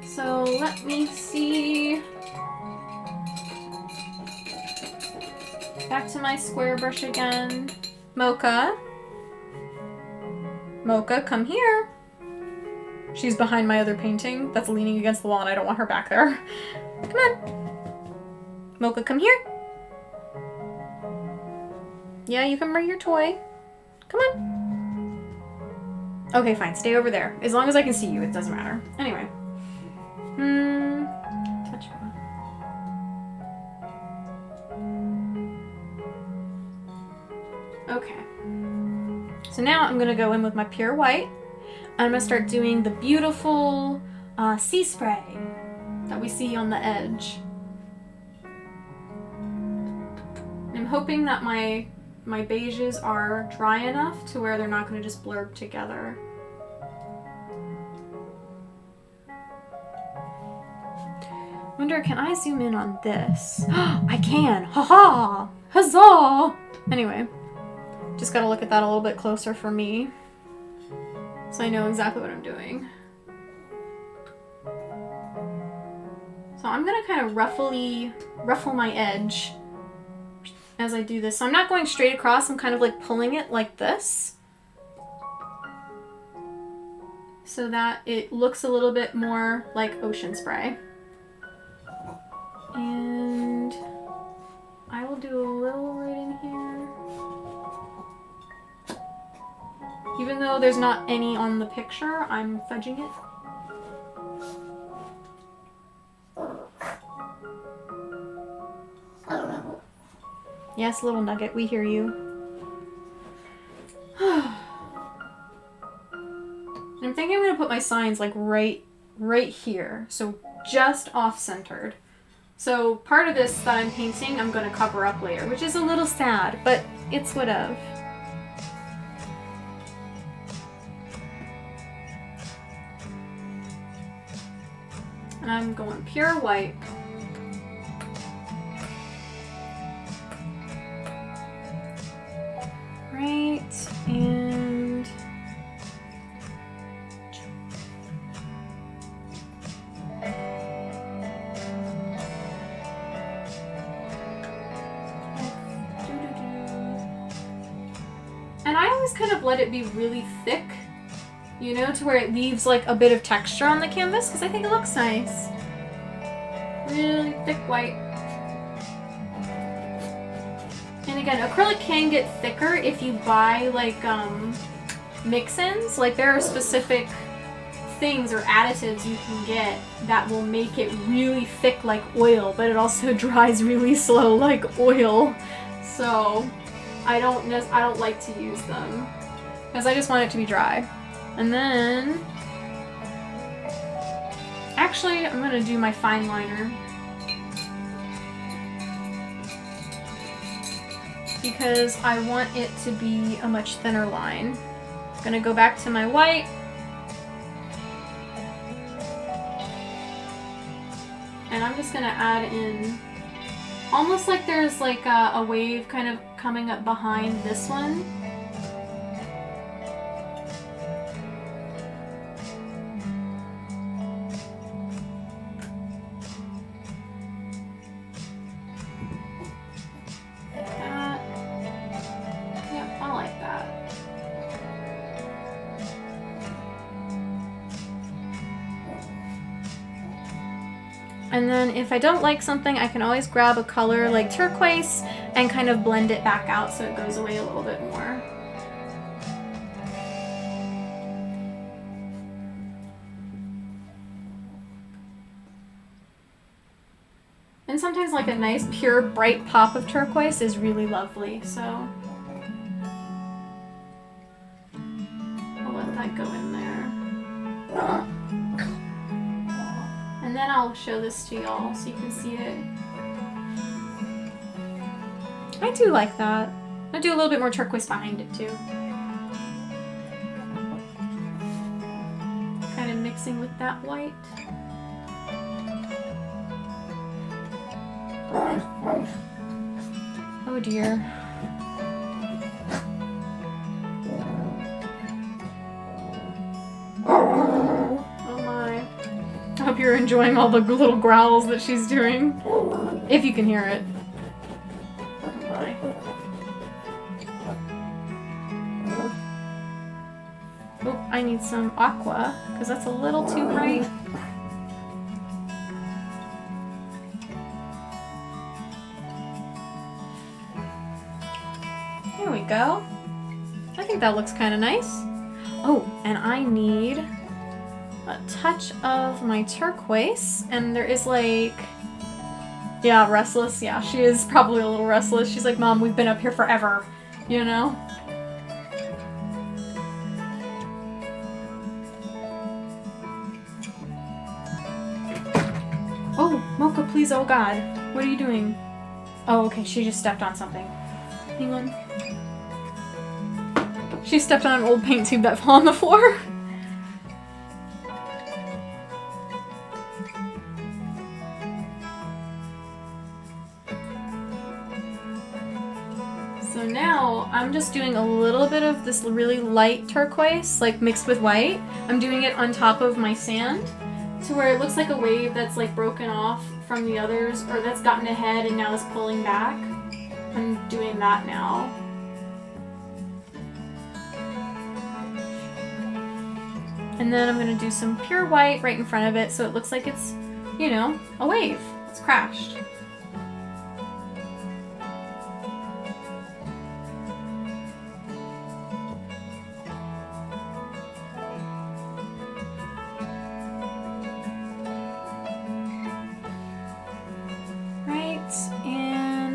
So let me see. Back to my square brush again. Mocha, come here. She's behind my other painting that's leaning against the wall and I don't want her back there. Come on. Mocha, come here. Yeah, you can bring your toy. Come on. Okay, fine. Stay over there. As long as I can see you, it doesn't matter. Anyway. Touch one. Okay. So now I'm going to go in with my pure white. I'm going to start doing the beautiful sea spray that we see on the edge. I'm hoping that my my beiges are dry enough to where they're not going to just blurb together. Wonder, can I zoom in on this? I can! Ha-ha! Huzzah! Anyway, just gotta look at that a little bit closer for me, so I know exactly what I'm doing. So I'm gonna kind of ruffle my edge as I do this. So I'm not going straight across, I'm kind of like pulling it like this, so that it looks a little bit more like ocean spray. And I will do a little right in here. Even though there's not any on the picture, I'm fudging it. Yes, little nugget, we hear you. I'm thinking I'm gonna put my signs like right here, so just off-centered. So part of this that I'm painting, I'm gonna cover up later, which is a little sad, but it's whatever. And I'm going pure white. Right, and I always kind of let it be really thick, you know, to where it leaves like a bit of texture on the canvas, because I think it looks nice. Really thick white. And again, acrylic can get thicker if you buy like mix-ins. Like there are specific things or additives you can get that will make it really thick like oil, but it also dries really slow like oil. So I don't like to use them because I just want it to be dry. And then actually I'm gonna do my fine liner because I want it to be a much thinner line. I'm gonna go back to my white. And I'm just gonna add in almost like there's like a wave kind of coming up behind this one. And then if I don't like something, I can always grab a color like turquoise and kind of blend it back out so it goes away a little bit more. And sometimes like a nice pure bright pop of turquoise is really lovely, so I'll let that go in there. And then I'll show this to y'all so you can see it. I do like that. I'll do a little bit more turquoise behind it too. Kind of mixing with that white. Oh dear. I hope you're enjoying all the little growls that she's doing, if you can hear it. Oh, I need some aqua, because that's a little too bright. There we go. I think that looks kind of nice. Oh, and I need a touch of my turquoise, and there is like, yeah, restless. Yeah, she is probably a little restless. She's like, Mom, we've been up here forever, you know? Oh, Mocha, please, oh God. What are you doing? Oh, okay, she just stepped on something. Hang on. She stepped on an old paint tube that fell on the floor. So now I'm just doing a little bit of this really light turquoise, like mixed with white. I'm doing it on top of my sand to where it looks like a wave that's like broken off from the others, or that's gotten ahead and now is pulling back. I'm doing that now. And then I'm gonna do some pure white right in front of it so it looks like it's, you know, a wave. It's crashed.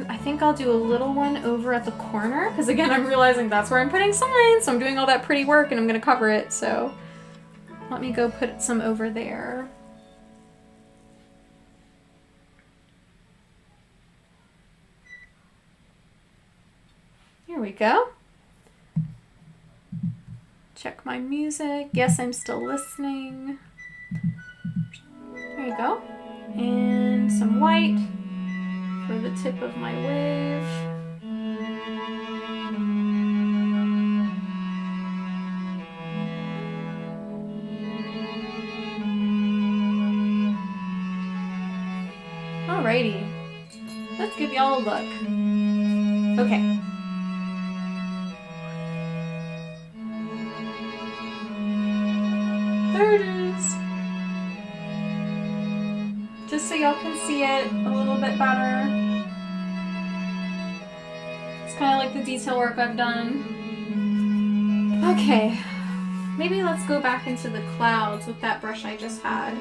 I think I'll do a little one over at the corner, because again I'm realizing that's where I'm putting signs, so I'm doing all that pretty work and I'm going to cover it, so let me go put some over there. Here we go. Check my music. Yes, I'm still listening. There you go. And some white for the tip of my wave. Alrighty, let's give y'all a look. Okay. There it is. Just so y'all can see it a little bit better. It's kind of like the detail work I've done. Okay, maybe let's go back into the clouds with that brush I just had.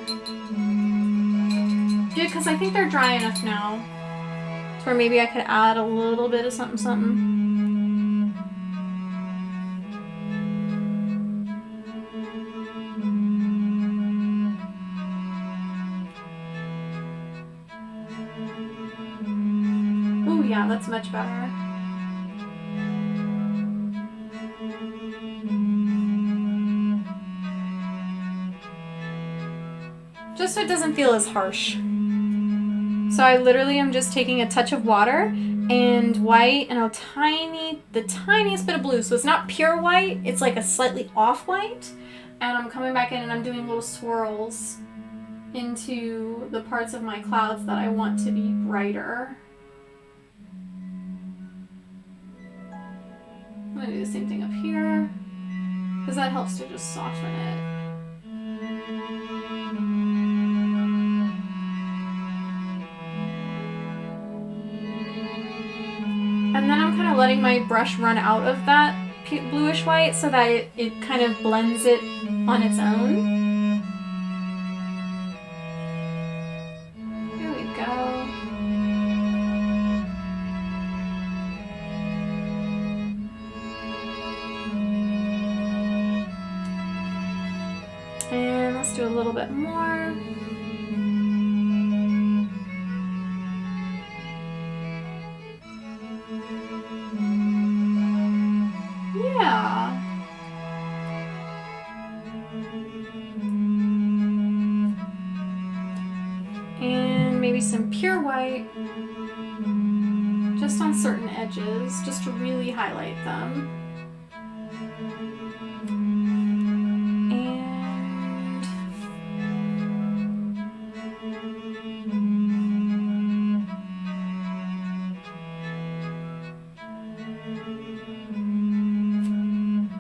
Yeah, because I think they're dry enough now to where maybe I could add a little bit of something something. Ooh, yeah, that's much better. Just so it doesn't feel as harsh. So I literally am just taking a touch of water and white and the tiniest bit of blue. So it's not pure white, it's like a slightly off white. And I'm coming back in and I'm doing little swirls into the parts of my clouds that I want to be brighter. I'm gonna do the same thing up here, because that helps to just soften it. And then I'm kind of letting my brush run out of that bluish white so that it kind of blends it on its own. Here we go. And let's do a little bit more. Yeah. And maybe some pure white just on certain edges, just to really highlight them.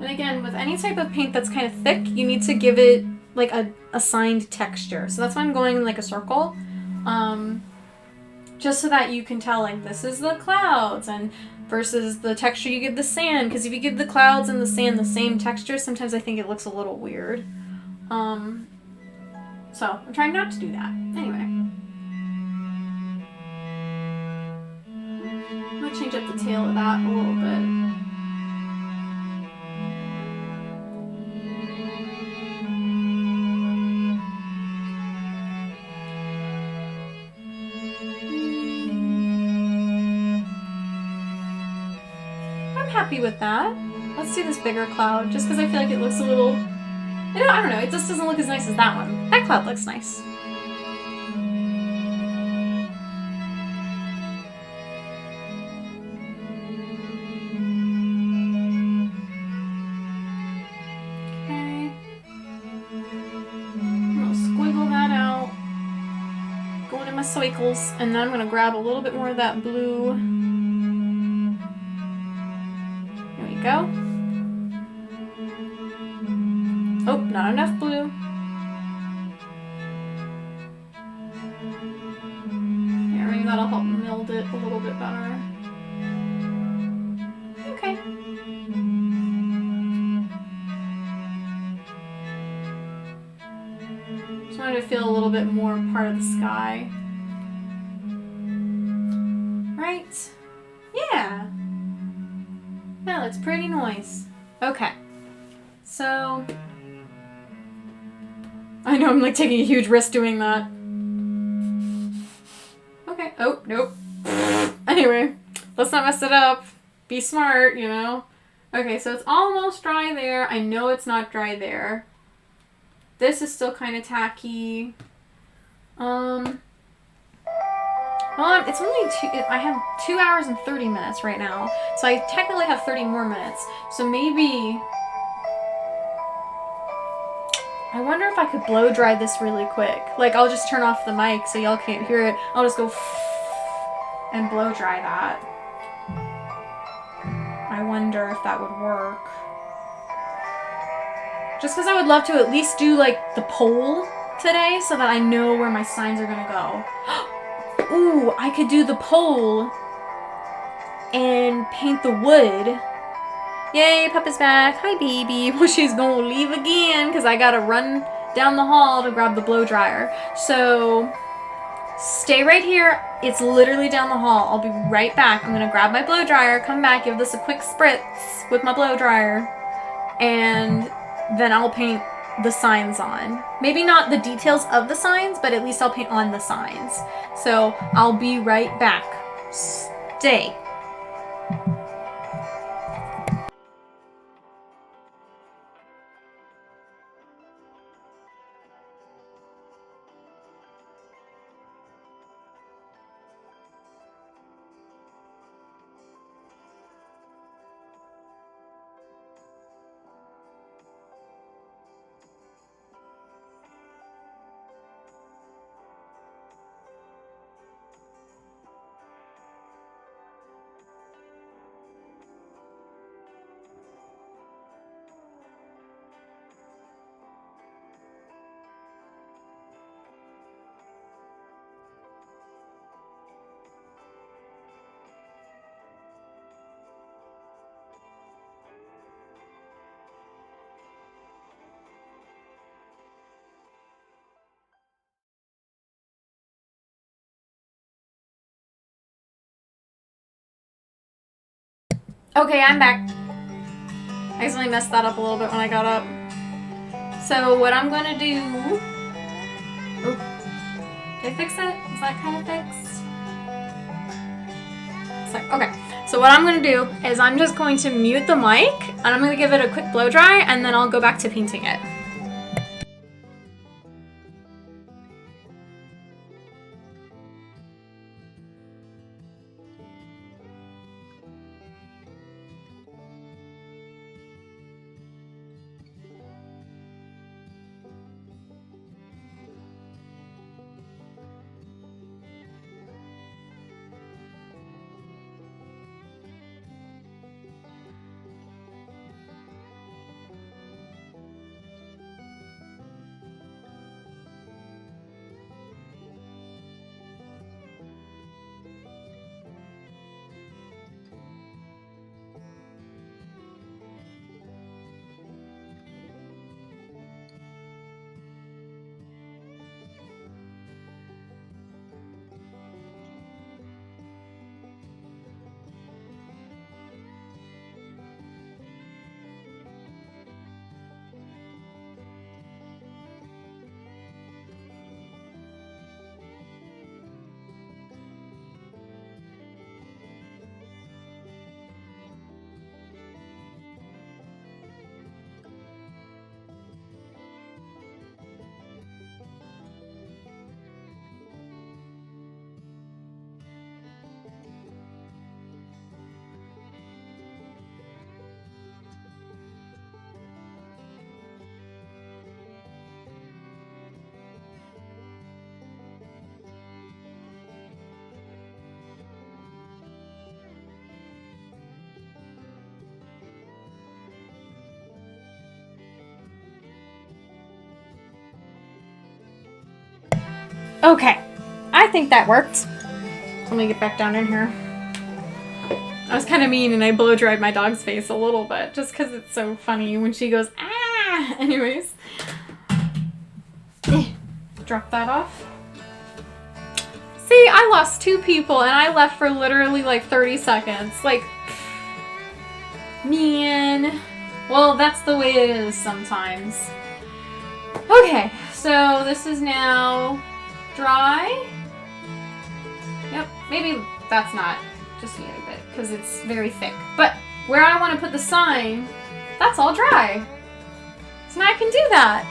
And again, with any type of paint that's kind of thick, you need to give it like a assigned texture. So that's why I'm going in like a circle. Just so that you can tell, like, this is the clouds and versus the texture you give the sand. Because if you give the clouds and the sand the same texture, sometimes I think it looks a little weird. So I'm trying not to do that. Anyway. I'm going to change up the tail of that a little bit. happy with that. Let's do this bigger cloud, just because I feel like it looks a little... I don't know, it just doesn't look as nice as that one. That cloud looks nice. Okay. I'm gonna squiggle that out. Go into my cycles, and then I'm gonna grab a little bit more of that blue. There we go. Oh, not enough blue. Here, maybe that'll help meld it a little bit better. Okay. Just wanted to feel a little bit more part of the sky. Right? Yeah. That looks pretty nice. Okay. So... I know I'm like taking a huge risk doing that. Okay. Oh, nope. Anyway, let's not mess it up. Be smart, you know? Okay, so it's almost dry there. I know it's not dry there. This is still kind of tacky. Well, it's only I have 2 hours and 30 minutes right now. So I technically have 30 more minutes. So maybe... I wonder if I could blow dry this really quick. Like, I'll just turn off the mic so y'all can't hear it. I'll just go and blow dry that. I wonder if that would work. Just because I would love to at least do, like, the pole today so that I know where my signs are gonna go. Ooh, I could do the pole and paint the wood. Yay, Peppa's back. Hi, baby. Well, she's gonna leave again because I gotta run down the hall to grab the blow dryer. So, stay right here. It's literally down the hall. I'll be right back. I'm gonna grab my blow dryer, come back, give this a quick spritz with my blow dryer, and then I'll paint the signs on. Maybe not the details of the signs, but at least I'll paint on the signs. So, I'll be right back. Stay. Okay, I'm back. I accidentally messed that up a little bit when I got up. So what I'm gonna do... Oh, did I fix it? Is that kind of fixed? It's like, okay. So what I'm gonna do is I'm just going to mute the mic and I'm gonna give it a quick blow dry and then I'll go back to painting it. Okay, I think that worked. Let me get back down in here. I was kind of mean and I blow dried my dog's face a little bit just because it's so funny when she goes, ah! Anyways. Drop that off. See, I lost 2 people and I left for literally like 30 seconds. Like, man. Well, that's the way it is sometimes. Okay, so this is now dry. Yep, maybe that's not just a little bit because it's very thick. But where I want to put the sign, that's all dry. So now I can do that.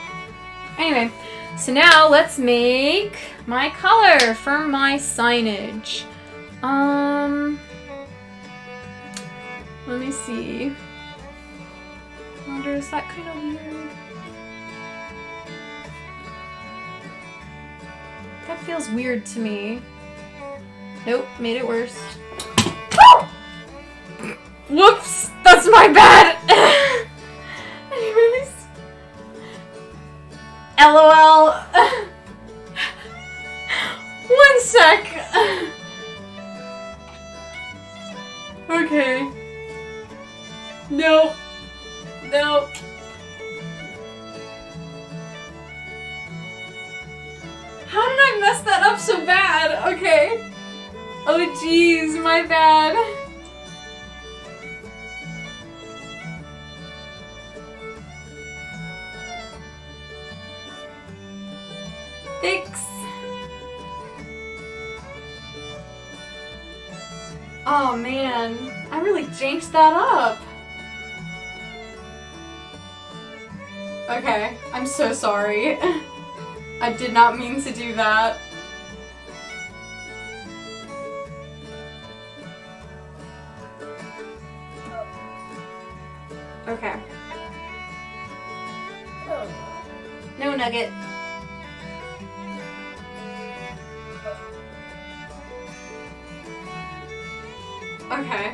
Anyway, so now let's make my color for my signage. Let me see. I wonder, is that kind of weird? That feels weird to me. Nope, made it worse. Whoops! That's my bad! Anyways. LOL. 1 sec. Okay. Nope. Nope. How did I mess that up so bad? Okay. Oh jeez, my bad. Thanks. Oh man, I really janked that up. Okay, I'm so sorry. I did not mean to do that. Okay. No nugget. Okay.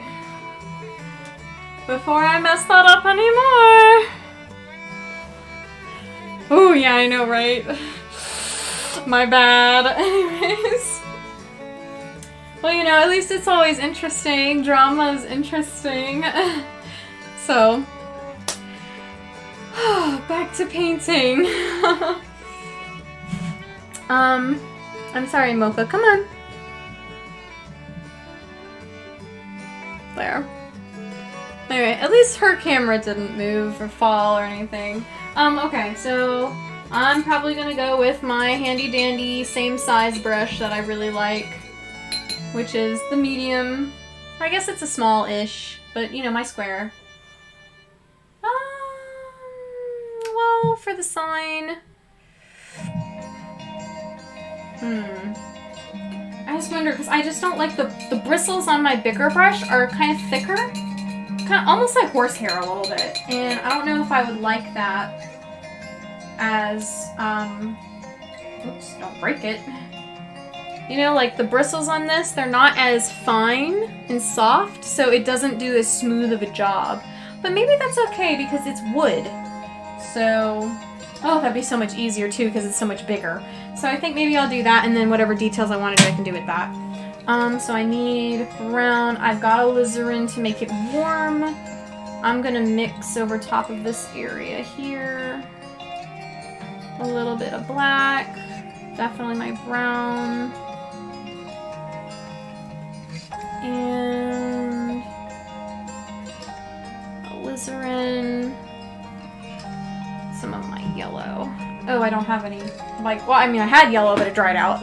Before I mess that up anymore. Oh yeah, I know, right? My bad. Anyways. Well, you know, at least it's always interesting. Drama is interesting. So, back to painting. I'm sorry, Mocha. Come on. There. Anyway, at least her camera didn't move or fall or anything. Okay, so I'm probably gonna go with my handy dandy same size brush that I really like, which is the medium. I guess it's a small-ish, but you know, my square. Well, for the sign. I just wonder, because I just don't like the bristles on my bigger brush are kind of thicker. Kind of almost like horsehair a little bit. And I don't know if I would like that as, oops, don't break it. You know, like the bristles on this, they're not as fine and soft, so it doesn't do as smooth of a job. But maybe that's okay because it's wood. So, oh, that'd be so much easier too because it's so much bigger. So I think maybe I'll do that, and then whatever details I want to do, I can do with that. So I need brown. I've got alizarin to make it warm. I'm gonna mix over top of this area here. A little bit of black. Definitely my brown. And alizarin. Some of my yellow. Oh, I don't have any. Like, well, I mean, I had yellow, but it dried out.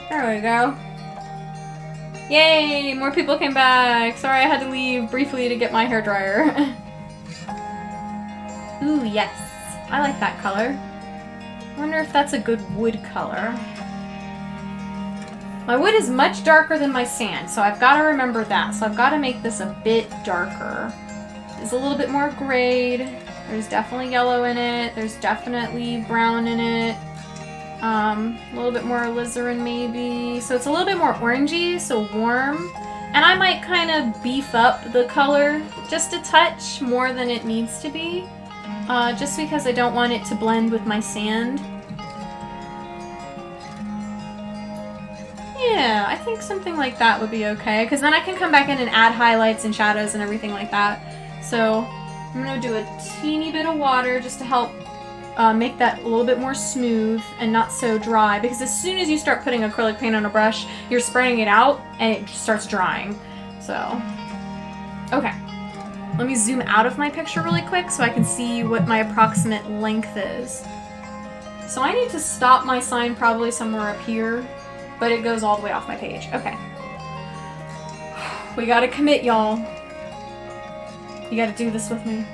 There we go. Yay! More people came back. Sorry, I had to leave briefly to get my hairdryer. Ooh, yes. I like that color. I wonder if that's a good wood color. My wood is much darker than my sand, so I've got to remember that. So I've got to make this a bit darker. It's a little bit more grayed. There's definitely yellow in it. There's definitely brown in it. A little bit more alizarin maybe. So it's a little bit more orangey, so warm. And I might kind of beef up the color just a touch more than it needs to be. just because I don't want it to blend with my sand. Yeah, I think something like that would be okay, because then I can come back in and add highlights and shadows and everything like that. So I'm going to do a teeny bit of water just to help make that a little bit more smooth and not so dry, because as soon as you start putting acrylic paint on a brush, you're spraying it out and it starts drying. So, okay. Let me zoom out of my picture really quick so I can see what my approximate length is. So I need to stop my sign probably somewhere up here, but it goes all the way off my page. Okay. We gotta commit, y'all. You gotta do this with me.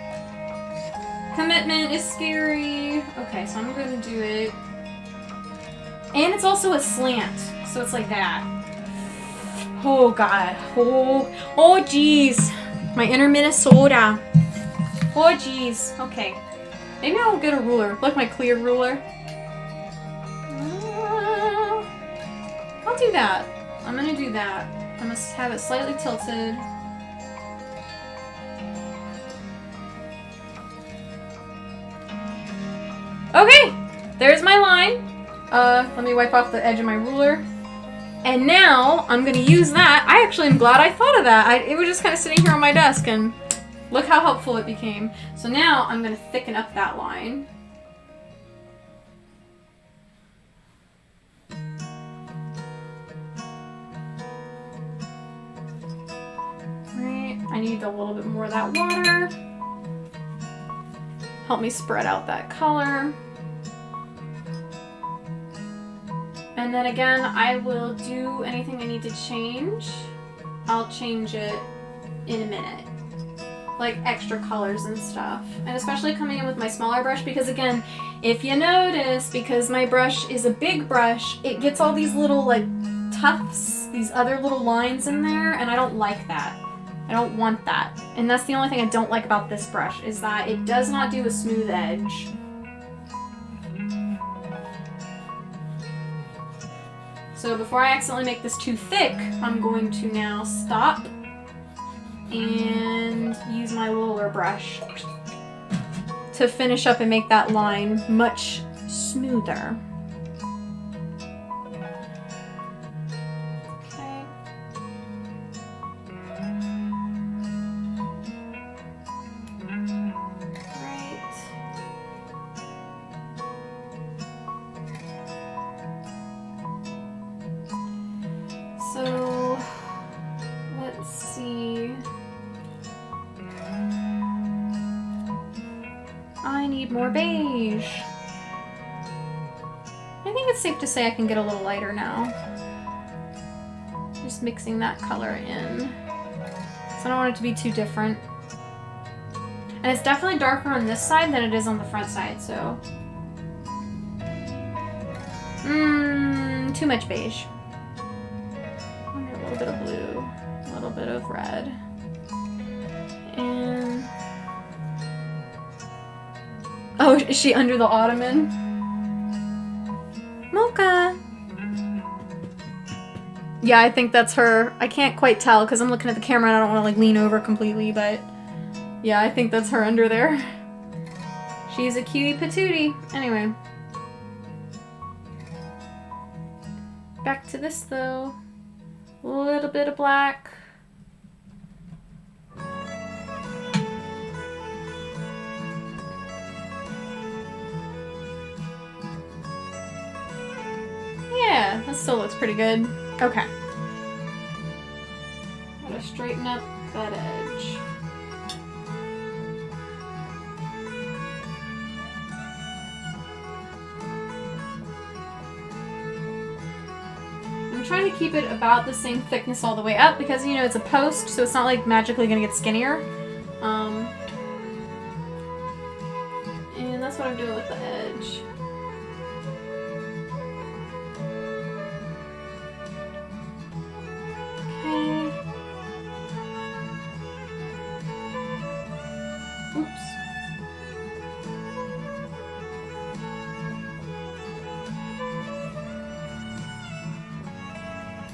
Commitment is scary. Okay, so I'm gonna do it. And it's also a slant, so it's like that. Oh god. Oh jeez. My inner Minnesota. Oh jeez. Okay. Maybe I'll get a ruler. Like my clear ruler. I'll do that. I'm gonna do that. I must have it slightly tilted. Okay, there's my line. Let me wipe off the edge of my ruler. And now I'm gonna use that. I actually am glad I thought of that. It was just kind of sitting here on my desk, and look how helpful it became. So now I'm gonna thicken up that line. I need a little bit more of that water. Help me spread out that color. And then again, I will do anything I need to change. I'll change it in a minute. Like extra colors and stuff. And especially coming in with my smaller brush, because again, if you notice, because my brush is a big brush, it gets all these little like tufts, these other little lines in there, and I don't like that. I don't want that. And that's the only thing I don't like about this brush, is that it does not do a smooth edge. So before I accidentally make this too thick, I'm going to now stop and use my roller brush to finish up and make that line much smoother. So, let's see. I need more beige. I think it's safe to say I can get a little lighter now. Just mixing that color in. So I don't want it to be too different. And it's definitely darker on this side than it is on the front side, so. Too much beige. A little bit of blue, a little bit of red, and oh, is she under the ottoman? Mocha. Yeah, I think that's her. I can't quite tell because I'm looking at the camera and I don't want to like lean over completely, but yeah, I think that's her under there. She's a cutie patootie. Anyway, back to this though. A little bit of black. Yeah, that still looks pretty good. Okay. Gotta straighten up that edge. I'm trying to keep it about the same thickness all the way up because, you know, it's a post, so it's not like magically gonna get skinnier. And that's what I'm doing with the edge. Okay. Oops.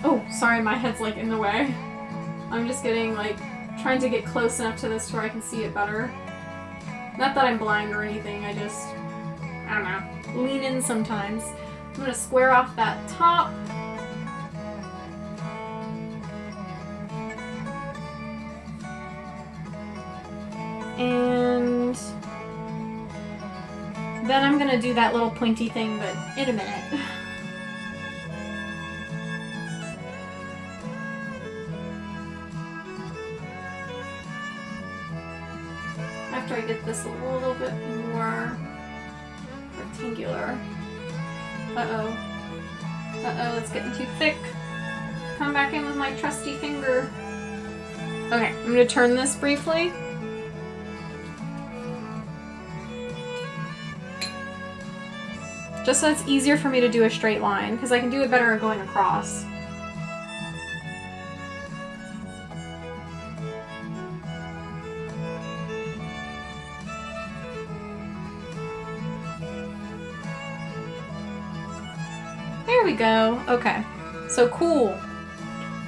Oh, sorry, my head's like in the way. I'm just getting like, trying to get close enough to this where I can see it better. Not that I'm blind or anything, I just, I don't know, lean in sometimes. I'm gonna square off that top. And then I'm gonna do that little pointy thing, but in a minute. After I get this a little bit more rectangular. Uh-oh. Uh-oh, it's getting too thick. Come back in with my trusty finger. Okay, I'm gonna turn this briefly. Just so it's easier for me to do a straight line, because I can do it better going across. There we go. Okay. So cool.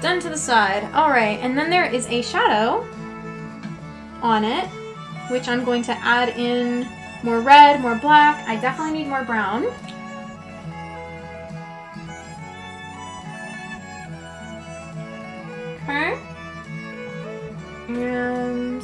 Done to the side. Alright, and then there is a shadow on it, which I'm going to add in more red, more black. I definitely need more brown. Okay. And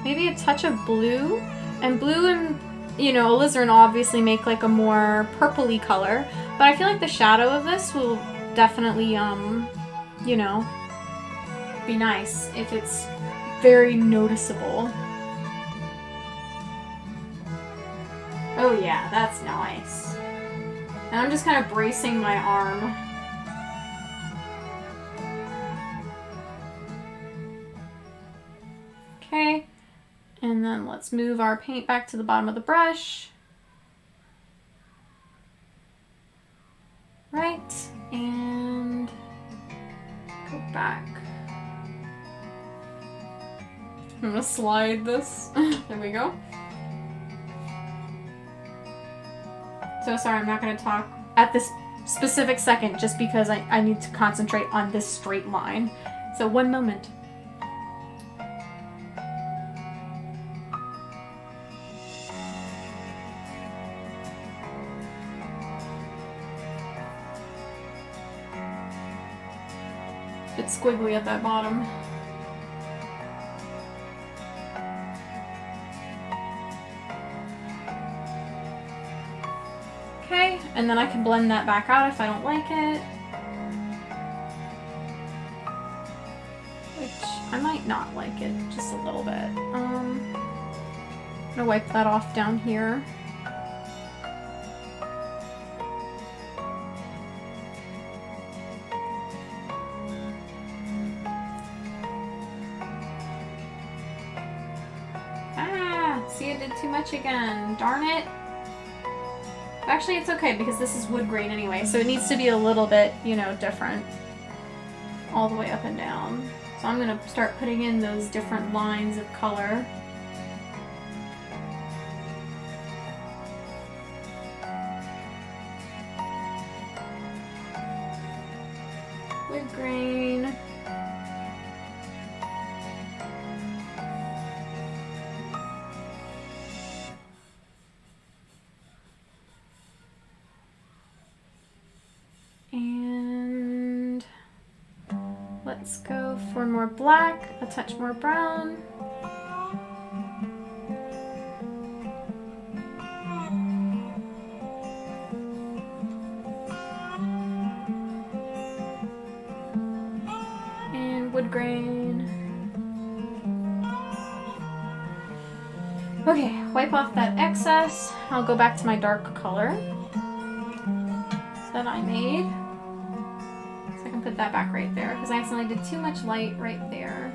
maybe a touch of blue. And blue and, you know, alizarin obviously make like a more purpley color. But I feel like the shadow of this will definitely, you know, be nice if it's very noticeable. Oh yeah, that's nice. And I'm just kind of bracing my arm. Okay. And then let's move our paint back to the bottom of the brush. Right, and go back. I'm gonna slide this. There we go. So sorry, I'm not gonna talk at this specific second just because I need to concentrate on this straight line. So one moment. It's squiggly at that bottom. Okay, and then I can blend that back out if I don't like it. Which I might not like it, just a little bit. I'm gonna wipe that off down here. See, I did too much again. Darn it. Actually, it's okay because this is wood grain anyway, so it needs to be a little bit, you know, different. All the way up and down. So I'm going to start putting in those different lines of color. Wood grain. And let's go for more black, a touch more brown. And wood grain. Okay, wipe off that excess. I'll go back to my dark color that I made. So I can put that back right there because I accidentally did too much light right there.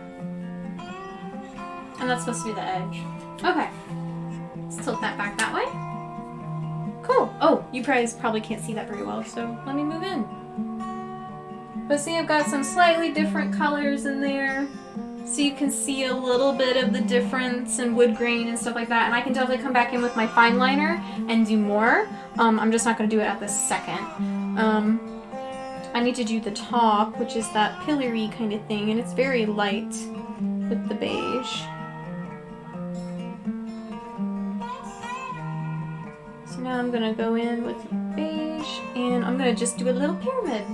And that's supposed to be the edge. Okay. Let's tilt that back that way. Cool. Oh, you guys probably can't see that very well, so let me move in. But see, I've got some slightly different colors in there. So you can see a little bit of the difference in wood grain and stuff like that. And I can definitely come back in with my fine liner and do more. I'm just not going to do it at this second. I need to do the top, which is that pillory kind of thing, and it's very light with the beige. So now I'm gonna go in with beige, and I'm gonna just do a little pyramid.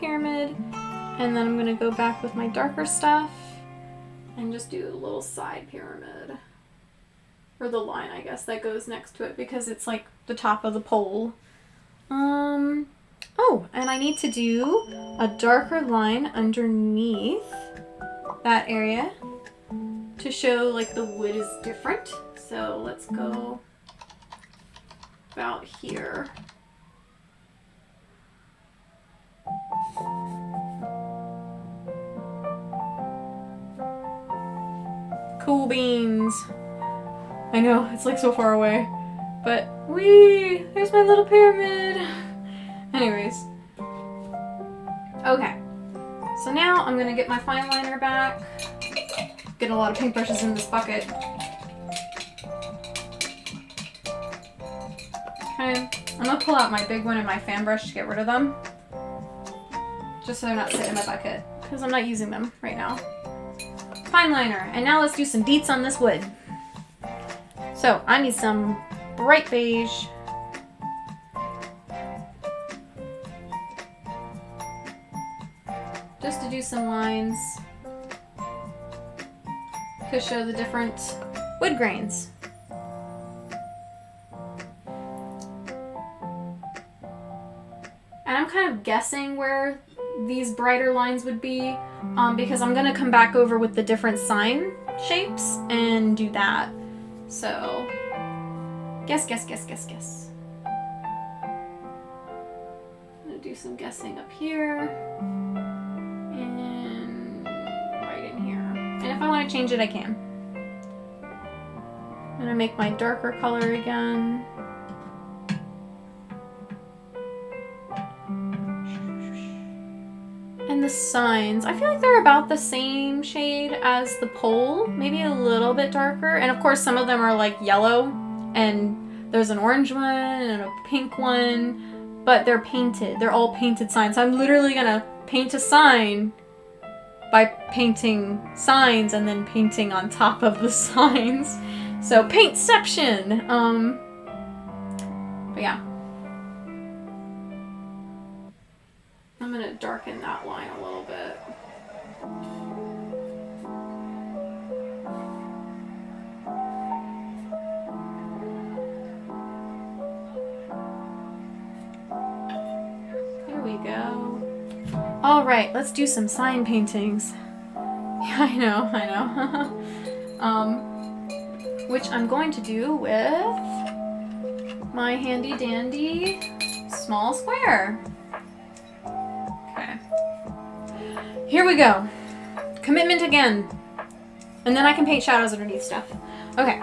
Pyramid, and then I'm gonna go back with my darker stuff and just do a little side pyramid, or the line, I guess, that goes next to it because it's like the top of the pole. Oh, and I need to do a darker line underneath that area to show like the wood is different. So let's go about here. Cool beans. I know, it's like so far away. But, whee! There's my little pyramid! Anyways. Okay. So now I'm gonna get my fine liner back. Get a lot of paintbrushes in this bucket. Okay. I'm gonna pull out my big one and my fan brush to get rid of them. Just so they're not sitting in my bucket. Because I'm not using them right now. Fine liner. And now let's do some deets on this wood. So I need some bright beige. Just to do some lines to show the different wood grains. And I'm kind of guessing where these brighter lines would be because I'm gonna come back over with the different sign shapes and do that. So guess. I'm gonna do some guessing up here and right in here. And if I want to change it, I can. I'm gonna make my darker color again. And the signs, I feel like they're about the same shade as the pole, maybe a little bit darker. And of course some of them are like yellow, and there's an orange one and a pink one, but they're painted. They're all painted signs. So I'm literally gonna paint a sign by painting signs and then painting on top of the signs. So paintception. But yeah. I'm going to darken that line a little bit. There we go. All right, let's do some sign paintings. Yeah, I know. Which I'm going to do with my handy dandy small square. Here we go. Commitment again. And then I can paint shadows underneath stuff. Okay.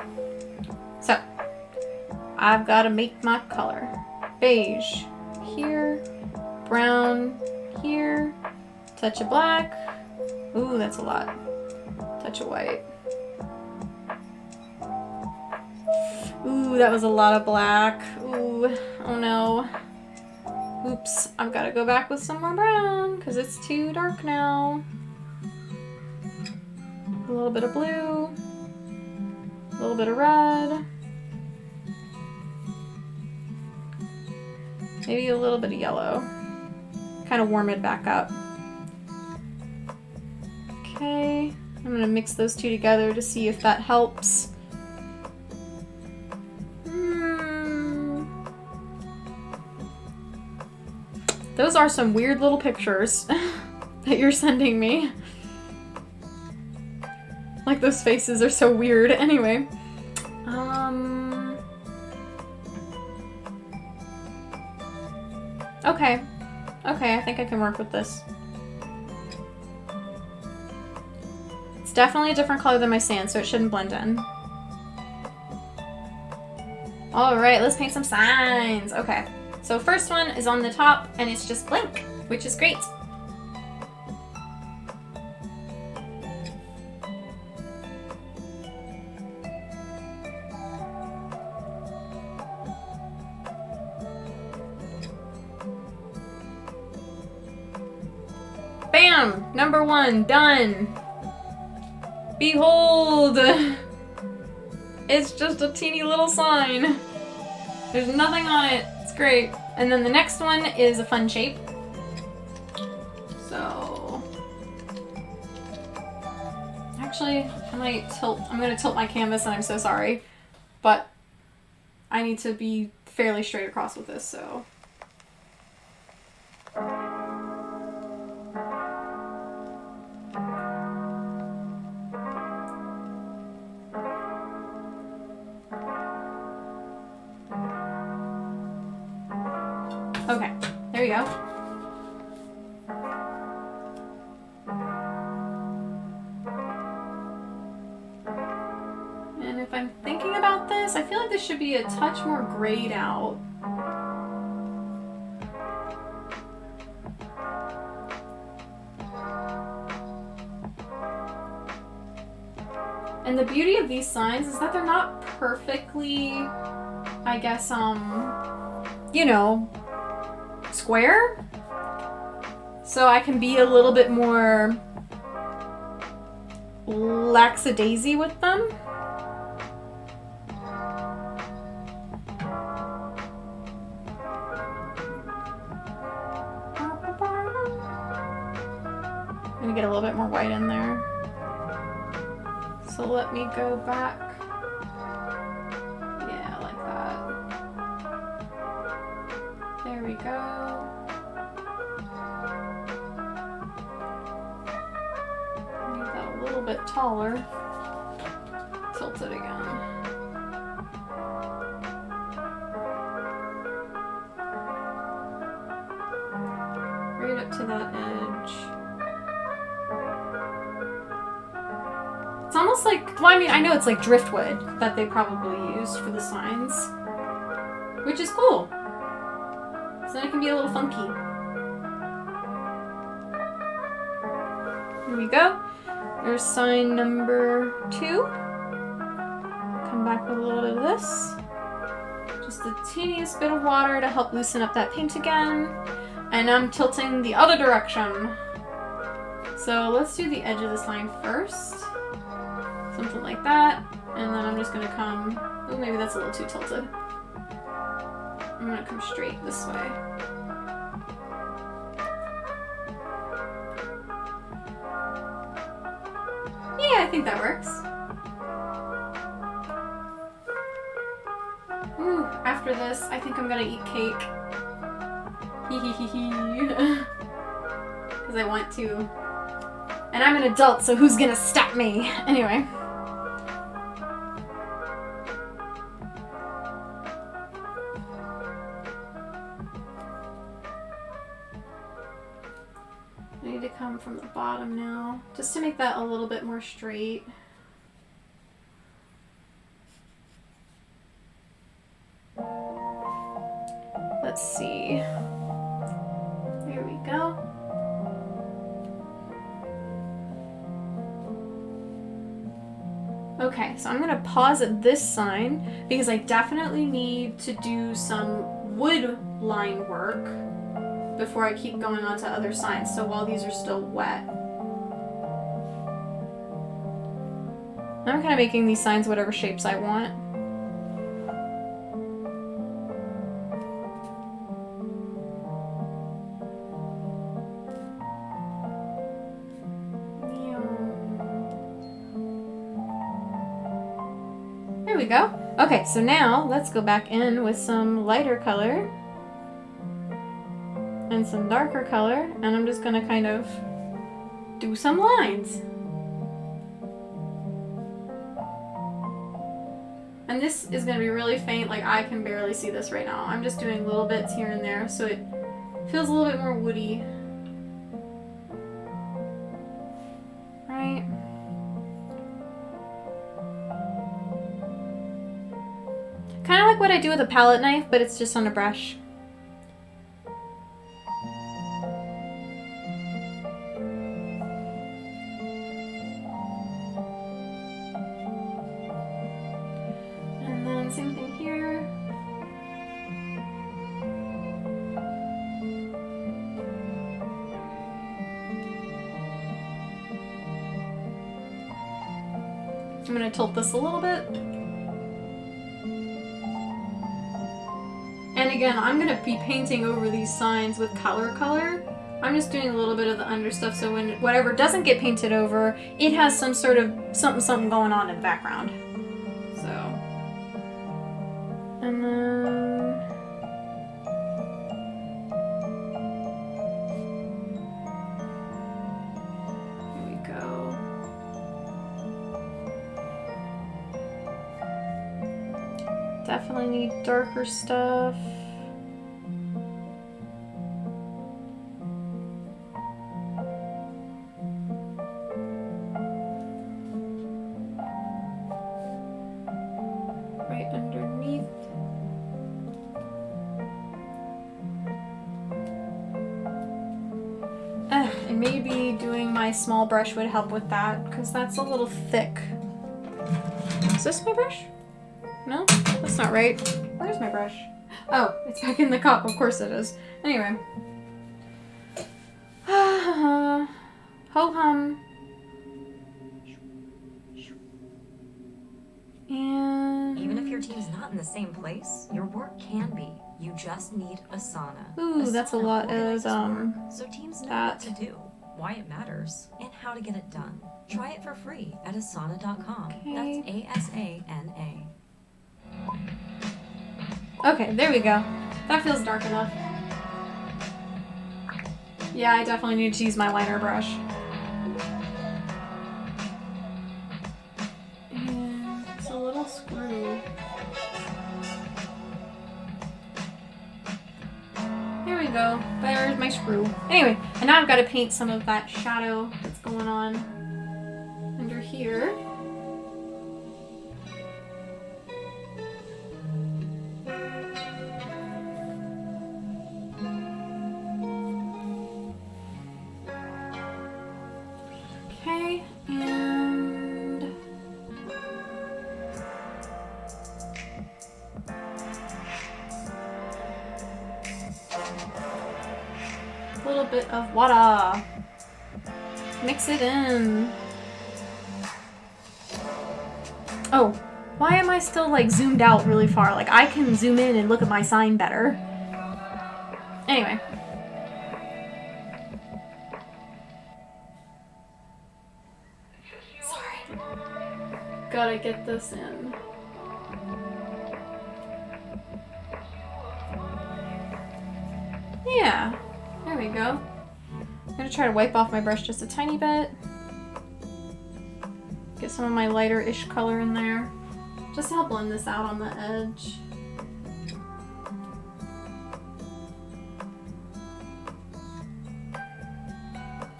So, I've got to make my color. Beige here. Brown here. Touch of black. Ooh, that's a lot. Touch of white. Ooh, that was a lot of black. Ooh, oh no. Oops, I've got to go back with some more brown because it's too dark now. A little bit of blue, a little bit of red, maybe a little bit of yellow. Kind of warm it back up. Okay, I'm going to mix those two together to see if that helps. Those are some weird little pictures that you're sending me. Like, those faces are so weird. Anyway. Okay. Okay, I think I can work with this. It's definitely a different color than my sand, so it shouldn't blend in. Alright, let's paint some signs. Okay. So first one is on the top and it's just blank, which is great. Bam! Number 1, done. Behold! It's just a teeny little sign. There's nothing on it. It's great. And then the next one is a fun shape. So... Actually, I'm gonna tilt my canvas and I'm so sorry. But I need to be fairly straight across with this, so... Okay, there you go. And if I'm thinking about this, I feel like this should be a touch more grayed out. And the beauty of these signs is that they're not perfectly, I guess, you know, square, so I can be a little bit more lackadaisy with them. I'm gonna get a little bit more white in there. So let me go back. Yeah, like that. There we go. Make that a little bit taller. Tilt it again. Right up to that edge. It's almost like, well, I mean, I know it's like driftwood that they probably used for the signs, which is cool. So then it can be a little funky. Here we go. There's sign number 2. Come back with a little bit of this. Just the teeniest bit of water to help loosen up that paint again. And I'm tilting the other direction. So let's do the edge of the sign first. Something like that. And then I'm just gonna come, oh, maybe that's a little too tilted. I'm gonna come straight this way. Yeah, I think that works. Ooh, after this, I think I'm gonna eat cake. Hee hee hee hee. Because I want to. And I'm an adult, so who's gonna stop me? Anyway. I need to come from the bottom now, just to make that a little bit more straight. Let's see. There we go. Okay, so I'm gonna pause at this sign because I definitely need to do some wood line work before I keep going on to other signs, so while these are still wet. I'm kind of making these signs whatever shapes I want. There we go. Okay, so now let's go back in with some lighter color and some darker color, and I'm just gonna kind of do some lines. And this is gonna be really faint, like I can barely see this right now. I'm just doing little bits here and there, so it feels a little bit more woody. Right? Kind of like what I do with a palette knife, but it's just on a brush. I'm gonna tilt this a little bit. And again, I'm gonna be painting over these signs with color. I'm just doing a little bit of the under stuff so when whatever doesn't get painted over, it has some sort of something going on in the background. So, and then here we go. Definitely need darker stuff. Right underneath. And maybe doing my small brush would help with that because that's a little thick. Is this my brush? No? That's not right. Where's my brush? Oh, it's back in the cup. Of course it is. Anyway. Ho-hum. And... Even if your team's not in the same place, your work can be. You just need Asana. Ooh, that's a lot of, so teams know that. what to do, why it matters, and how to get it done. Try it for free at asana.com. Okay. That's ASANA. Okay, there we go. That feels dark enough. Yeah, I definitely need to use my liner brush. And it's a little screw. There we go. There's my screw. Anyway, and now I've got to paint some of that shadow that's going on under here. Okay, and a little bit of water. Mix it in. Oh, why am I still like zoomed out really far? Like I can zoom in and look at my sign better. Anyway. Sorry. Gotta get this in. Yeah, there we go. I'm gonna try to wipe off my brush just a tiny bit. Get some of my lighter-ish color in there. Just to help blend this out on the edge.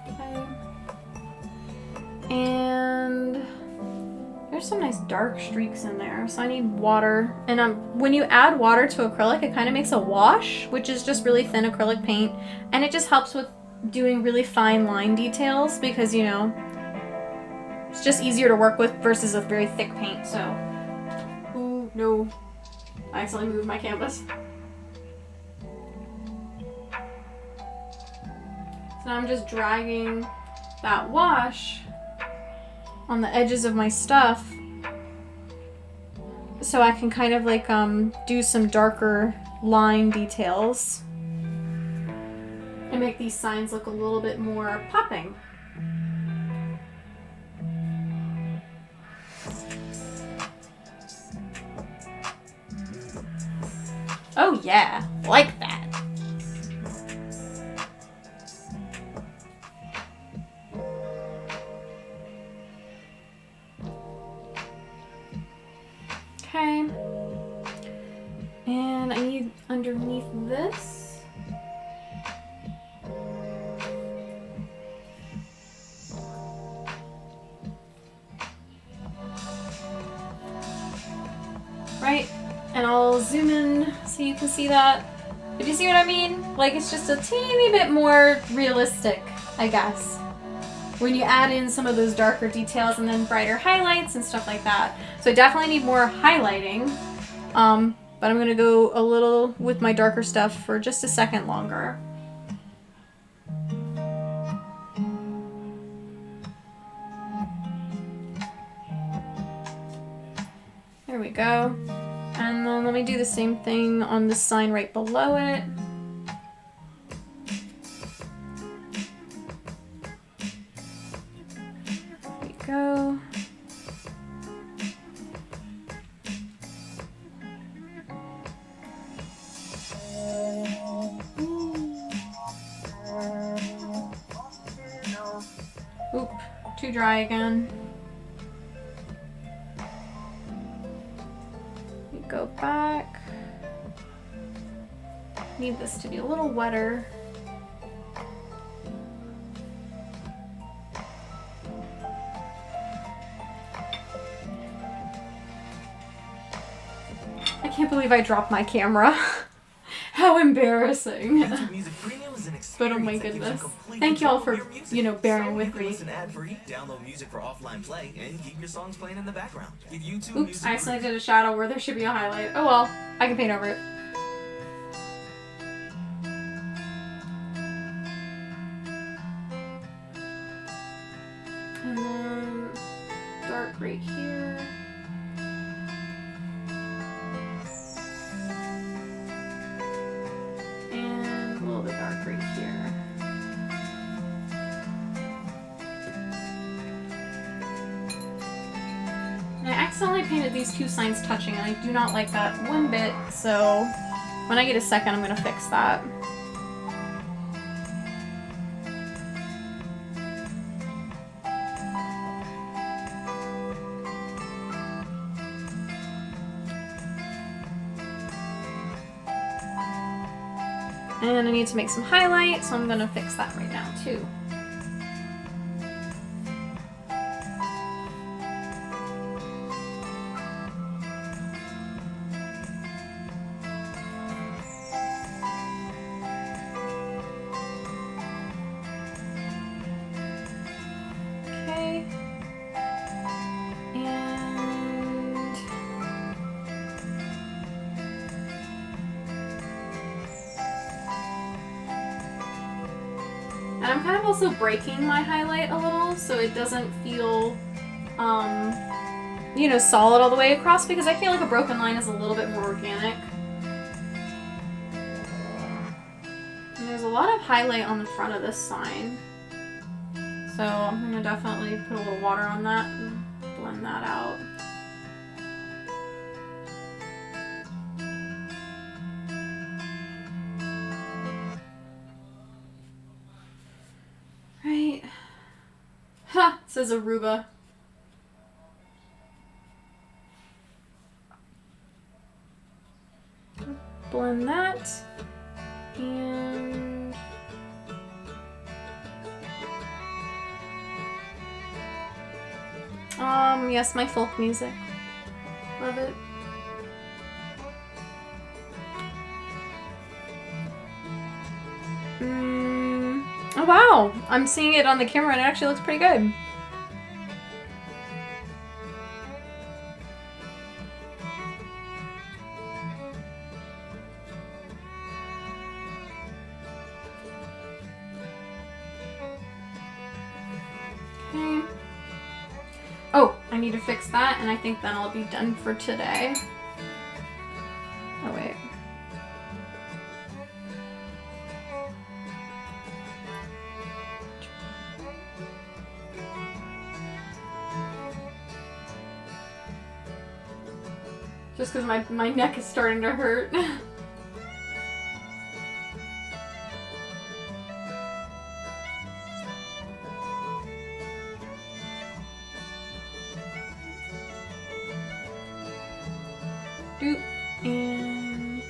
Okay. And there's some nice dark streaks in there, so I need water. And when you add water to acrylic, it kind of makes a wash, which is just really thin acrylic paint. And it just helps with doing really fine line details because, you know, it's just easier to work with versus a very thick paint, so. Ooh, no. I accidentally moved my canvas. So now I'm just dragging that wash on the edges of my stuff so I can kind of like do some darker line details and make these signs look a little bit more popping. Oh yeah, like that. Okay. And I need underneath this. Right? And I'll zoom in so you can see that. Did you see what I mean? Like it's just a teeny bit more realistic, I guess. When you add in some of those darker details and then brighter highlights and stuff like that. So I definitely need more highlighting. But I'm gonna go a little with my darker stuff for just a second longer. There we go. And then let me do the same thing on the sign right below it. There we go. Oop, too dry again. We go back. Need this to be a little wetter. I can't believe I dropped my camera. How embarrassing. YouTube Music Premium is an But oh my experience that gives you goodness. complete Thank y'all control for, of your music. you know, bearing So with you can me. listen ad-free, download music for offline play, and keep your songs playing in the background. With YouTube Oops, Music I accidentally did a shadow where there should be a highlight. Oh well, I can paint over it. And then dark right here. And a little bit dark right here. And I accidentally painted these two signs touching, and I do not like that one bit, so when I get a second, I'm going to fix that. And I need to make some highlights, so I'm going to fix that right now, too. Okay. And I'm kind of also breaking my highlight a little so it doesn't feel, you know, solid all the way across, because I feel like a broken line is a little bit more organic. And there's a lot of highlight on the front of this sign. So I'm going to definitely put a little water on that and blend that out. Right. Ha! It says Aruba. Blend that. And yes, my folk music. Love it. Oh wow! I'm seeing it on the camera and it actually looks pretty good. Okay. Oh, I need to fix that, and I think then I'll be done for today. Oh wait. Just because my neck is starting to hurt. Doop. And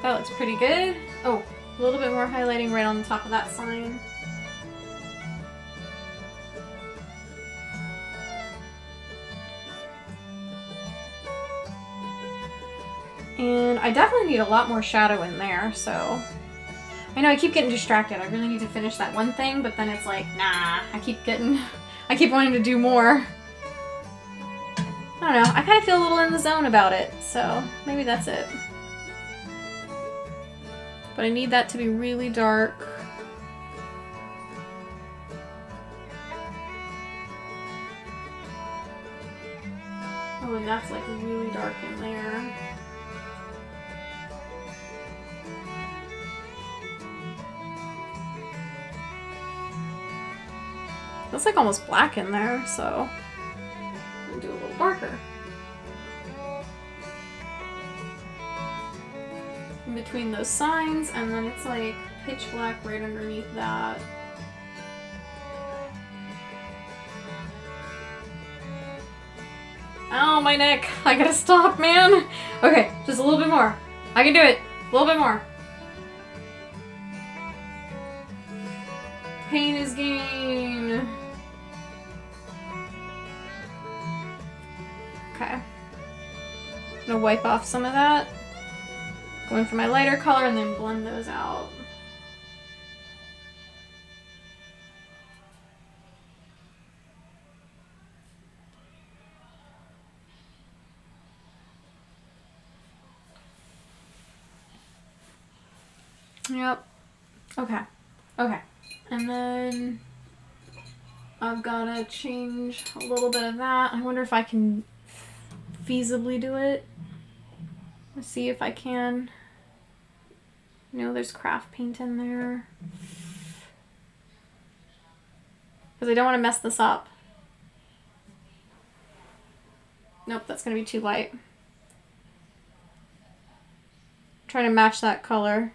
that looks pretty good. Oh, a little bit more highlighting right on the top of that sign. And I definitely need a lot more shadow in there, so I know I keep getting distracted. I really need to finish that one thing, but then it's like, nah, I keep wanting to do more. I don't know, I kind of feel a little in the zone about it, so maybe that's it. But I need that to be really dark. Oh, and that's like really dark in there. That's like almost black in there, so I'm gonna do a little darker. In between those signs, and then it's like pitch black right underneath that. Ow, my neck! I gotta stop, man! Okay, just a little bit more. I can do it. A little bit more. Pain is gain. Okay. I'm gonna wipe off some of that. Go in for my lighter color and then blend those out. Yep. Okay. Okay. And then I've gotta change a little bit of that. I wonder if I can feasibly do it. Let's see if I can. You know, there's craft paint in there. Because I don't want to mess this up. Nope, that's gonna be too light. Trying to match that color.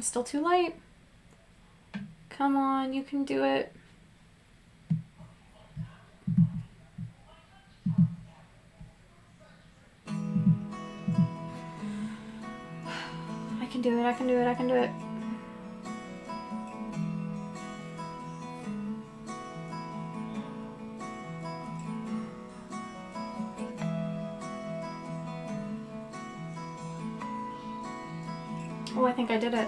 Still too light. Come on, you can do it. I can do it, I can do it, I can do it. Oh, I think I did it.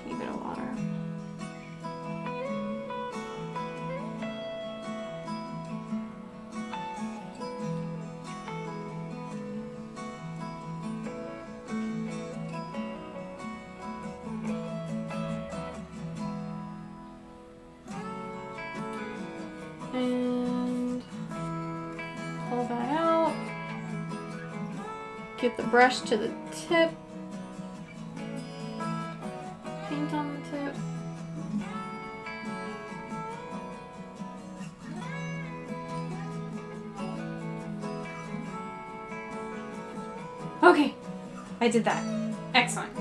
Teeny bit of water. And pull that out. Get the brush to the tip. Paint on the tip. Okay, I did that. Excellent.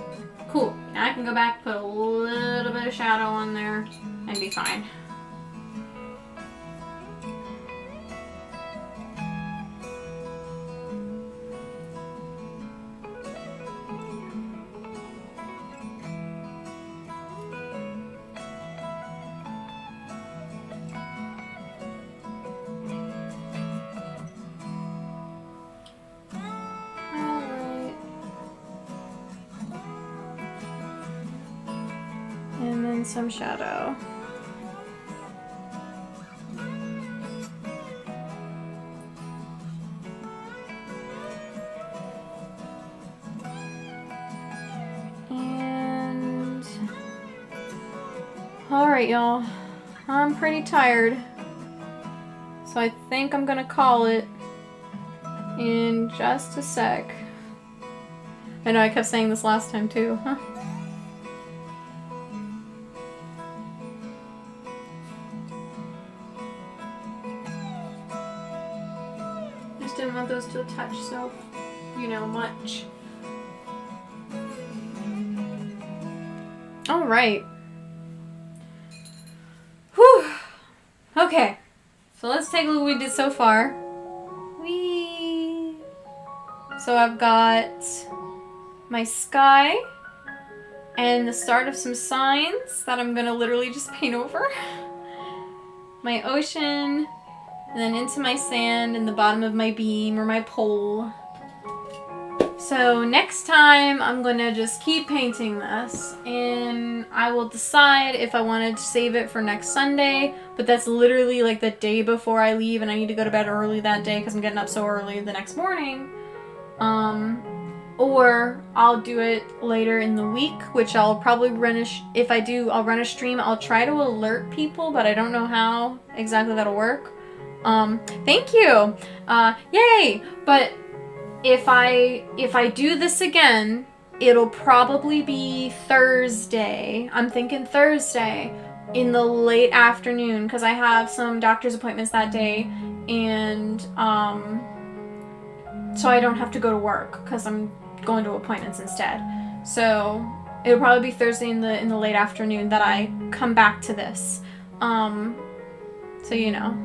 Cool. Now I can go back, put a little bit of shadow on there, and be fine. And then some shadow. And alright, y'all. I'm pretty tired. So I think I'm gonna call it in just a sec. I know I kept saying this last time too, huh? Didn't want those to touch so, you know, much. All right. Whew. Okay. So let's take a look at what we did so far. Whee. So I've got my sky and the start of some signs that I'm gonna literally just paint over. My ocean. And then into my sand in the bottom of my beam or my pole. So next time I'm gonna just keep painting this and I will decide if I wanted to save it for next Sunday but that's literally like the day before I leave and I need to go to bed early that day because I'm getting up so early the next morning. Or I'll do it later in the week, which I'll probably if I do, I'll run a stream. I'll try to alert people, but I don't know how exactly that'll work. Thank you. Yay! But if I do this again, it'll probably be Thursday. I'm thinking Thursday in the late afternoon because I have some doctor's appointments that day, and so I don't have to go to work because I'm going to appointments instead. So it'll probably be Thursday in the late afternoon that I come back to this. So you know.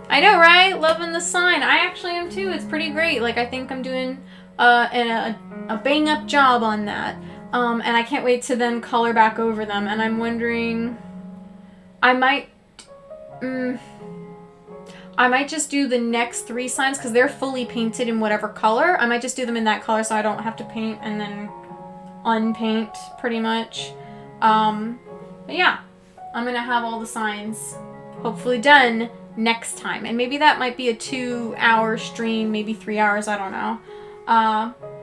I know, right? Loving the sign. I actually am too. It's pretty great. Like, I think I'm doing a bang up job on that. And I can't wait to then color back over them. And I'm wondering, I might just do the next 3 signs because they're fully painted in whatever color. I might just do them in that color so I don't have to paint and then unpaint pretty much. But yeah, I'm gonna have all the signs hopefully done next time. And maybe that might be a 2-hour stream, maybe 3 hours, I don't know.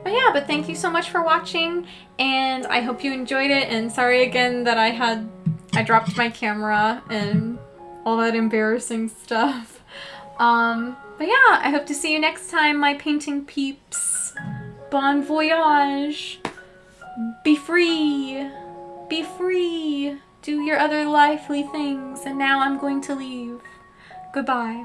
But yeah, but thank you so much for watching, and I hope you enjoyed it, and sorry again that I dropped my camera and all that embarrassing stuff. But yeah, I hope to see you next time, my painting peeps. Bon voyage. Be free. Be free. Do your other lively things, and now I'm going to leave. Goodbye.